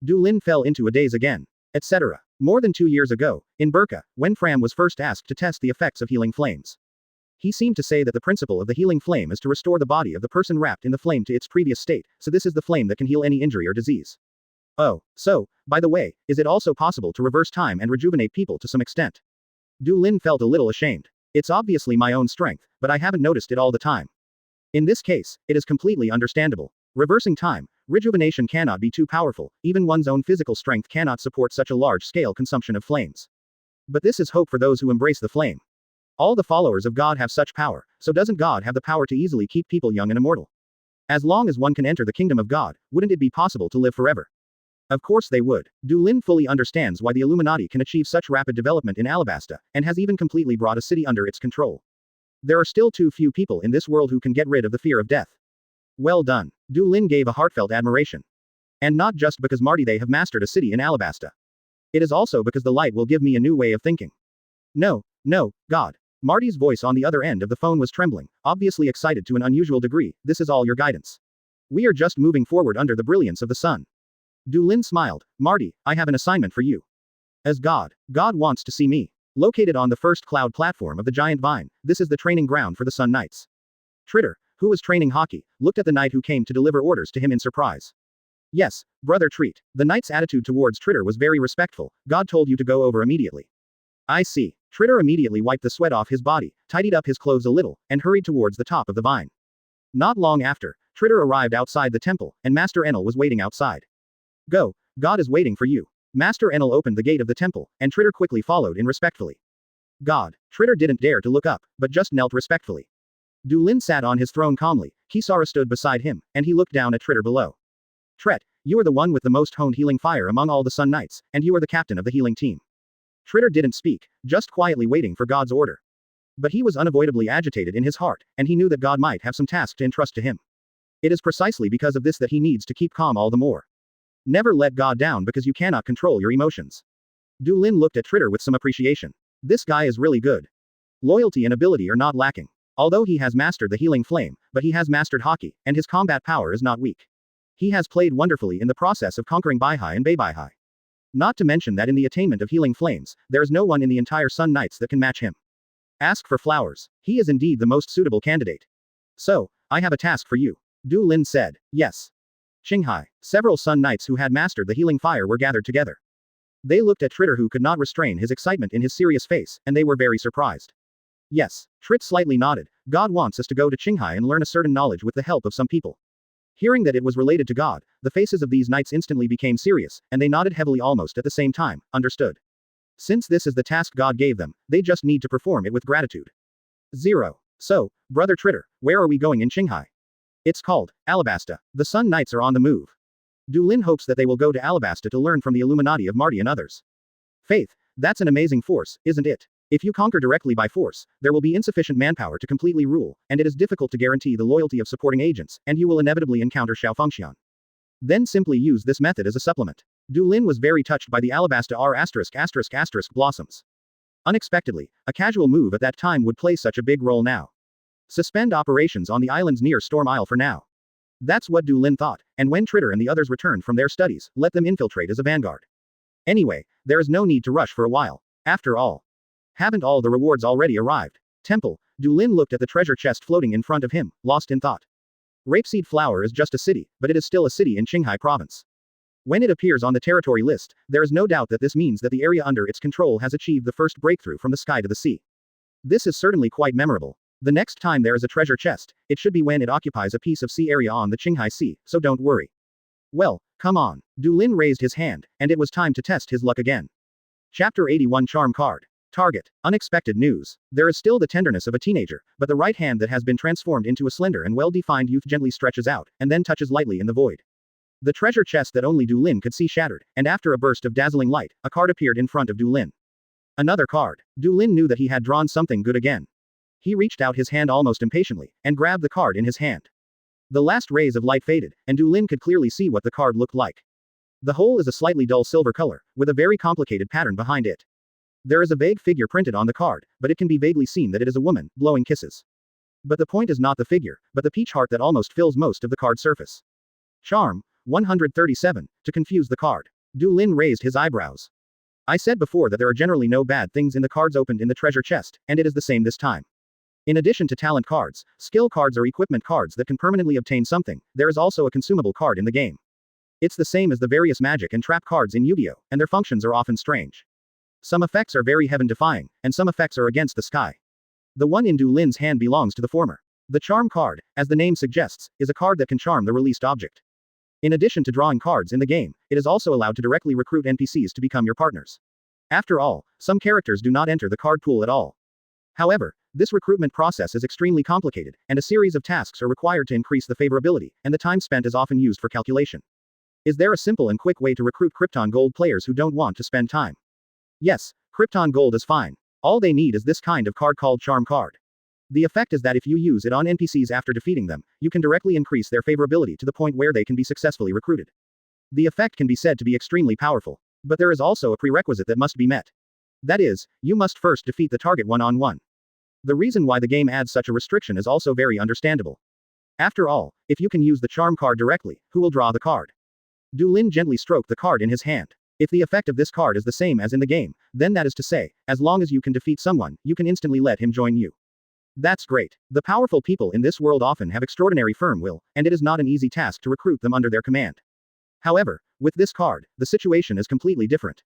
Du Lin fell into a daze again. Etc. More than 2 years ago, in Burka, when Fram was first asked to test the effects of healing flames. He seemed to say that the principle of the healing flame is to restore the body of the person wrapped in the flame to its previous state, so this is the flame that can heal any injury or disease. Oh, so, by the way, is it also possible to reverse time and rejuvenate people to some extent? Du Lin felt a little ashamed. It's obviously my own strength, but I haven't noticed it all the time. In this case, it is completely understandable. Reversing time, rejuvenation cannot be too powerful, even one's own physical strength cannot support such a large-scale consumption of flames. But this is hope for those who embrace the flame. All the followers of God have such power, so doesn't God have the power to easily keep people young and immortal? As long as one can enter the kingdom of God, wouldn't it be possible to live forever? Of course they would. Du Lin fully understands why the Illuminati can achieve such rapid development in Alabasta, and has even completely brought a city under its control. There are still too few people in this world who can get rid of the fear of death. Well done. Du Lin gave a heartfelt admiration. And not just because Marty they have mastered a city in Alabasta. It is also because the light will give me a new way of thinking. No, God. Marty's voice on the other end of the phone was trembling, obviously excited to an unusual degree. This is all your guidance. We are just moving forward under the brilliance of the sun. Du Lin smiled. Marty, I have an assignment for you. As God wants to see me. Located on the first cloud platform of the giant vine, this is the training ground for the Sun Knights. Tritter, who was training hockey, looked at the knight who came to deliver orders to him in surprise. Yes, brother Treat. The knight's attitude towards Tritter was very respectful. God told you to go over immediately. I see. Tritter immediately wiped the sweat off his body, tidied up his clothes a little, and hurried towards the top of the vine. Not long after, Tritter arrived outside the temple, and Master Enel was waiting outside. Go, God is waiting for you. Master Enel opened the gate of the temple, and Tritter quickly followed in respectfully. God. Tritter didn't dare to look up, but just knelt respectfully. Du Lin sat on his throne calmly. Kisara stood beside him, and he looked down at Tritter below. Tret, you are the one with the most honed healing fire among all the Sun Knights, and you are the captain of the healing team. Tritter didn't speak, just quietly waiting for God's order. But he was unavoidably agitated in his heart, and he knew that God might have some task to entrust to him. It is precisely because of this that he needs to keep calm all the more. Never let God down because you cannot control your emotions. Du Lin looked at Tritter with some appreciation. This guy is really good. Loyalty and ability are not lacking. Although he has mastered the healing flame, but he has mastered hockey, and his combat power is not weak. He has played wonderfully in the process of conquering Baihai and Beibaihai. Not to mention that in the attainment of healing flames, there is no one in the entire Sun Knights that can match him. Ask for flowers. He is indeed the most suitable candidate. So, I have a task for you. Du Lin said. Yes. Qinghai. Several Sun Knights who had mastered the healing fire were gathered together. They looked at Tritter who could not restrain his excitement in his serious face, and they were very surprised. Yes. Tritt slightly nodded. God wants us to go to Qinghai and learn a certain knowledge with the help of some people. Hearing that it was related to God, the faces of these knights instantly became serious, and they nodded heavily almost at the same time. Understood. Since this is the task God gave them, they just need to perform it with gratitude. 0. So, brother Tritter, where are we going in Qinghai? It's called Alabasta. The Sun Knights are on the move. Du Lin hopes that they will go to Alabasta to learn from the Illuminati of Marty and others. Faith, that's an amazing force, isn't it? If you conquer directly by force, there will be insufficient manpower to completely rule, and it is difficult to guarantee the loyalty of supporting agents, and you will inevitably encounter Xiao Fengxian. Then simply use this method as a supplement. Du Lin was very touched by the Alabasta R**** blossoms. Unexpectedly, a casual move at that time would play such a big role now. Suspend operations on the islands near Storm Isle for now. That's what Du Lin thought, and when Tritter and the others returned from their studies, let them infiltrate as a vanguard. Anyway, there is no need to rush for a while. After all, haven't all the rewards already arrived? Temple. Du Lin looked at the treasure chest floating in front of him, lost in thought. Rapeseed Flower is just a city, but it is still a city in Qinghai province. When it appears on the territory list, there is no doubt that this means that the area under its control has achieved the first breakthrough from the sky to the sea. This is certainly quite memorable. The next time there is a treasure chest, it should be when it occupies a piece of sea area on the Qinghai Sea, so don't worry. Well, come on. Du Lin raised his hand, and it was time to test his luck again. Chapter 81 Charm Card. Target. Unexpected news. There is still the tenderness of a teenager, but the right hand that has been transformed into a slender and well-defined youth gently stretches out, and then touches lightly in the void. The treasure chest that only Du Lin could see shattered, and after a burst of dazzling light, a card appeared in front of Du Lin. Another card. Du Lin knew that he had drawn something good again. He reached out his hand almost impatiently, and grabbed the card in his hand. The last rays of light faded, and Du Lin could clearly see what the card looked like. The whole is a slightly dull silver color, with a very complicated pattern behind it. There is a vague figure printed on the card, but it can be vaguely seen that it is a woman, blowing kisses. But the point is not the figure, but the peach heart that almost fills most of the card surface. Charm, 137, to confuse the card. Du Lin raised his eyebrows. I said before that there are generally no bad things in the cards opened in the treasure chest, and it is the same this time. In addition to talent cards, skill cards or equipment cards that can permanently obtain something, there is also a consumable card in the game. It's the same as the various magic and trap cards in Yu-Gi-Oh!, and their functions are often strange. Some effects are very heaven-defying, and some effects are against the sky. The one in Du Lin's hand belongs to the former. The charm card, as the name suggests, is a card that can charm the released object. In addition to drawing cards in the game, it is also allowed to directly recruit NPCs to become your partners. After all, some characters do not enter the card pool at all. However, this recruitment process is extremely complicated, and a series of tasks are required to increase the favorability, and the time spent is often used for calculation. Is there a simple and quick way to recruit Krypton Gold players who don't want to spend time? Yes, Krypton Gold is fine. All they need is this kind of card called Charm Card. The effect is that if you use it on NPCs after defeating them, you can directly increase their favorability to the point where they can be successfully recruited. The effect can be said to be extremely powerful. But there is also a prerequisite that must be met. That is, you must first defeat the target one-on-one. The reason why the game adds such a restriction is also very understandable. After all, if you can use the charm card directly, who will draw the card? Du Lin gently stroked the card in his hand. If the effect of this card is the same as in the game, then that is to say, as long as you can defeat someone, you can instantly let him join you. That's great. The powerful people in this world often have extraordinary firm will, and it is not an easy task to recruit them under their command. However, with this card, the situation is completely different.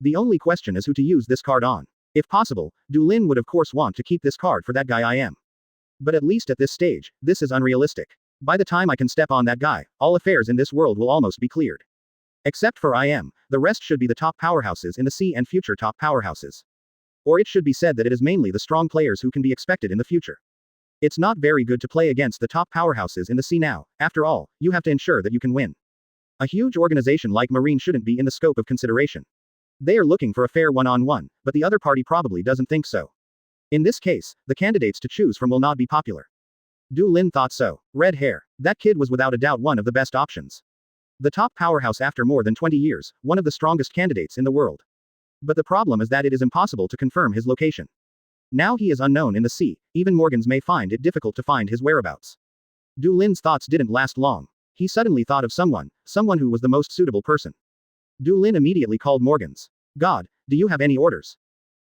The only question is who to use this card on. If possible, Du Lin would of course want to keep this card for that guy I am. But at least at this stage, this is unrealistic. By the time I can step on that guy, all affairs in this world will almost be cleared. Except for I am, the rest should be the top powerhouses in the sea and future top powerhouses. Or it should be said that it is mainly the strong players who can be expected in the future. It's not very good to play against the top powerhouses in the sea now. After all, you have to ensure that you can win. A huge organization like Marine shouldn't be in the scope of consideration. They are looking for a fair one-on-one, but the other party probably doesn't think so. In this case, the candidates to choose from will not be popular. Du Lin thought so. Red hair. That kid was without a doubt one of the best options. The top powerhouse after more than 20 years, one of the strongest candidates in the world. But the problem is that it is impossible to confirm his location. Now he is unknown in the sea, even Morgans may find it difficult to find his whereabouts. Du Lin's thoughts didn't last long. He suddenly thought of someone who was the most suitable person. Du Lin immediately called Morgans. God, do you have any orders?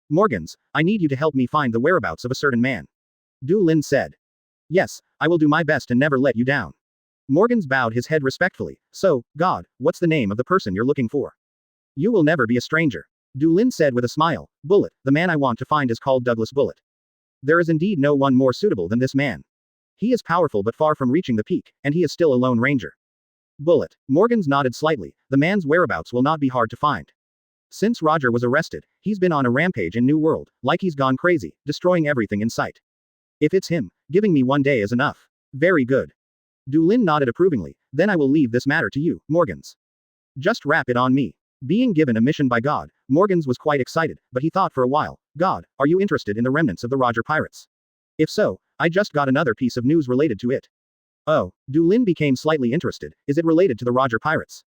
Morgans, I need you to help me find the whereabouts of a certain man. Du Lin said. Yes, I will do my best and never let you down. Morgans bowed his head respectfully. So, God, what's the name of the person you're looking for? You will never be a stranger. Du Lin said with a smile. Bullet, the man I want to find is called Douglas Bullet. There is indeed no one more suitable than this man. He is powerful but far from reaching the peak, and he is still a lone ranger. Bullet. Morgans nodded slightly. The man's whereabouts will not be hard to find. Since Roger was arrested, he's been on a rampage in New World, like he's gone crazy, destroying everything in sight. If it's him, giving me one day is enough. Very good. Du Lin nodded approvingly. Then I will leave this matter to you, Morgans. Just wrap it on me. Being given a mission by God, Morgans was quite excited, but he thought for a while. God, are you interested in the remnants of the Roger pirates? If so, I just got another piece of news related to it. Oh, Du Lin became slightly interested. Is it related to the Roger pirates?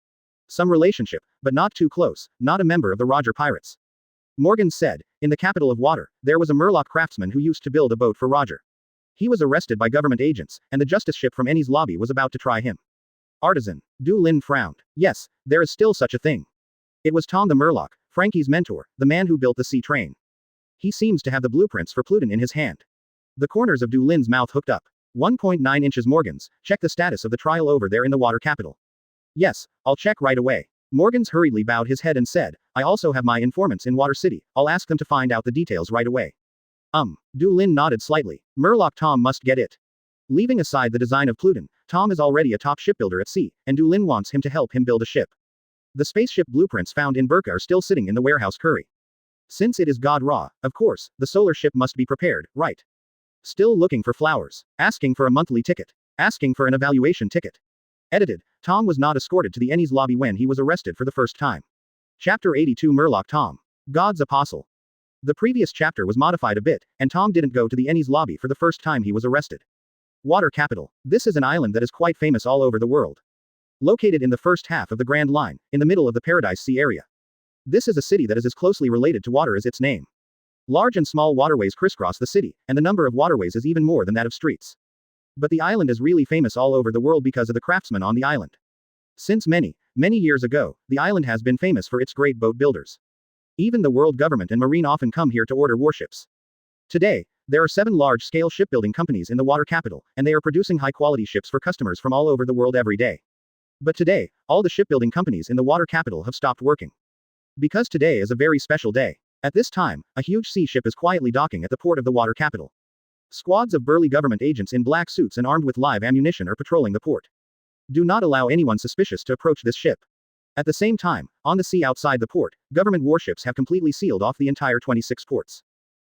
Some relationship, but not too close, not a member of the Roger pirates. Morgans said, in the capital of water, there was a Murloc craftsman who used to build a boat for Roger. He was arrested by government agents, and the justice ship from Enies lobby was about to try him. Artisan. Du Lin frowned. Yes, there is still such a thing. It was Tom the Murloc, Frankie's mentor, the man who built the sea train. He seems to have the blueprints for Pluton in his hand. The corners of Du Lin's mouth hooked up. 1.9 inches Morgans, check the status of the trial over there in the water capital. Yes, I'll check right away. Morgans hurriedly bowed his head and said, I also have my informants in Water City, I'll ask them to find out the details right away. Du Lin nodded slightly. Murloc Tom must get it. Leaving aside the design of Pluton, Tom is already a top shipbuilder at sea, and Du Lin wants him to help him build a ship. The spaceship blueprints found in Burka are still sitting in the warehouse Curry. Since it is God Ra, of course, the solar ship must be prepared, right? Still looking for flowers. Asking for a monthly ticket. Asking for an evaluation ticket. Edited. Tom was not escorted to the Enies lobby when he was arrested for the first time. Chapter 82 Murloc Tom. God's Apostle. The previous chapter was modified a bit, and Tom didn't go to the Enies lobby for the first time he was arrested. Water capital. This is an island that is quite famous all over the world. Located in the first half of the Grand Line, in the middle of the Paradise Sea area. This is a city that is as closely related to water as its name. Large and small waterways crisscross the city, and the number of waterways is even more than that of streets. But the island is really famous all over the world because of the craftsmen on the island. Since many years ago, the island has been famous for its great boat builders. Even the world government and marine often come here to order warships. Today, there are 7 large-scale shipbuilding companies in the water capital, and they are producing high-quality ships for customers from all over the world every day. But today, all the shipbuilding companies in the water capital have stopped working. Because today is a very special day. At this time, a huge sea ship is quietly docking at the port of the water capital. Squads of burly government agents in black suits and armed with live ammunition are patrolling the port. Do not allow anyone suspicious to approach this ship. At the same time, on the sea outside the port, government warships have completely sealed off the entire 26 ports.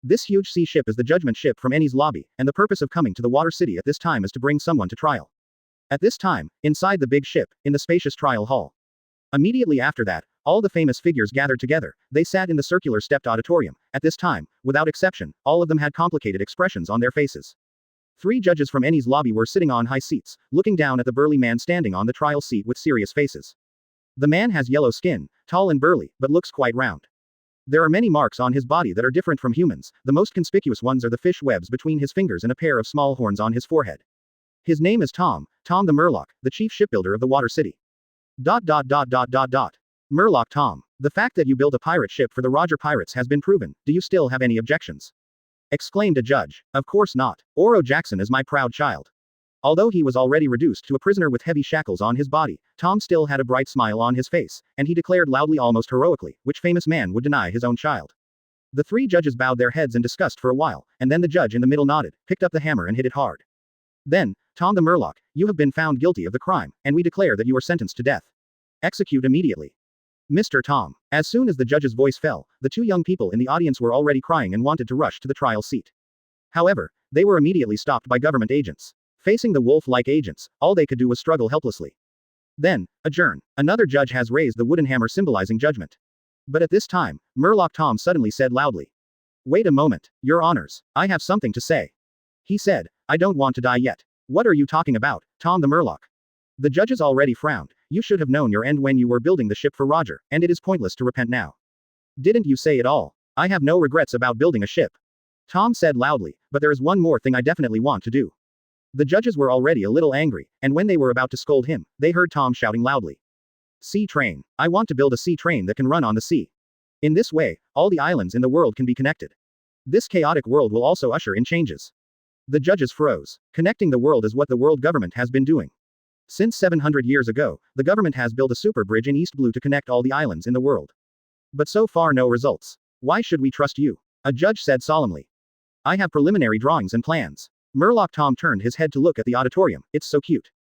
This huge sea ship is the judgment ship from Enies lobby, and the purpose of coming to the water city at this time is to bring someone to trial. At this time, inside the big ship, in the spacious trial hall. Immediately after that, all the famous figures gathered together. They sat in the circular stepped auditorium. At this time, without exception, all of them had complicated expressions on their faces. 3 judges from Enies lobby were sitting on high seats, looking down at the burly man standing on the trial seat with serious faces. The man has yellow skin, tall and burly, but looks quite round. There are many marks on his body that are different from humans. The most conspicuous ones are the fish webs between his fingers and a pair of small horns on his forehead. His name is Tom the Murloc, the chief shipbuilder of the water city. Murloc Tom. The fact that you built a pirate ship for the Roger Pirates has been proven. Do you still have any objections? Exclaimed a judge. Of course not. Oro Jackson is my proud child. Although he was already reduced to a prisoner with heavy shackles on his body, Tom still had a bright smile on his face, and he declared loudly, almost heroically, which famous man would deny his own child. The 3 judges bowed their heads in disgust for a while, and then the judge in the middle nodded, picked up the hammer and hit it hard. Then, Tom the Murloc, you have been found guilty of the crime, and we declare that you are sentenced to death. Execute immediately. Mr. Tom. As soon as the judge's voice fell, the 2 young people in the audience were already crying and wanted to rush to the trial seat. However, they were immediately stopped by government agents. Facing the wolf-like agents, all they could do was struggle helplessly. Then, adjourn. Another judge has raised the wooden hammer symbolizing judgment. But at this time, Murloc Tom suddenly said loudly. Wait a moment, Your Honors, I have something to say. He said, I don't want to die yet. What are you talking about, Tom the Murloc? The judges already frowned. You should have known your end when you were building the ship for Roger, and it is pointless to repent now. Didn't you say it all? I have no regrets about building a ship. Tom said loudly, but there is one more thing I definitely want to do. The judges were already a little angry, and when they were about to scold him, they heard Tom shouting loudly. Sea train. I want to build a sea train that can run on the sea. In this way, all the islands in the world can be connected. This chaotic world will also usher in changes. The judges froze. Connecting the world is what the world government has been doing. Since 700 years ago, the government has built a super bridge in East Blue to connect all the islands in the world. But so far no results. Why should we trust you? A judge said solemnly. I have preliminary drawings and plans. Murloc Tom turned his head to look at the auditorium. It's so cute.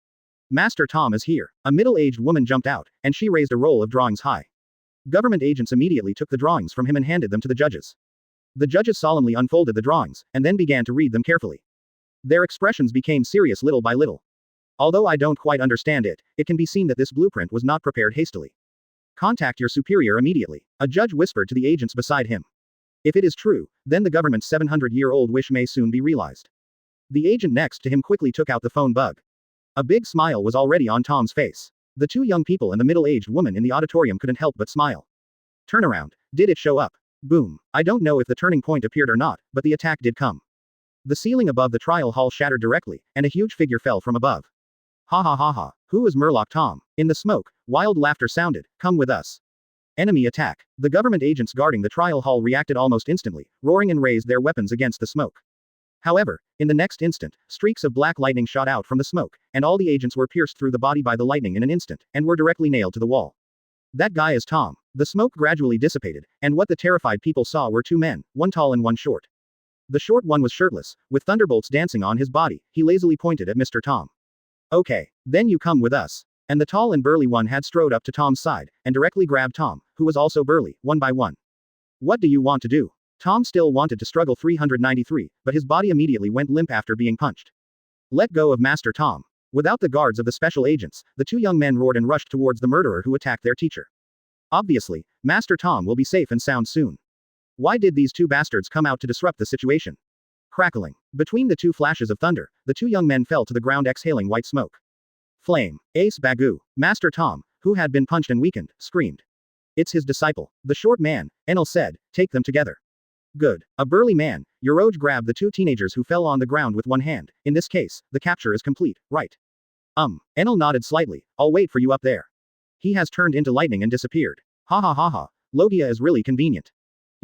Master Tom is here. A middle-aged woman jumped out, and she raised a roll of drawings high. Government agents immediately took the drawings from him and handed them to the judges. The judges solemnly unfolded the drawings, and then began to read them carefully. Their expressions became serious little by little. Although I don't quite understand it, it can be seen that this blueprint was not prepared hastily. Contact your superior immediately, a judge whispered to the agents beside him. If it is true, then the government's 700-year-old wish may soon be realized. The agent next to him quickly took out the phone bug. A big smile was already on Tom's face. The 2 young people and the middle-aged woman in the auditorium couldn't help but smile. Turnaround. Did it show up? Boom. I don't know if the turning point appeared or not, but the attack did come. The ceiling above the trial hall shattered directly, and a huge figure fell from above. Ha ha ha ha. Who is Murloc Tom? In the smoke, wild laughter sounded. Come with us. Enemy attack. The government agents guarding the trial hall reacted almost instantly, roaring and raised their weapons against the smoke. However, in the next instant, streaks of black lightning shot out from the smoke, and all the agents were pierced through the body by the lightning in an instant, and were directly nailed to the wall. That guy is Tom. The smoke gradually dissipated, and what the terrified people saw were 2 men, one tall and one short. The short one was shirtless, with thunderbolts dancing on his body. He lazily pointed at Mr. Tom. Okay, then you come with us. And the tall and burly one had strode up to Tom's side, and directly grabbed Tom, who was also burly, one by one. What do you want to do? Tom still wanted to struggle 393, but his body immediately went limp after being punched. Let go of Master Tom. Without the guards of the special agents, the 2 young men roared and rushed towards the murderer who attacked their teacher. Obviously, Master Tom will be safe and sound soon. Why did these two bastards come out to disrupt the situation? Crackling. Between the two flashes of thunder, the two young men fell to the ground exhaling white smoke. Flame. Ace Bagu, Master Tom, who had been punched and weakened, screamed. It's his disciple, the short man, Enel said, take them together. Good. A burly man, Yoroj grabbed the two teenagers who fell on the ground with one hand. In this case, the capture is complete, right? Enel nodded slightly, I'll wait for you up there. He has turned into lightning and disappeared. Ha ha ha ha, Logia is really convenient.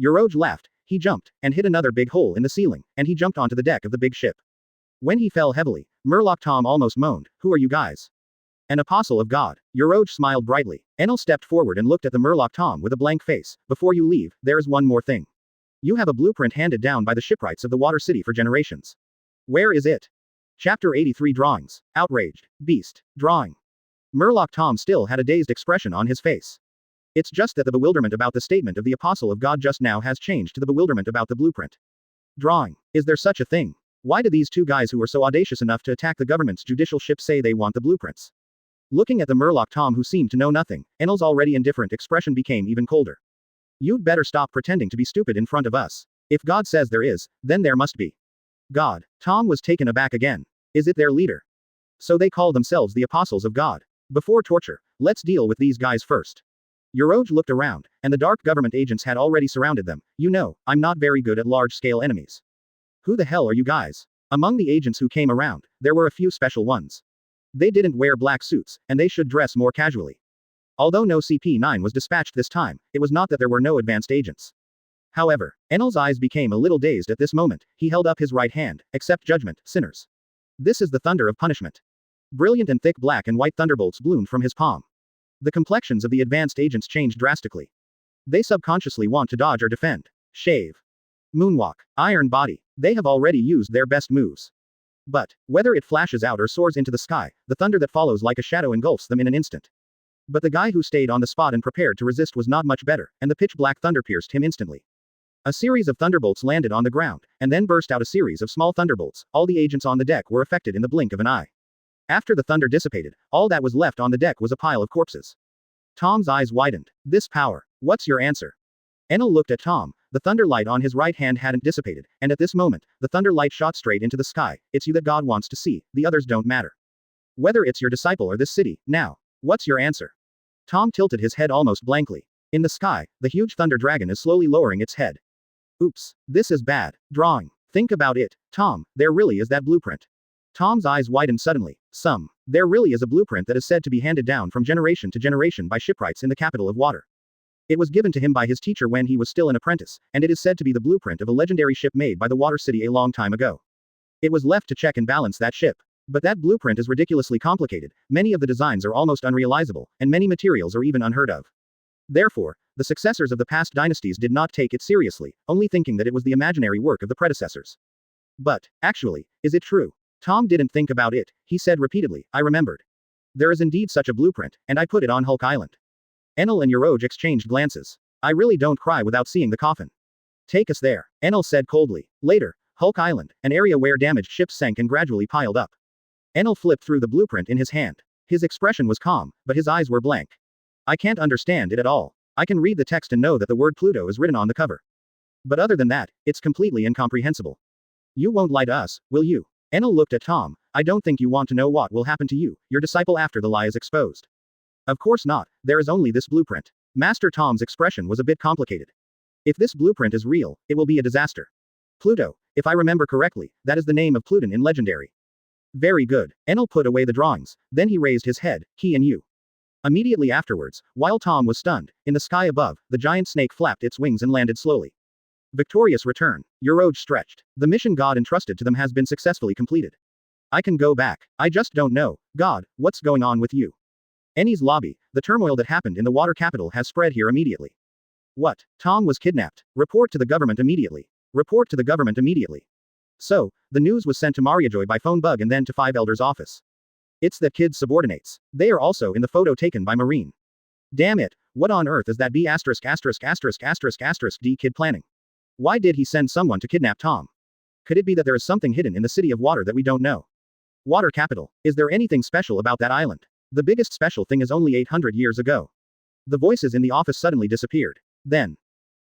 Yoroj laughed, he jumped, and hit another big hole in the ceiling, and he jumped onto the deck of the big ship. When he fell heavily, Murloc Tom almost moaned, who are you guys? An apostle of God. Yoroj smiled brightly. Enel stepped forward and looked at the Murloc Tom with a blank face. Before you leave, there's one more thing. You have a blueprint handed down by the shipwrights of the Water City for generations. Where is it? Chapter 83 Drawings. Outraged. Beast. Drawing. Murloc Tom still had a dazed expression on his face. It's just that the bewilderment about the statement of the Apostle of God just now has changed to the bewilderment about the blueprint. Drawing. Is there such a thing? Why did these two guys who were so audacious enough to attack the government's judicial ship say they want the blueprints? Looking at the Murloc Tom who seemed to know nothing, Enel's already indifferent expression became even colder. You'd better stop pretending to be stupid in front of us. If God says there is, then there must be. God. Tom was taken aback again. Is it their leader? So they call themselves the Apostles of God. Before torture, let's deal with these guys first. Yoroj looked around, and the dark government agents had already surrounded them. You know, I'm not very good at large-scale enemies. Who the hell are you guys? Among the agents who came around, there were a few special ones. They didn't wear black suits, and they should dress more casually. Although no CP9 was dispatched this time, it was not that there were no advanced agents. However, Enel's eyes became a little dazed at this moment. He held up his right hand. Accept judgment, sinners. This is the thunder of punishment. Brilliant and thick black and white thunderbolts bloomed from his palm. The complexions of the advanced agents changed drastically. They subconsciously want to dodge or defend. Shave. Moonwalk. Iron body. They have already used their best moves. But, whether it flashes out or soars into the sky, the thunder that follows like a shadow engulfs them in an instant. But the guy who stayed on the spot and prepared to resist was not much better, and the pitch-black thunder pierced him instantly. A series of thunderbolts landed on the ground, and then burst out a series of small thunderbolts. All the agents on the deck were affected in the blink of an eye. After the thunder dissipated, all that was left on the deck was a pile of corpses. Tom's eyes widened. This power. What's your answer? Enel looked at Tom. The thunder light on his right hand hadn't dissipated, and at this moment, the thunder light shot straight into the sky. It's you that God wants to see, the others don't matter. Whether it's your disciple or this city, now. What's your answer? Tom tilted his head almost blankly. In the sky, the huge thunder dragon is slowly lowering its head. Oops. This is bad. Drawing. Think about it, Tom, there really is that blueprint. Tom's eyes widened suddenly. There really is a blueprint that is said to be handed down from generation to generation by shipwrights in the capital of water. It was given to him by his teacher when he was still an apprentice, and it is said to be the blueprint of a legendary ship made by the Water City a long time ago. It was left to check and balance that ship. But that blueprint is ridiculously complicated, many of the designs are almost unrealizable, and many materials are even unheard of. Therefore, the successors of the past dynasties did not take it seriously, only thinking that it was the imaginary work of the predecessors. But, actually, is it true? Tom didn't think about it, he said repeatedly, I remembered. There is indeed such a blueprint, and I put it on Hulk Island. Enel and Yoroj exchanged glances. I really don't cry without seeing the coffin. Take us there, Enel said coldly. Later, Hulk Island, an area where damaged ships sank and gradually piled up. Enel flipped through the blueprint in his hand. His expression was calm, but his eyes were blank. I can't understand it at all. I can read the text and know that the word Pluto is written on the cover. But other than that, it's completely incomprehensible. You won't lie to us, will you? Enel looked at Tom. I don't think you want to know what will happen to you, your disciple after the lie is exposed. Of course not, there is only this blueprint. Master Tom's expression was a bit complicated. If this blueprint is real, it will be a disaster. Pluto, if I remember correctly, that is the name of Pluton in Legendary. Very good. Enel put away the drawings, then he raised his head, he and you. Immediately afterwards, while Tom was stunned, in the sky above, the giant snake flapped its wings and landed slowly. Victorious return. Yoroj stretched. The mission God entrusted to them has been successfully completed. I can go back. I just don't know. God, what's going on with you? Eni's lobby, the turmoil that happened in the water capital has spread here immediately. What? Tom was kidnapped. Report to the government immediately. Report to the government immediately. So, the news was sent to Mariajoy by phone bug and then to Five Elders' office. It's that kid's subordinates. They are also in the photo taken by Marine. Damn it, what on earth is that B********** D kid planning? Why did he send someone to kidnap Tom? Could it be that there is something hidden in the city of water that we don't know? Water capital. Is there anything special about that island? The biggest special thing is only 800 years ago. The voices in the office suddenly disappeared. Then,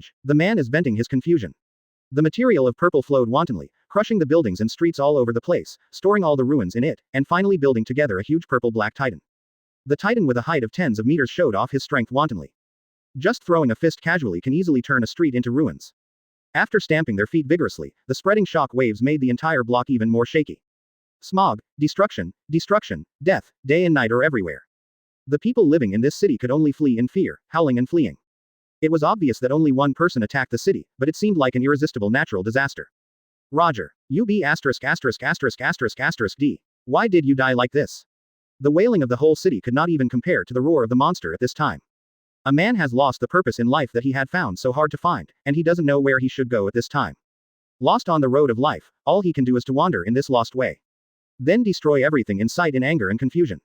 Fudge, the man is venting his confusion. The material of purple flowed wantonly, crushing the buildings and streets all over the place, storing all the ruins in it, and finally building together a huge purple-black titan. The titan with a height of tens of meters showed off his strength wantonly. Just throwing a fist casually can easily turn a street into ruins. After stamping their feet vigorously, the spreading shock waves made the entire block even more shaky. Smog, destruction, destruction, death, day and night are everywhere. The people living in this city could only flee in fear, howling and fleeing. It was obvious that only one person attacked the city, but it seemed like an irresistible natural disaster. Roger. UB**********D. Why did you die like this? The wailing of the whole city could not even compare to the roar of the monster at this time. A man has lost the purpose in life that he had found so hard to find, and he doesn't know where he should go at this time. Lost on the road of life, all he can do is to wander in this lost way. Then destroy everything in sight in anger and confusion.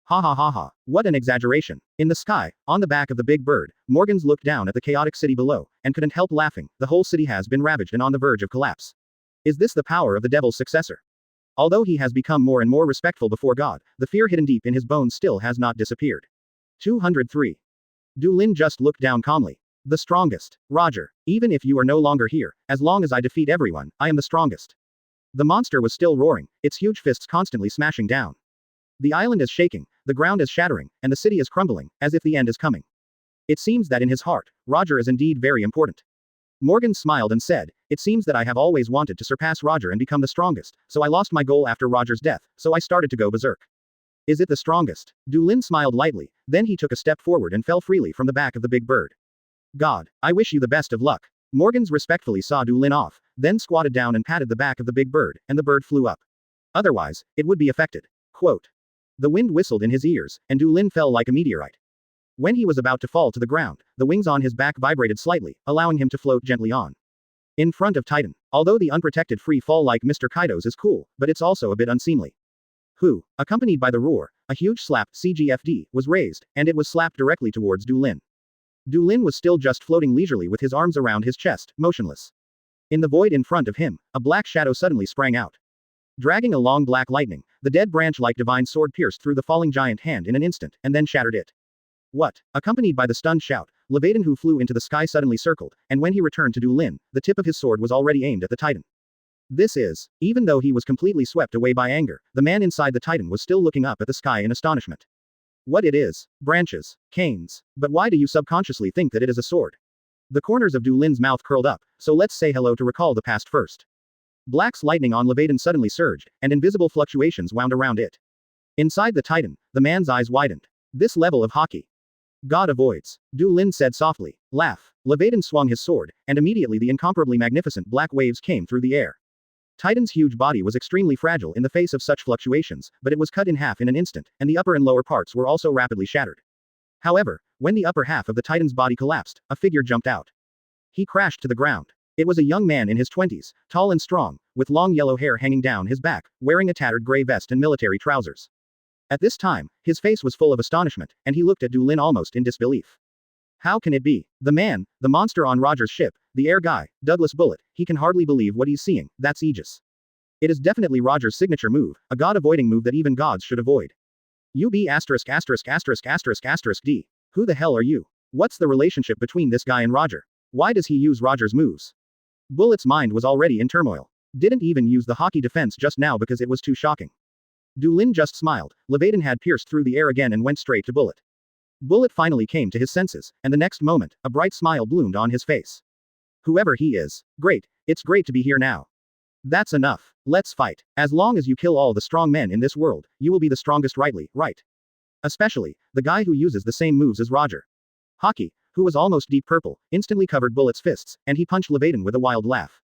Ha ha ha ha, what an exaggeration. In the sky, on the back of the big bird, Morgans looked down at the chaotic city below, and couldn't help laughing. The whole city has been ravaged and on the verge of collapse. Is this the power of the devil's successor? Although he has become more and more respectful before God, the fear hidden deep in his bones still has not disappeared. 203. Du Lin just looked down calmly. The strongest. Roger. Even if you are no longer here, as long as I defeat everyone, I am the strongest. The monster was still roaring, its huge fists constantly smashing down. The island is shaking, the ground is shattering, and the city is crumbling, as if the end is coming. It seems that in his heart, Roger is indeed very important. Morgan smiled and said, it seems that I have always wanted to surpass Roger and become the strongest, so I lost my goal after Roger's death, so I started to go berserk. Is it the strongest? Du Lin smiled lightly, then he took a step forward and fell freely from the back of the big bird. God, I wish you the best of luck. Morgans respectfully saw Du Lin off, then squatted down and patted the back of the big bird, and the bird flew up. Otherwise, it would be affected. Quote. The wind whistled in his ears, and Du Lin fell like a meteorite. When he was about to fall to the ground, the wings on his back vibrated slightly, allowing him to float gently on. In front of Titan. Although the unprotected free fall like Mr. Kaido's is cool, but it's also a bit unseemly. Who, accompanied by the roar, a huge slap, CGFD, was raised, and it was slapped directly towards Du Lin. Du Lin was still just floating leisurely with his arms around his chest, motionless. In the void in front of him, a black shadow suddenly sprang out. Dragging a long black lightning, the dead branch-like divine sword pierced through the falling giant hand in an instant, and then shattered it. What? Accompanied by the stunned shout, Levaden who flew into the sky suddenly circled, and when he returned to Du Lin, the tip of his sword was already aimed at the Titan. This is, even though he was completely swept away by anger, the man inside the Titan was still looking up at the sky in astonishment. What it is? Branches. Canes. But why do you subconsciously think that it is a sword? The corners of Du Lin's mouth curled up, so let's say hello to recall the past first. Black's lightning on Levaden suddenly surged, and invisible fluctuations wound around it. Inside the Titan, the man's eyes widened. This level of hockey. God avoids. Du Lin said softly. Laugh. Levaden swung his sword, and immediately the incomparably magnificent black waves came through the air. Titan's huge body was extremely fragile in the face of such fluctuations, but it was cut in half in an instant, and the upper and lower parts were also rapidly shattered. However, when the upper half of the Titan's body collapsed, a figure jumped out. He crashed to the ground. It was a young man in his 20s, tall and strong, with long yellow hair hanging down his back, wearing a tattered gray vest and military trousers. At this time, his face was full of astonishment, and he looked at Du Lin almost in disbelief. How can it be? The man, the monster on Roger's ship, the air guy, Douglas Bullet, he can hardly believe what he's seeing, that's Aegis. It is definitely Roger's signature move, a god-avoiding move that even gods should avoid. UB***********D. Who the hell are you? What's the relationship between this guy and Roger? Why does he use Roger's moves? Bullet's mind was already in turmoil. Didn't even use the hockey defense just now because it was too shocking. Lin just smiled. Levatin had pierced through the air again and went straight to Bullet. Bullet finally came to his senses, and the next moment, a bright smile bloomed on his face. Whoever he is. Great, it's great to be here now. That's enough. Let's fight. As long as you kill all the strong men in this world, you will be the strongest rightly, right? Especially, the guy who uses the same moves as Roger. Hockey, who was almost deep purple, instantly covered Bullet's fists, and he punched Levatin with a wild laugh.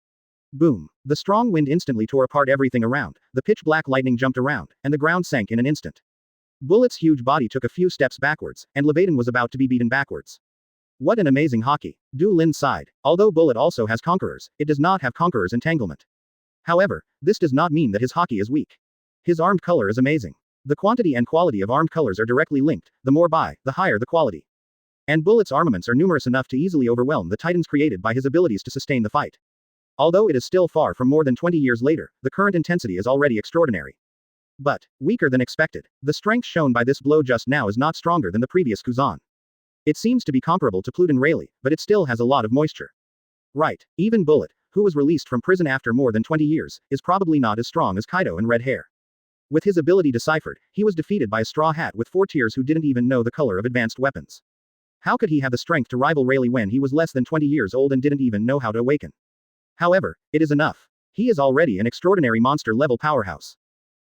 Boom. The strong wind instantly tore apart everything around, the pitch-black lightning jumped around, and the ground sank in an instant. Bullet's huge body took a few steps backwards, and Levatin was about to be beaten backwards. What an amazing hockey. Lin sighed. Although Bullet also has Conquerors, it does not have Conqueror's entanglement. However, this does not mean that his hockey is weak. His armed color is amazing. The quantity and quality of armed colors are directly linked, the more buy, the higher the quality. And Bullet's armaments are numerous enough to easily overwhelm the titans created by his abilities to sustain the fight. Although it is still far from more than 20 years later, the current intensity is already extraordinary. But, weaker than expected, the strength shown by this blow just now is not stronger than the previous Kuzan. It seems to be comparable to Pluton Rayleigh, but it still has a lot of moisture. Right, even Bullet, who was released from prison after more than 20 years, is probably not as strong as Kaido and Red Hair. With his ability deciphered, he was defeated by a straw hat with 4 tiers who didn't even know the color of advanced weapons. How could he have the strength to rival Rayleigh when he was less than 20 years old and didn't even know how to awaken? However, it is enough. He is already an extraordinary monster-level powerhouse.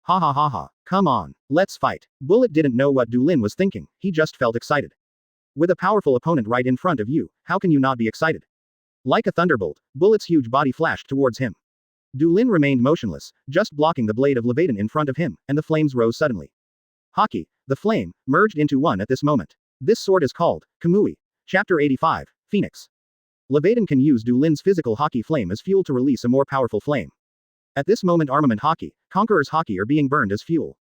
Ha ha ha ha, come on, let's fight. Bullet didn't know what Lin was thinking, he just felt excited. With a powerful opponent right in front of you, how can you not be excited? Like a thunderbolt, Bullet's huge body flashed towards him. Lin remained motionless, just blocking the blade of Levatin in front of him, and the flames rose suddenly. Hockey, the flame, merged into one at this moment. This sword is called Kamui. Chapter 85, Phoenix. Levatin can use Lin's physical hockey flame as fuel to release a more powerful flame. At this moment armament hockey, Conqueror's hockey are being burned as fuel.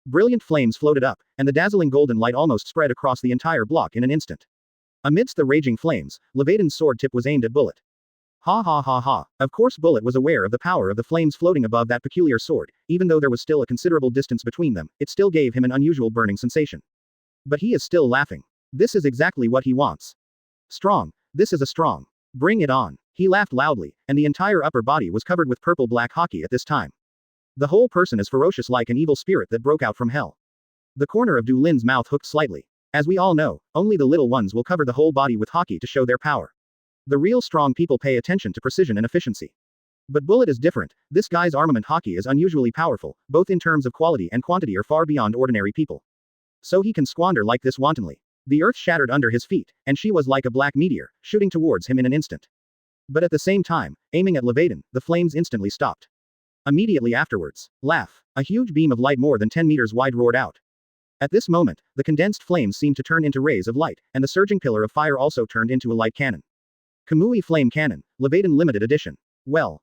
Brilliant flames floated up, and the dazzling golden light almost spread across the entire block in an instant. Amidst the raging flames, Levatin's sword tip was aimed at Bullet. Ha ha ha ha. Of course Bullet was aware of the power of the flames floating above that peculiar sword, even though there was still a considerable distance between them, it still gave him an unusual burning sensation. But he is still laughing. This is exactly what he wants. Strong. This is a strong. Bring it on. He laughed loudly, and the entire upper body was covered with purple-black hockey at this time. The whole person is ferocious like an evil spirit that broke out from hell. The corner of Lin's mouth hooked slightly. As we all know, only the little ones will cover the whole body with hockey to show their power. The real strong people pay attention to precision and efficiency. But Bullet is different. This guy's armament hockey is unusually powerful, both in terms of quality and quantity are far beyond ordinary people. So he can squander like this wantonly. The earth shattered under his feet, and she was like a black meteor, shooting towards him in an instant. But at the same time, aiming at Levatin, the flames instantly stopped. Immediately afterwards, laugh, a huge beam of light more than 10 meters wide roared out. At this moment, the condensed flames seemed to turn into rays of light, and the surging pillar of fire also turned into a light cannon. Kamui Flame Cannon, Levatin Limited Edition. Well.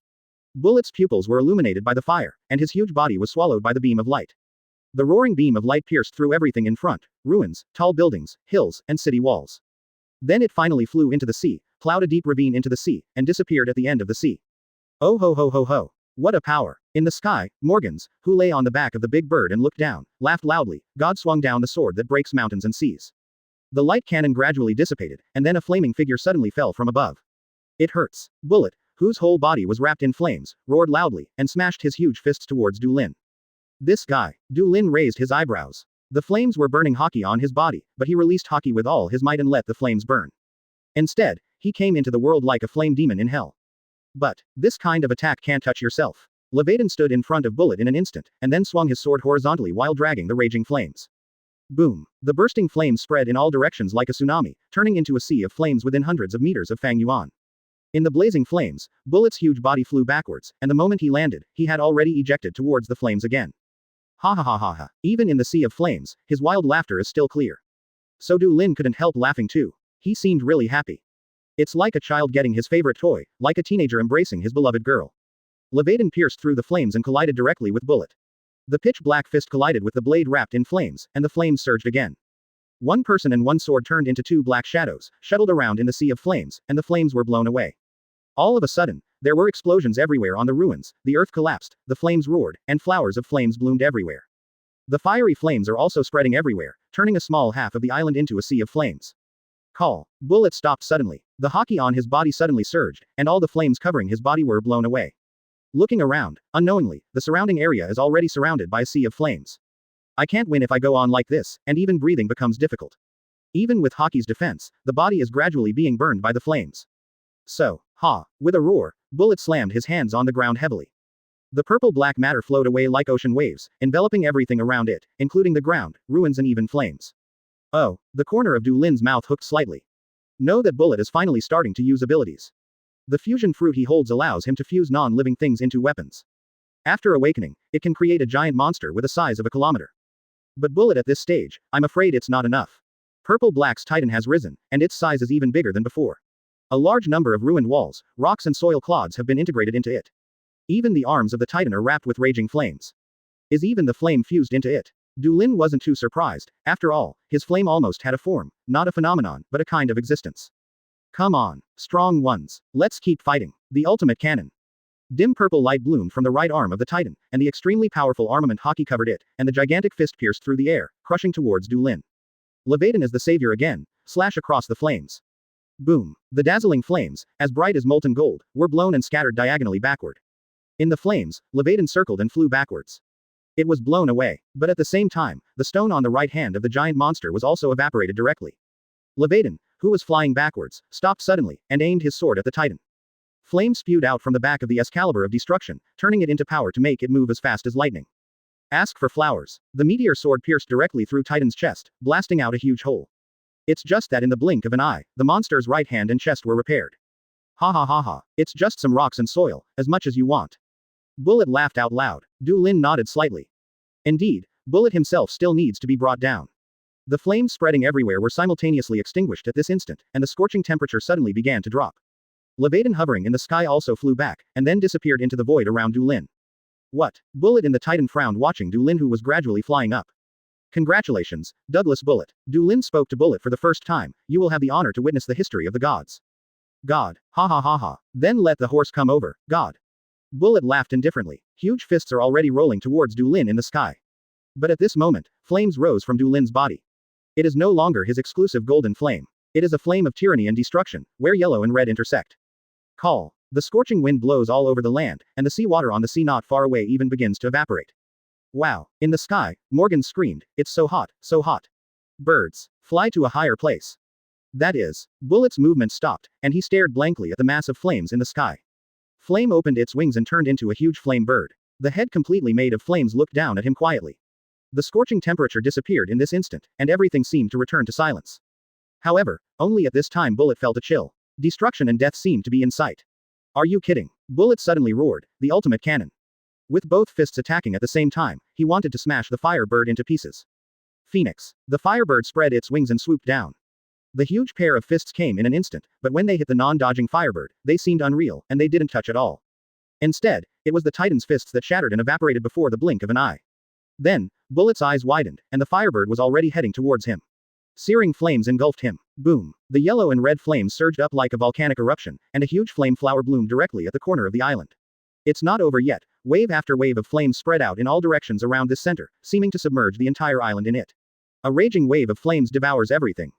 Bullet's pupils were illuminated by the fire, and his huge body was swallowed by the beam of light. The roaring beam of light pierced through everything in front, ruins, tall buildings, hills, and city walls. Then it finally flew into the sea, plowed a deep ravine into the sea, and disappeared at the end of the sea. Oh ho ho ho ho. What a power. In the sky, Morgans, who lay on the back of the big bird and looked down, laughed loudly. God swung down the sword that breaks mountains and seas. The light cannon gradually dissipated, and then a flaming figure suddenly fell from above. It hurts. Bullet, whose whole body was wrapped in flames, roared loudly, and smashed his huge fists towards Lin. This guy. Lin raised his eyebrows. The flames were burning hockey on his body, but he released hockey with all his might and let the flames burn. Instead, he came into the world like a flame demon in hell. But, this kind of attack can't touch yourself. Levatin stood in front of Bullet in an instant, and then swung his sword horizontally while dragging the raging flames. Boom. The bursting flames spread in all directions like a tsunami, turning into a sea of flames within hundreds of meters of Fang Yuan. In the blazing flames, Bullet's huge body flew backwards, and the moment he landed, he had already ejected towards the flames again. Ha ha ha ha ha. Even in the sea of flames, his wild laughter is still clear. So Lin couldn't help laughing too. He seemed really happy. It's like a child getting his favorite toy, like a teenager embracing his beloved girl. Levatin pierced through the flames and collided directly with Bullet. The pitch-black fist collided with the blade wrapped in flames, and the flames surged again. One person and one sword turned into two black shadows, shuttled around in the sea of flames, and the flames were blown away. All of a sudden, there were explosions everywhere on the ruins, the earth collapsed, the flames roared, and flowers of flames bloomed everywhere. The fiery flames are also spreading everywhere, turning a small half of the island into a sea of flames. Call. Bullet stopped suddenly. The hockey on his body suddenly surged, and all the flames covering his body were blown away. Looking around, unknowingly, the surrounding area is already surrounded by a sea of flames. I can't win if I go on like this, and even breathing becomes difficult. Even with Haki's defense, the body is gradually being burned by the flames. So, ha! With a roar, Bullet slammed his hands on the ground heavily. The purple-black matter flowed away like ocean waves, enveloping everything around it, including the ground, ruins and even flames. Oh, the corner of Du Lin's mouth hooked slightly. Know that Bullet is finally starting to use abilities. The fusion fruit he holds allows him to fuse non-living things into weapons. After awakening, it can create a giant monster with a size of a kilometer. But Bullet at this stage, I'm afraid it's not enough. Purple Black's Titan has risen, and its size is even bigger than before. A large number of ruined walls, rocks and soil clods have been integrated into it. Even the arms of the Titan are wrapped with raging flames. Is even the flame fused into it? Du Lin wasn't too surprised. After all, his flame almost had a form, not a phenomenon, but a kind of existence. Come on, strong ones. Let's keep fighting. The ultimate cannon. Dim purple light bloomed from the right arm of the Titan, and the extremely powerful armament Haki covered it, and the gigantic fist pierced through the air, crushing towards Du Lin. Leviathan is the savior again, slash across the flames. Boom. The dazzling flames, as bright as molten gold, were blown and scattered diagonally backward. In the flames, Leviathan circled and flew backwards. It was blown away, but at the same time, the stone on the right hand of the giant monster was also evaporated directly. Leviathan, who was flying backwards, stopped suddenly, and aimed his sword at the Titan. Flame spewed out from the back of the Excalibur of destruction, turning it into power to make it move as fast as lightning. Ask for flowers. The meteor sword pierced directly through Titan's chest, blasting out a huge hole. It's just that in the blink of an eye, the monster's right hand and chest were repaired. Ha ha ha ha, it's just some rocks and soil, as much as you want. Bullet laughed out loud. Du Lin nodded slightly. Indeed, Bullet himself still needs to be brought down. The flames spreading everywhere were simultaneously extinguished at this instant, and the scorching temperature suddenly began to drop. Leviathan hovering in the sky also flew back, and then disappeared into the void around Du Lin. What? Bullet in the Titan frowned watching Du Lin, who was gradually flying up. Congratulations, Douglas Bullet. Du Lin spoke to Bullet for the first time. You will have the honor to witness the history of the gods. God. Ha ha ha ha. Then let the horse come over, God. Bullet laughed indifferently. Huge fists are already rolling towards Du Lin in the sky. But at this moment, flames rose from Du Lin's body. It is no longer his exclusive golden flame. It is a flame of tyranny and destruction, where yellow and red intersect. Call. The scorching wind blows all over the land, and the seawater on the sea not far away even begins to evaporate. Wow. In the sky, Morgan screamed, it's so hot, so hot. Birds, fly to a higher place. That is. Bullet's movement stopped, and he stared blankly at the mass of flames in the sky. Flame opened its wings and turned into a huge flame bird. The head completely made of flames looked down at him quietly. The scorching temperature disappeared in this instant, and everything seemed to return to silence. However, only at this time Bullet felt a chill. Destruction and death seemed to be in sight. Are you kidding? Bullet suddenly roared, the ultimate cannon. With both fists attacking at the same time, he wanted to smash the firebird into pieces. Phoenix. The firebird spread its wings and swooped down. The huge pair of fists came in an instant, but when they hit the non-dodging firebird, they seemed unreal, and they didn't touch at all. Instead, it was the Titan's fists that shattered and evaporated before the blink of an eye. Then, Bullet's eyes widened, and the firebird was already heading towards him. Searing flames engulfed him. Boom. The yellow and red flames surged up like a volcanic eruption, and a huge flame flower bloomed directly at the corner of the island. It's not over yet. Wave after wave of flames spread out in all directions around this center, seeming to submerge the entire island in it. A raging wave of flames devours everything.